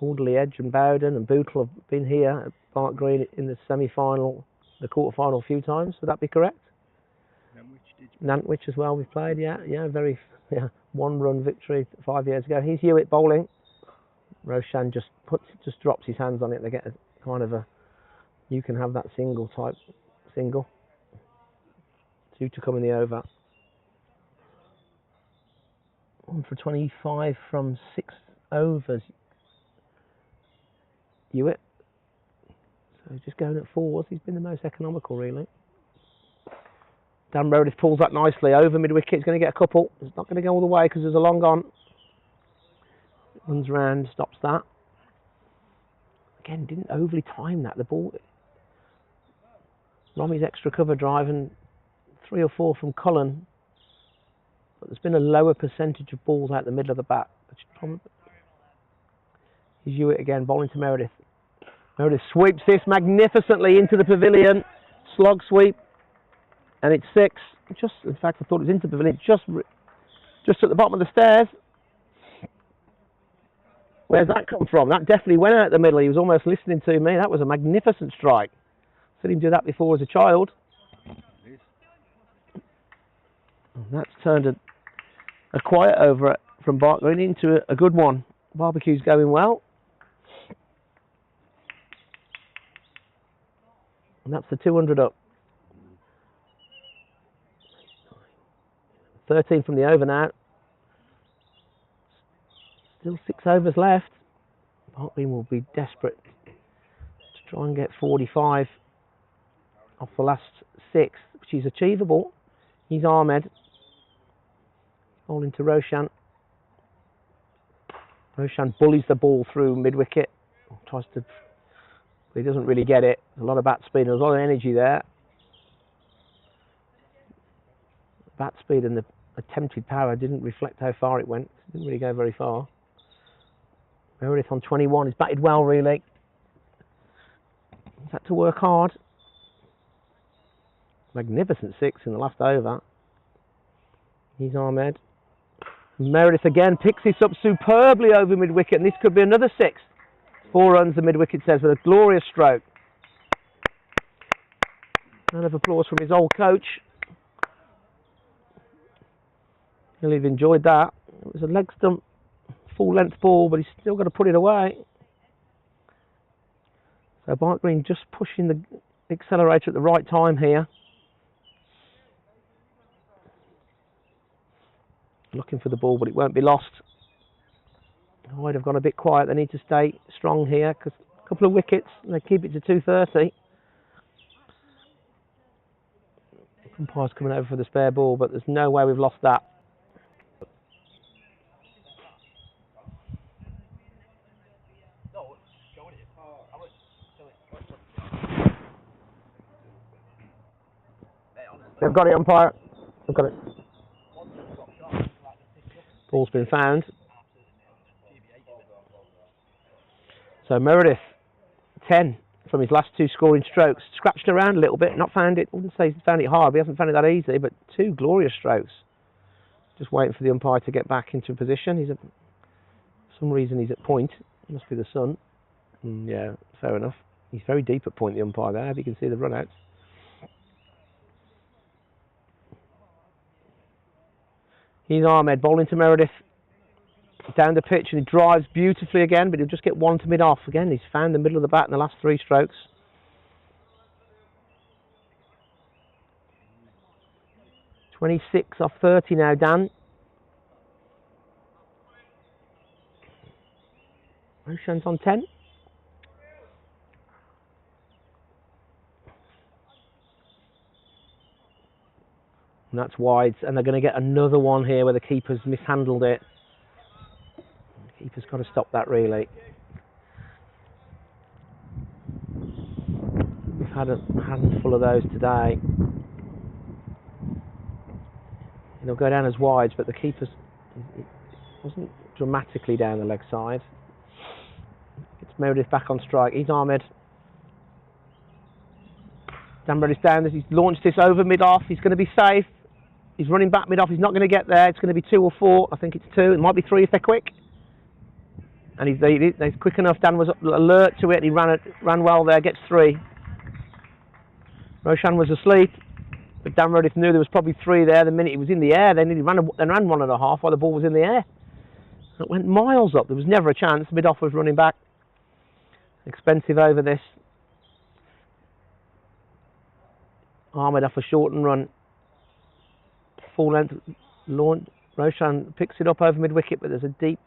Alderley Edge and Bowden and Bootle have been here at Barnt Green in the semi-final, the quarter-final a few times. Would that be correct? Nantwich as well we've played, yeah, very 1-run victory 5 years ago. He's Hewitt bowling. Roshan just drops his hands on it. They get a kind of a, you can have that single. 2 to come in the over. 1 for 25 from 6 overs. Hewitt. So just going at 4s. He's been the most economical, really. Dan Meredith pulls that nicely over mid-wicket. He's going to get a couple. It's not going to go all the way because there's a long on. Runs round, stops that. Again, didn't overly time that. The ball. Romy's extra cover drive and 3 or 4 from Cullen. But there's been a lower percentage of balls out the middle of the bat. Here's Hewitt again, bowling to Meredith. Meredith sweeps this magnificently into the pavilion. Slog sweep. And it's 6. In fact, I thought it was into the pavilion. Just at the bottom of the stairs. Where's that come from? That definitely went out the middle. He was almost listening to me. That was a magnificent strike. Seen him do that before as a child. And that's turned a quiet over from Barnt Green into a good one. Barbecue's going well. And that's the 200 up. 13 from the over now. Still 6 overs left. Barnt Green will be desperate to try and get 45 off the last 6, which is achievable. He's Ahmed. Bowling to Roshan. Roshan bullies the ball through mid-wicket. Tries to, but he doesn't really get it. There's a lot of bat speed. There's a lot of energy there. Bat speed and the attempted power didn't reflect how far it went. It didn't really go very far. Meredith on 21. He's batted well, really. He's had to work hard. Magnificent 6 in the last over. He's Ahmed. Meredith again picks this up superbly over mid-wicket, and this could be another 6. 4 runs, the mid-wicket says, with a glorious stroke. Round of applause from his old coach. He'll have enjoyed that. It was a leg stump, full-length ball, but he's still got to put it away. So Barnt Green just pushing the accelerator at the right time here. Looking for the ball, but it won't be lost. Hyde have gone a bit quiet. They need to stay strong here because a couple of wickets and they keep it to 230. Umpire's coming over for the spare ball, but there's no way we've lost that. They've got it, umpire. They've got it. Ball's been found. So Meredith, 10 from his last 2 scoring strokes. Scratched around a little bit, not found it. I wouldn't say he's found it hard, but he hasn't found it that easy, but 2 glorious strokes. Just waiting for the umpire to get back into position. For some reason he's at point. It must be the sun. Yeah, fair enough. He's very deep at point, the umpire there, if you can see the run-outs. He's Ahmed bowling to Meredith. down the pitch, and he drives beautifully again, but he'll just get one to mid-off. Again, he's found the middle of the bat in the last 3 strokes. 26 off 30 now, Dan. Roshan's on 10. And that's wide, and they're going to get another one here where the keeper's mishandled it. The keeper's got to stop that, really. We've had a handful of those today. They'll go down as wides, but the keeper's it wasn't dramatically down the leg side. It's Meredith back on strike. He's Ahmed. Dan Meredith's down. He's launched this over mid-off. He's going to be safe. He's running back mid-off. He's not going to get there. It's going to be 2 or 4. I think it's 2. It might be 3 if they're quick. And they're quick enough. Dan was alert to it. He ran well there. Gets 3. Roshan was asleep, but Dan Meredith knew there was probably 3 there. The minute he was in the air, then he ran 1.5 while the ball was in the air. It went miles up. There was never a chance. Mid-off was running back. Expensive over this. Ahmed off a short and run. Full length launch. Roshan picks it up over mid-wicket, but there's a deep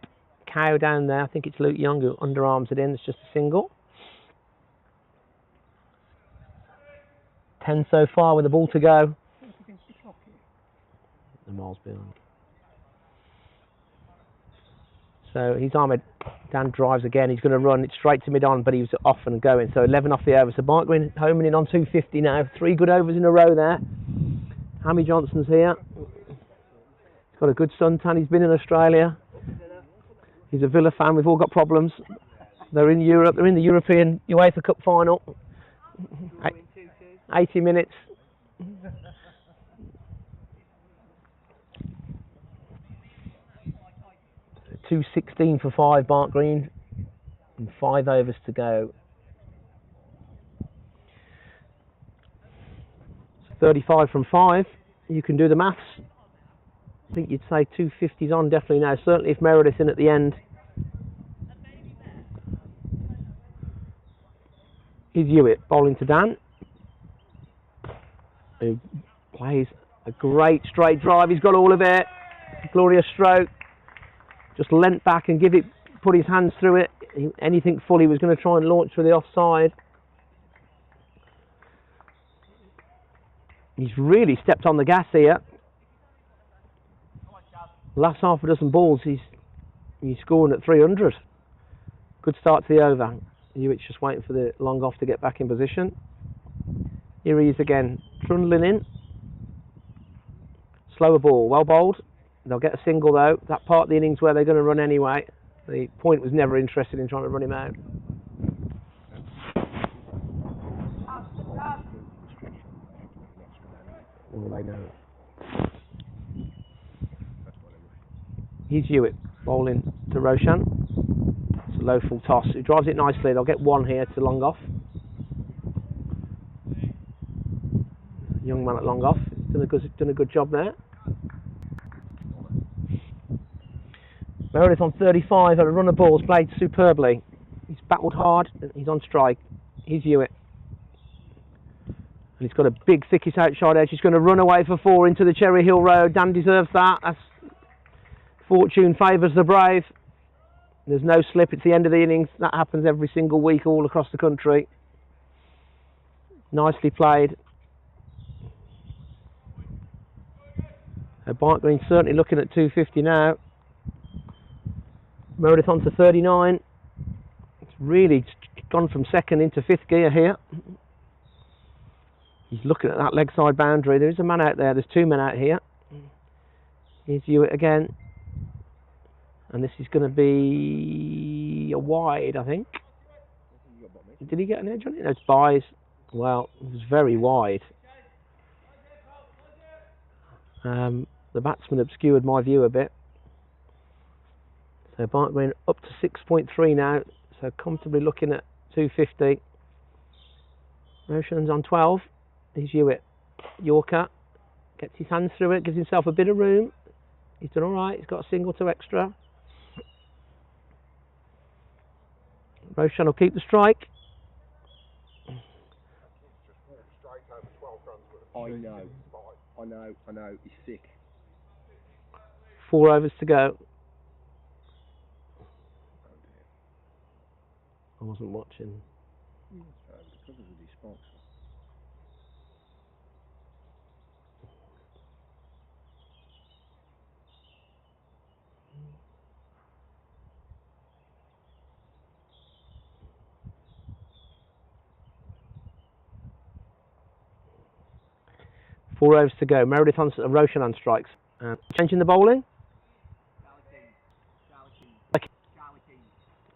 cow down there. I think it's Luke Young who underarms it in. It's just a single. 10 so far with the ball to go. The miles beyond. So he's Ahmed. Dan drives again. He's going to run it straight to mid-on, but he was off and going. So 11 off the over. So Barnt going home and in on 250 now. 3 good overs in a row there. Hammy Johnson's here. He's got a good suntan. He's been in Australia. He's a Villa fan. We've all got problems. They're in Europe. They're in the European UEFA Cup final. 80 minutes. .216 for 5, Barnt Green, and 5 overs to go. 35 from 5. You can do the maths. I think you'd say 250's on definitely now. Certainly if Meredith's in at the end. Here's Hewitt bowling to Dan, who plays a great straight drive. He's got all of it. Glorious stroke. Just leant back and put his hands through it. Anything full, he was going to try and launch for the offside. He's really stepped on the gas here. Last half a dozen balls, he's scoring at 300. Good start to the over. Hewitt's just waiting for the long off to get back in position. Here he is again, trundling in. Slower ball, well bowled. They'll get a single though. That part of the innings where they're going to run anyway. The point was never interested in trying to run him out. Well, they know. Here's Hewitt bowling to Roshan. It's a low full toss. He drives it nicely. They'll get 1 here to long off. Young man at long off. Done a good job there. Meredith on 35 had a run of balls, played superbly. He's battled hard, he's on strike. Here's Hewitt. And he's got a big thickest outside edge. He's going to run away for 4 into the Cherry Hill Road. Dan deserves that. That's fortune favours the brave. There's no slip, it's the end of the innings. That happens every single week all across the country. Nicely played. Barnt Green certainly looking at 250 now. Meredith on to 39. It's really gone from 2nd into 5th gear here. He's looking at that leg side boundary. There is a man out there. There's 2 men out here. Here's Hewitt again. And this is going to be a wide, I think. Did he get an edge on it? No, it's buys. Well, it was very wide. The batsman obscured my view a bit. So Barnt Green up to 6.3 now, so comfortably looking at 250. Roshan's on 12. Here's Hewitt. Yorker gets his hands through it, gives himself a bit of room. He's done alright, he's got a single to extra. Roshan will keep the strike. I know, he's sick. 4 overs to go. I wasn't watching. Because of these spikes. 4 overs to go. Meredith on Roshan on strikes. Changing the bowling.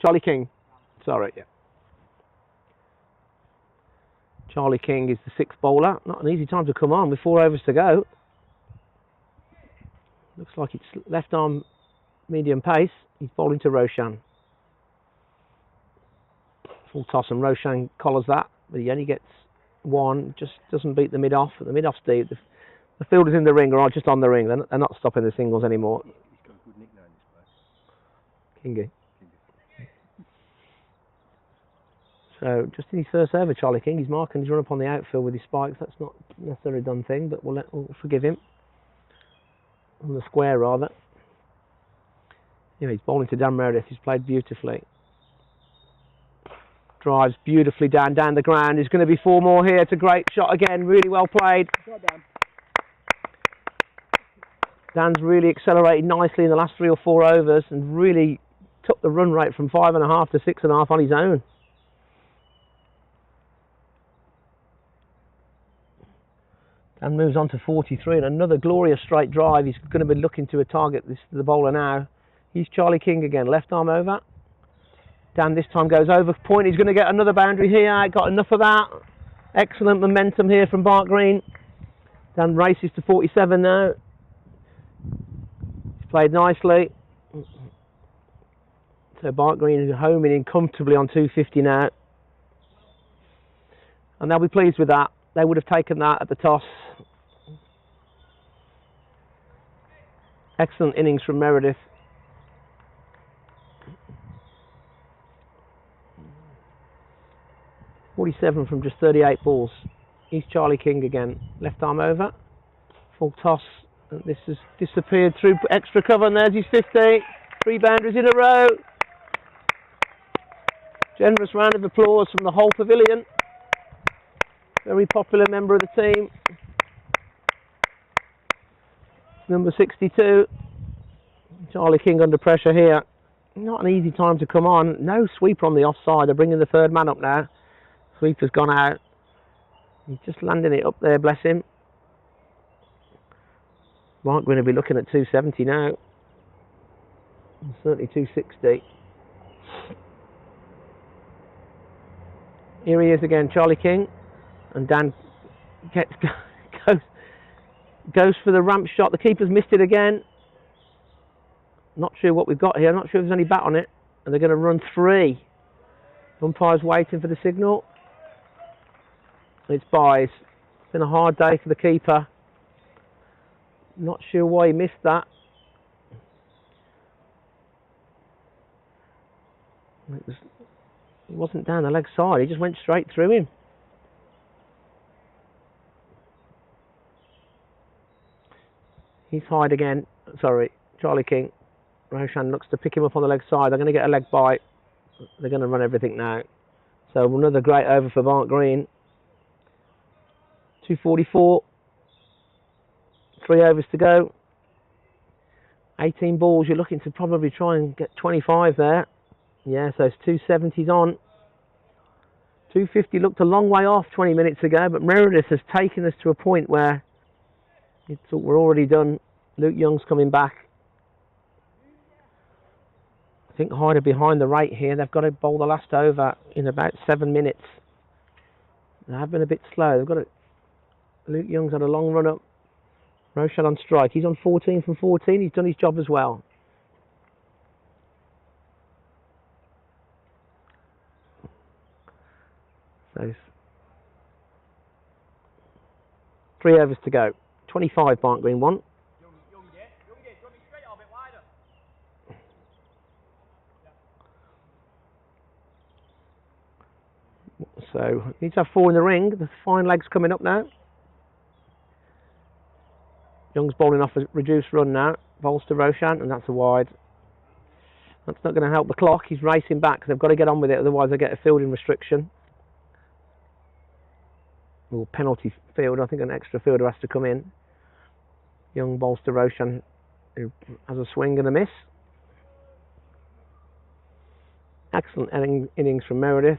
Charlie King. Sorry, yeah. Charlie King is the 6th bowler. Not an easy time to come on with 4 overs to go. Looks like it's left arm medium pace. He's bowling to Roshan. Full toss and Roshan collars that, but he only gets 1. Just doesn't beat the mid-off. The mid-off's deep. The fielders in the ring are just on the ring. They're not stopping the singles anymore. He's got a good nickname, this player. Kingy. So, just in his first over, Charlie King, he's marking his run up on the outfield with his spikes. That's not necessarily a done thing, but we'll forgive him. On the square, rather. Yeah, he's bowling to Dan Meredith. He's played beautifully. Drives beautifully down the ground. There's going to be 4 more here. It's a great shot again. Really well played. Dan's really accelerated nicely in the last 3 or 4 overs and really took the run rate from 5.5 to 6.5 on his own. Dan moves on to 43 and another glorious straight drive. He's going to be looking to target the bowler now. He's Charlie King again, left arm over. Dan this time goes over point. He's going to get another boundary here. Got enough of that. Excellent momentum here from Barnt Green. Dan races to 47 now. He's played nicely. So Barnt Green is homing in comfortably on 250 now. And they'll be pleased with that. They would have taken that at the toss. Excellent innings from Meredith. .47 from just 38 balls. He's Charlie King again. Left arm over. Full toss. And this has disappeared through extra cover. And there's his 50. 3 boundaries in a row. Generous round of applause from the whole pavilion. Very popular member of the team. Number 62. Charlie King under pressure here. Not an easy time to come on. No sweeper on the offside. They're bringing the 3rd man up now. Sweeper's gone out. He's just landing it up there, bless him. Mark going to be looking at 270 now. And certainly 260. Here he is again, Charlie King. And Dan goes for the ramp shot. The keeper's missed it again. Not sure what we've got here. Not sure if there's any bat on it. And they're going to run 3. Umpire's waiting for the signal. It's byes. It's been a hard day for the keeper. Not sure why he missed that. It wasn't down the leg side. He just went straight through him. He's Hyde again. Sorry, Charlie King. Roshan looks to pick him up on the leg side. They're going to get a leg bite. They're going to run everything now. So another great over for Barnt Green. 244. 3 overs to go. 18 balls. You're looking to probably try and get 25 there. Yeah, so it's 270s on. 250 looked a long way off 20 minutes ago, but Meredith has taken us to a point where you thought we're already done. Luke Young's coming back. I think Hyde are behind the rate here. They've got to bowl the last over in about 7 minutes. They have been a bit slow. They've got to. Luke Young's had a long run up. Roshan on strike. He's on 14 from 14. He's done his job as well. So 3 overs to go. 25 Barnt Green 1. So he needs to have 4 in the ring. The fine leg's coming up now. Young's bowling off a reduced run now. Bowls to Roshan, and that's a wide. That's not going to help the clock. He's racing back because they've got to get on with it, otherwise they get a fielding restriction. Or penalty field. I think an extra fielder has to come in. Young bowls to Roshan, who has a swing and a miss. Excellent innings from Meredith.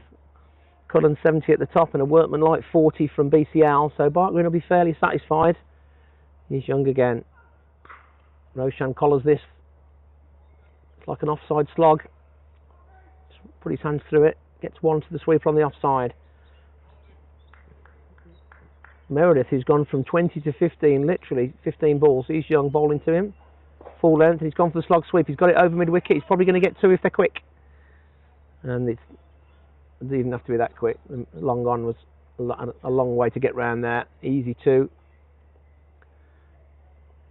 Cullen 70 at the top and a workmanlike 40 from BCL. So Barnt Green will be fairly satisfied. He's Young again. Roshan collars this. It's like an offside slog. Just put his hands through it. Gets 1 to the sweeper on the offside. Meredith, who's gone from 20 to 15, literally 15 balls. He's Young bowling to him. Full length, and he's gone for the slog sweep. He's got it over mid-wicket. He's probably going to get 2 if they're quick. And it didn't even have to be that quick. Long on was a long way to get round there. Easy 2.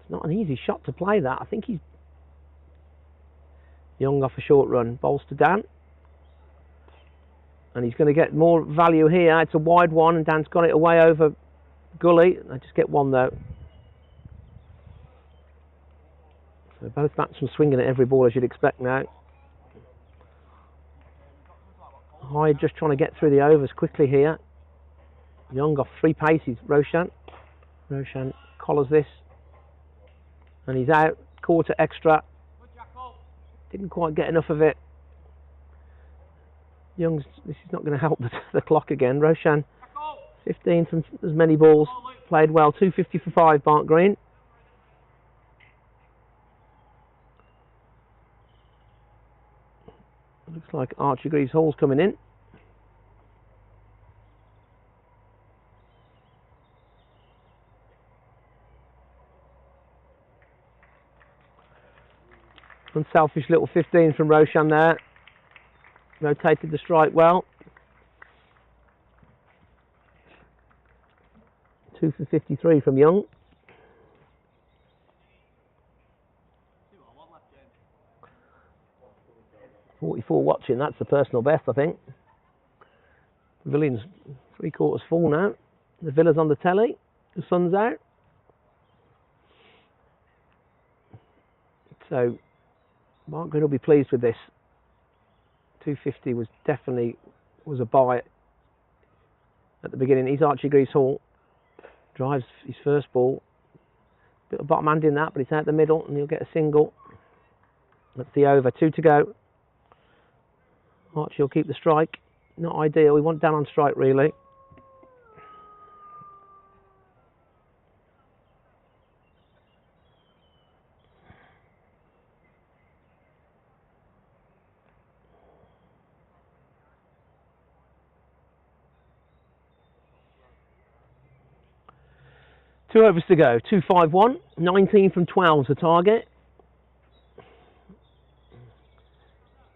It's not an easy shot to play that. I think he's Young off a short run. Bowls to Dan. And he's going to get more value here. It's a wide one, and Dan's got it away over Gully. I just get 1 though. So both batsmen swinging at every ball as you'd expect now. Hyde just trying to get through the overs quickly here. Young off 3 paces. Roshan collars this. And he's out. Quarter extra. Didn't quite get enough of it. Young's, this is not going to help the clock again. Roshan 15 from as many balls. Played well. 250 for 5, Barnt Green. Looks like Archie Greaves Hall's coming in. Unselfish little 15 from Roshan there. Rotated the strike well. 2 for 53 from Young. .44 watching, that's the personal best, I think. Pavilion's 3/4 full now. The Villa's on the telly. The sun's out. So Barnt Green will be pleased with this. 250 was definitely a buy at the beginning. He's Archie Greaves Hall. Drives his first ball. Bit of bottom hand in that, but it's out the middle and he'll get a single. That's the over. 2 to go. Archie will keep the strike. Not ideal. We want Dan on strike really. Two overs to go. 2-5-1. 19 from 12 is the target.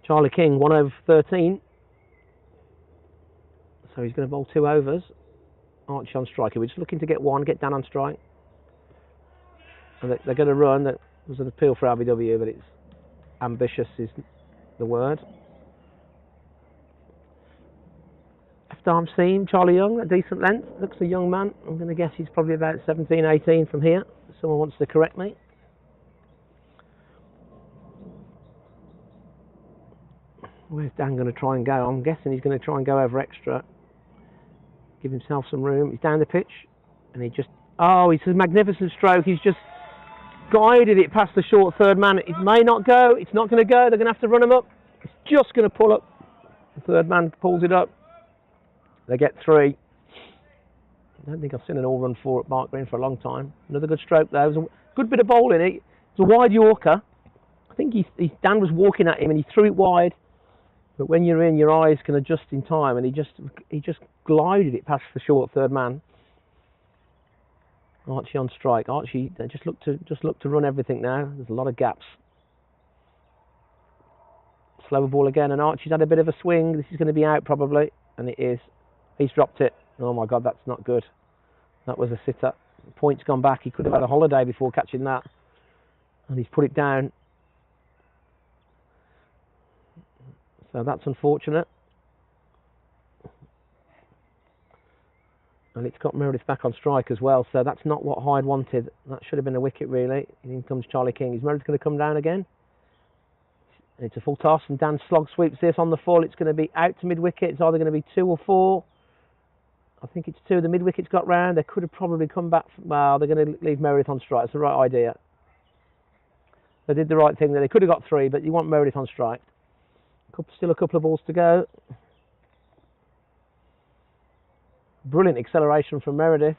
Charlie King 1 over 13. So he's going to bowl 2 overs. Archie on strike. We're just looking to get 1, get Dan on strike. And they're going to run. That was an appeal for RBW, but it's ambitious is the word. Left arm seam, Charlie Young, a decent length. Looks a young man. I'm going to guess he's probably about 17, 18 from here. If someone wants to correct me. Where's Dan going to try and go? I'm guessing he's going to try and go over extra. Give himself some room. He's down the pitch. And he just... Oh, it's a magnificent stroke. He's just guided it past the short third man. It may not go. It's not going to go. They're going to have to run him up. It's just going to pull up. The third man pulls it up. They get 3. I don't think I've seen an all-run 4 at Barnt Green for a long time. Another good stroke there. It was a good bit of bowling. It was a wide Yorker. I think Dan was walking at him and he threw it wide. But when you're in, your eyes can adjust in time, and he just glided it past the short third man. Archie on strike. Archie just look to run everything now. There's a lot of gaps. Slower ball again, and Archie's had a bit of a swing. This is going to be out probably, and it is. He's dropped it. Oh my God, that's not good. That was a sitter. Point's gone back. He could have had a holiday before catching that, and he's put it down. So that's unfortunate. And it's got Meredith back on strike as well, so that's not what Hyde wanted. That should have been a wicket, really. In comes Charlie King. Is Meredith going to come down again? And it's a full toss, and Dan slog sweeps this on the full. It's going to be out to mid-wicket. It's either going to be 2 or 4. I think it's 2. The mid-wicket's got round. They could have probably come back. Well, they're going to leave Meredith on strike. It's the right idea. They did the right thing there. They could have got 3, but you want Meredith on strike. Still a couple of balls to go. Brilliant acceleration from Meredith.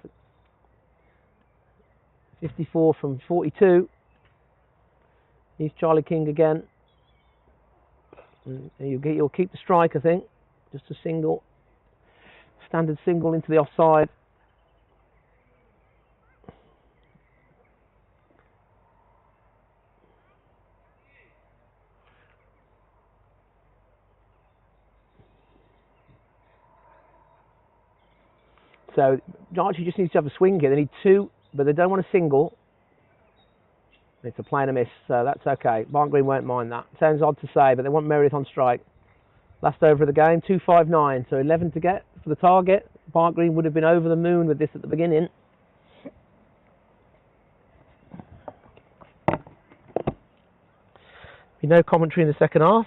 54 from 42. Here's Charlie King again. And you'll keep the strike, I think. Just a single. Standard single into the offside. So Archie just needs to have a swing here. They need 2, but they don't want a single. It's a play and a miss, so that's okay. Barnt Green won't mind that. Sounds odd to say, but they want Meredith on strike. Last over of the game, 259, so 11 to get for the target. Barnt Green would have been over the moon with this at the beginning. No commentary in the second half.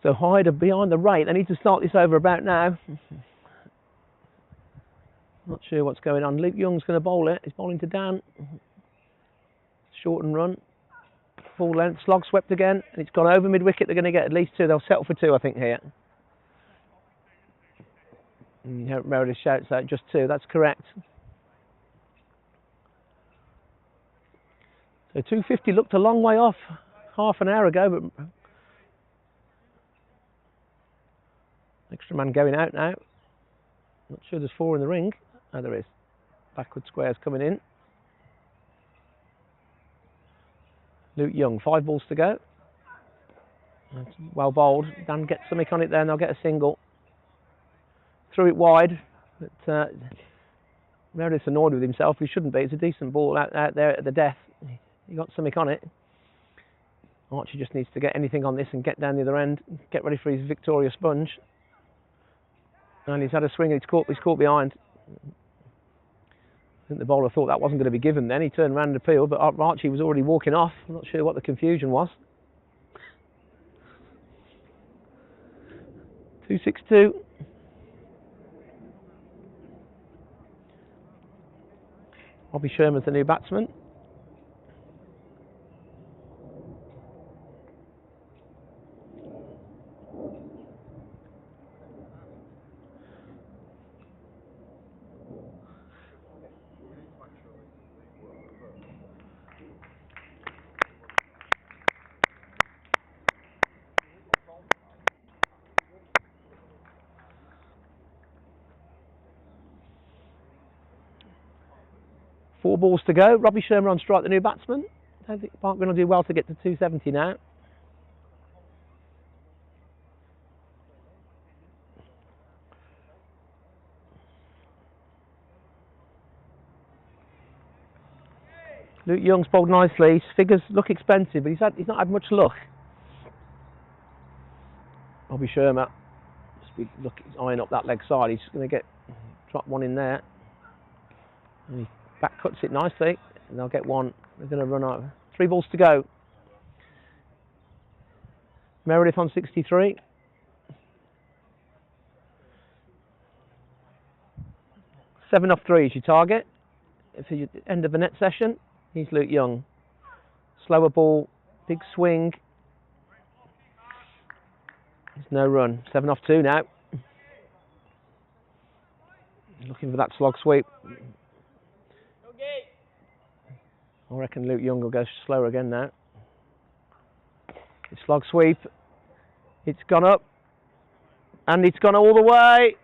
So Hyde are behind the rate. They need to start this over about now. Not sure what's going on. Luke Young's going to bowl it. He's bowling to Dan. Short and run. Full length. Slog swept again. And it's gone over mid-wicket. They're going to get at least 2. They'll settle for 2, I think, here. Meredith shouts out just 2. That's correct. So 250 looked a long way off half an hour ago, but extra man going out now. Not sure there's 4 in the ring. Oh, there is. Backward squares coming in. Luke Young, 5 balls to go. That's well bowled. Dan gets something on it there and they'll get a single. Threw it wide. But Meredith's annoyed with himself. He shouldn't be. It's a decent ball out there at the death. He got something on it. Archie just needs to get anything on this and get down the other end. Get ready for his Victoria sponge. And he's had a swing and he's caught behind. I think the bowler thought that wasn't going to be given then. He turned around and appealed, but Archie was already walking off. I'm not sure what the confusion was. 262. Robbie Sherman's the new batsman. Four balls to go. Robbie Sherman on strike, the new batsman. I don't think Barnt going to do well to get to 270 now. Luke Young's bowled nicely. His figures look expensive, but he's not had much luck. Robbie Sherman he's eyeing up that leg side. He's going to drop one in there. And he back cuts it nicely, and they'll get 1. They're going to run out. 3 balls to go. Meredith on 63. Seven off 3 is your target. It's the end of the net session. Here's Luke Young. Slower ball, big swing. There's no run. 7 off 2 now. Looking for that slog sweep. I reckon Luke Young will go slower again now. It's slog sweep. It's gone up. And it's gone all the way.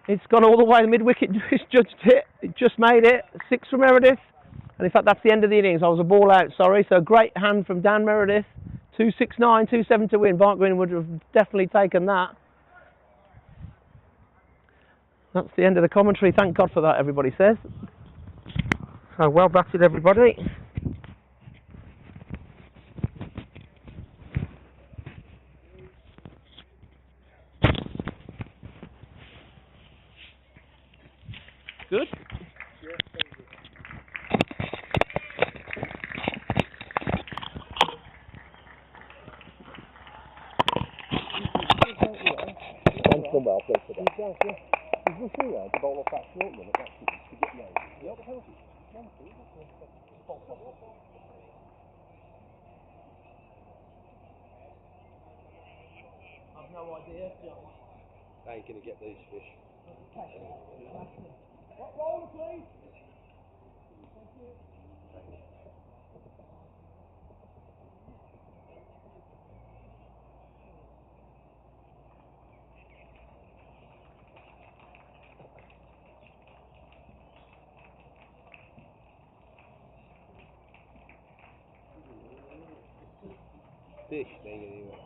It's gone all the way. The mid-wicket just judged it. It just made it. 6 for Meredith. And in fact, that's the end of the innings. I was a ball out, sorry. So great hand from Dan Meredith. 269, 2-7 to win. Barnt Green would have definitely taken that. That's the end of the commentary. Thank God for that, everybody says. So well batted, everybody. Good. Come well, go for that. He's rushing around to bowl off that short one at that to get no. Yeah, the penalty. I've no idea. I ain't gonna get these fish. Roll, please. Fish, they ain't anywhere.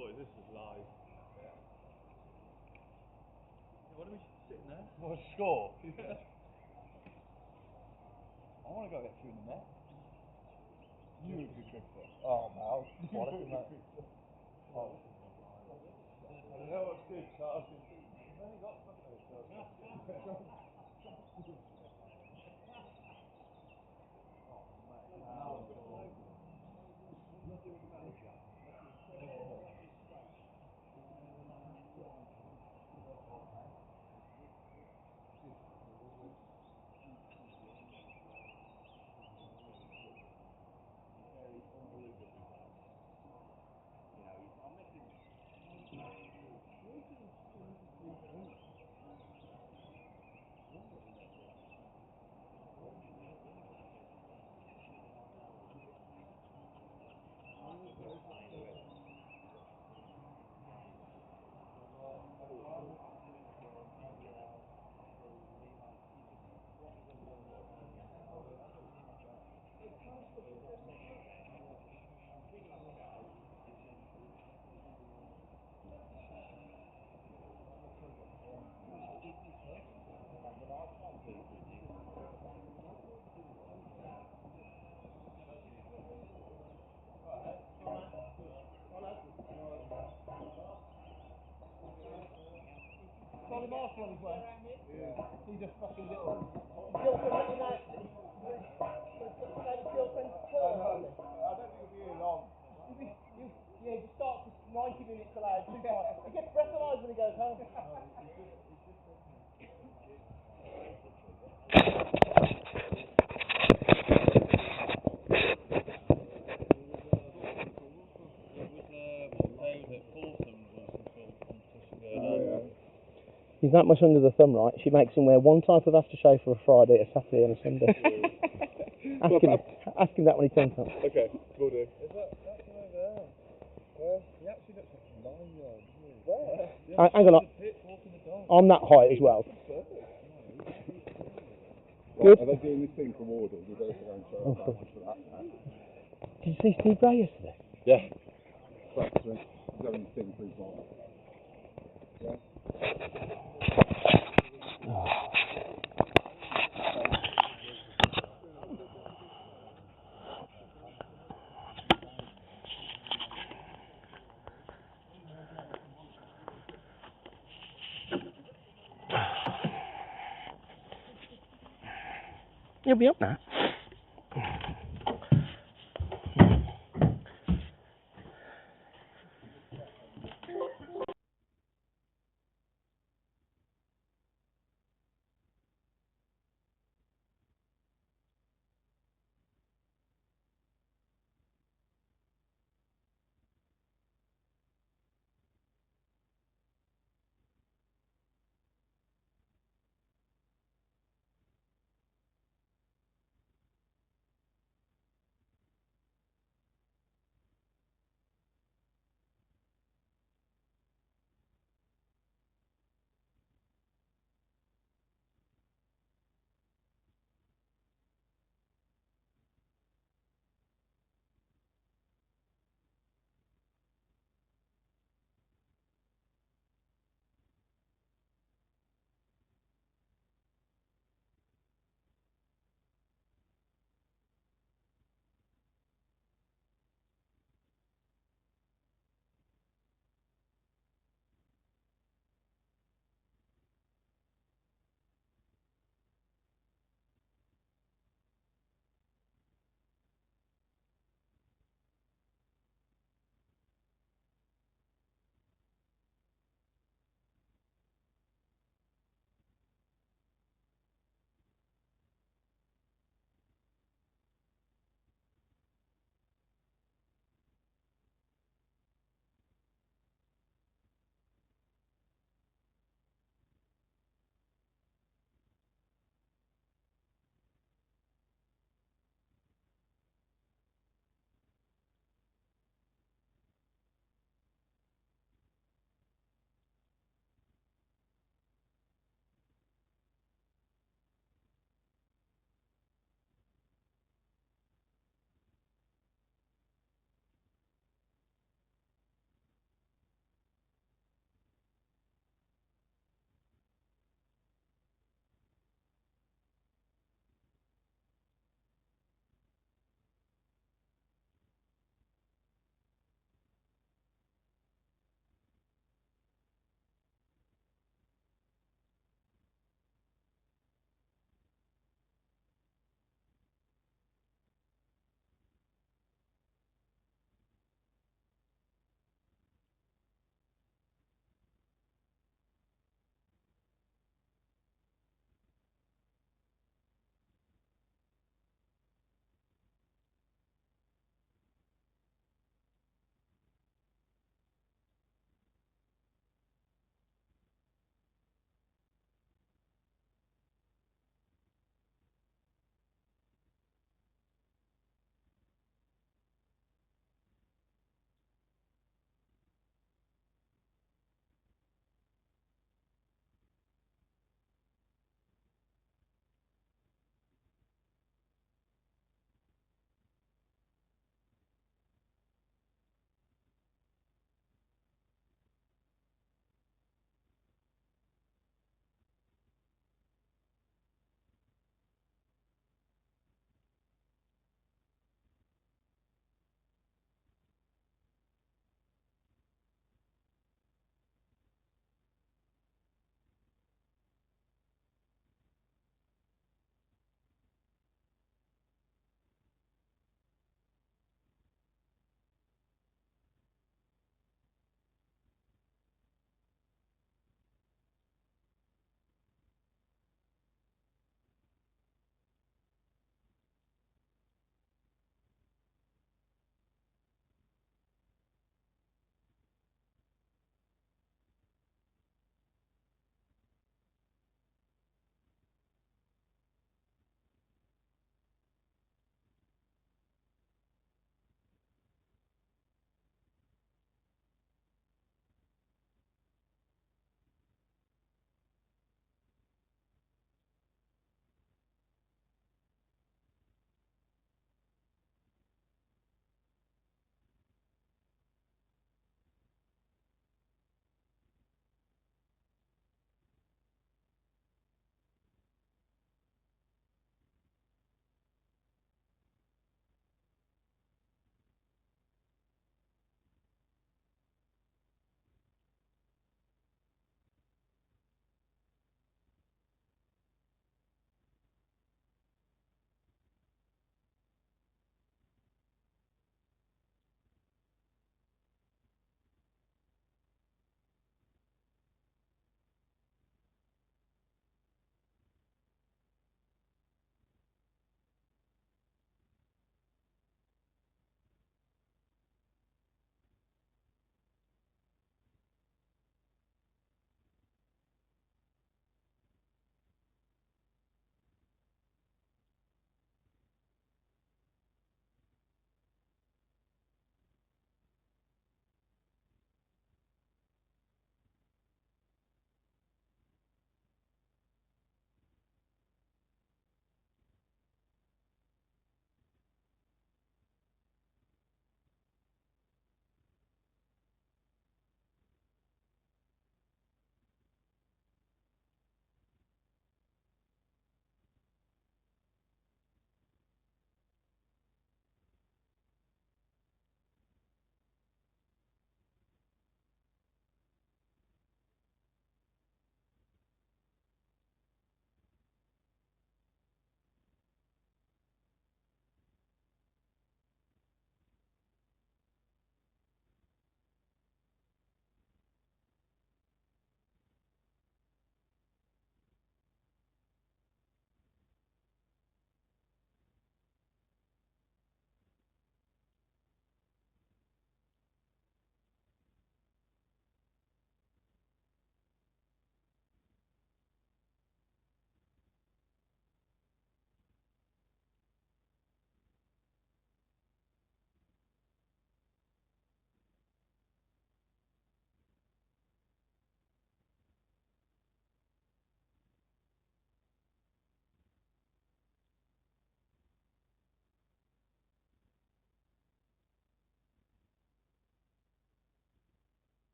Boy, this is live. What are we sitting there? What a score? I want to go get through the net. You're a good cricketer. Oh, Mal. What a good cricketer. Oh. I know what's good, Charles. You've only got fucking other Charles. He's a fucking little. Gilpin, let me know. Gilpin, I don't think he'll be here long. Yeah, he starts 90 minutes allowed. He gets breathalyzed when he goes home. He's that much under the thumb, right? She makes him wear one type of aftershave for a Friday, a Saturday and a Sunday. ask him that when he turns up. Okay, will do. Is that over there? He actually looks like a 9-year-old, doesn't he? Where? Hang on, I'm that height as well. Good. Are they doing this thing from Wardle? We better go and show them how much for that. Did you see Steve Gray yesterday? Yeah. Practicing. He's having this thing for his mom. Yeah. You'll be up now.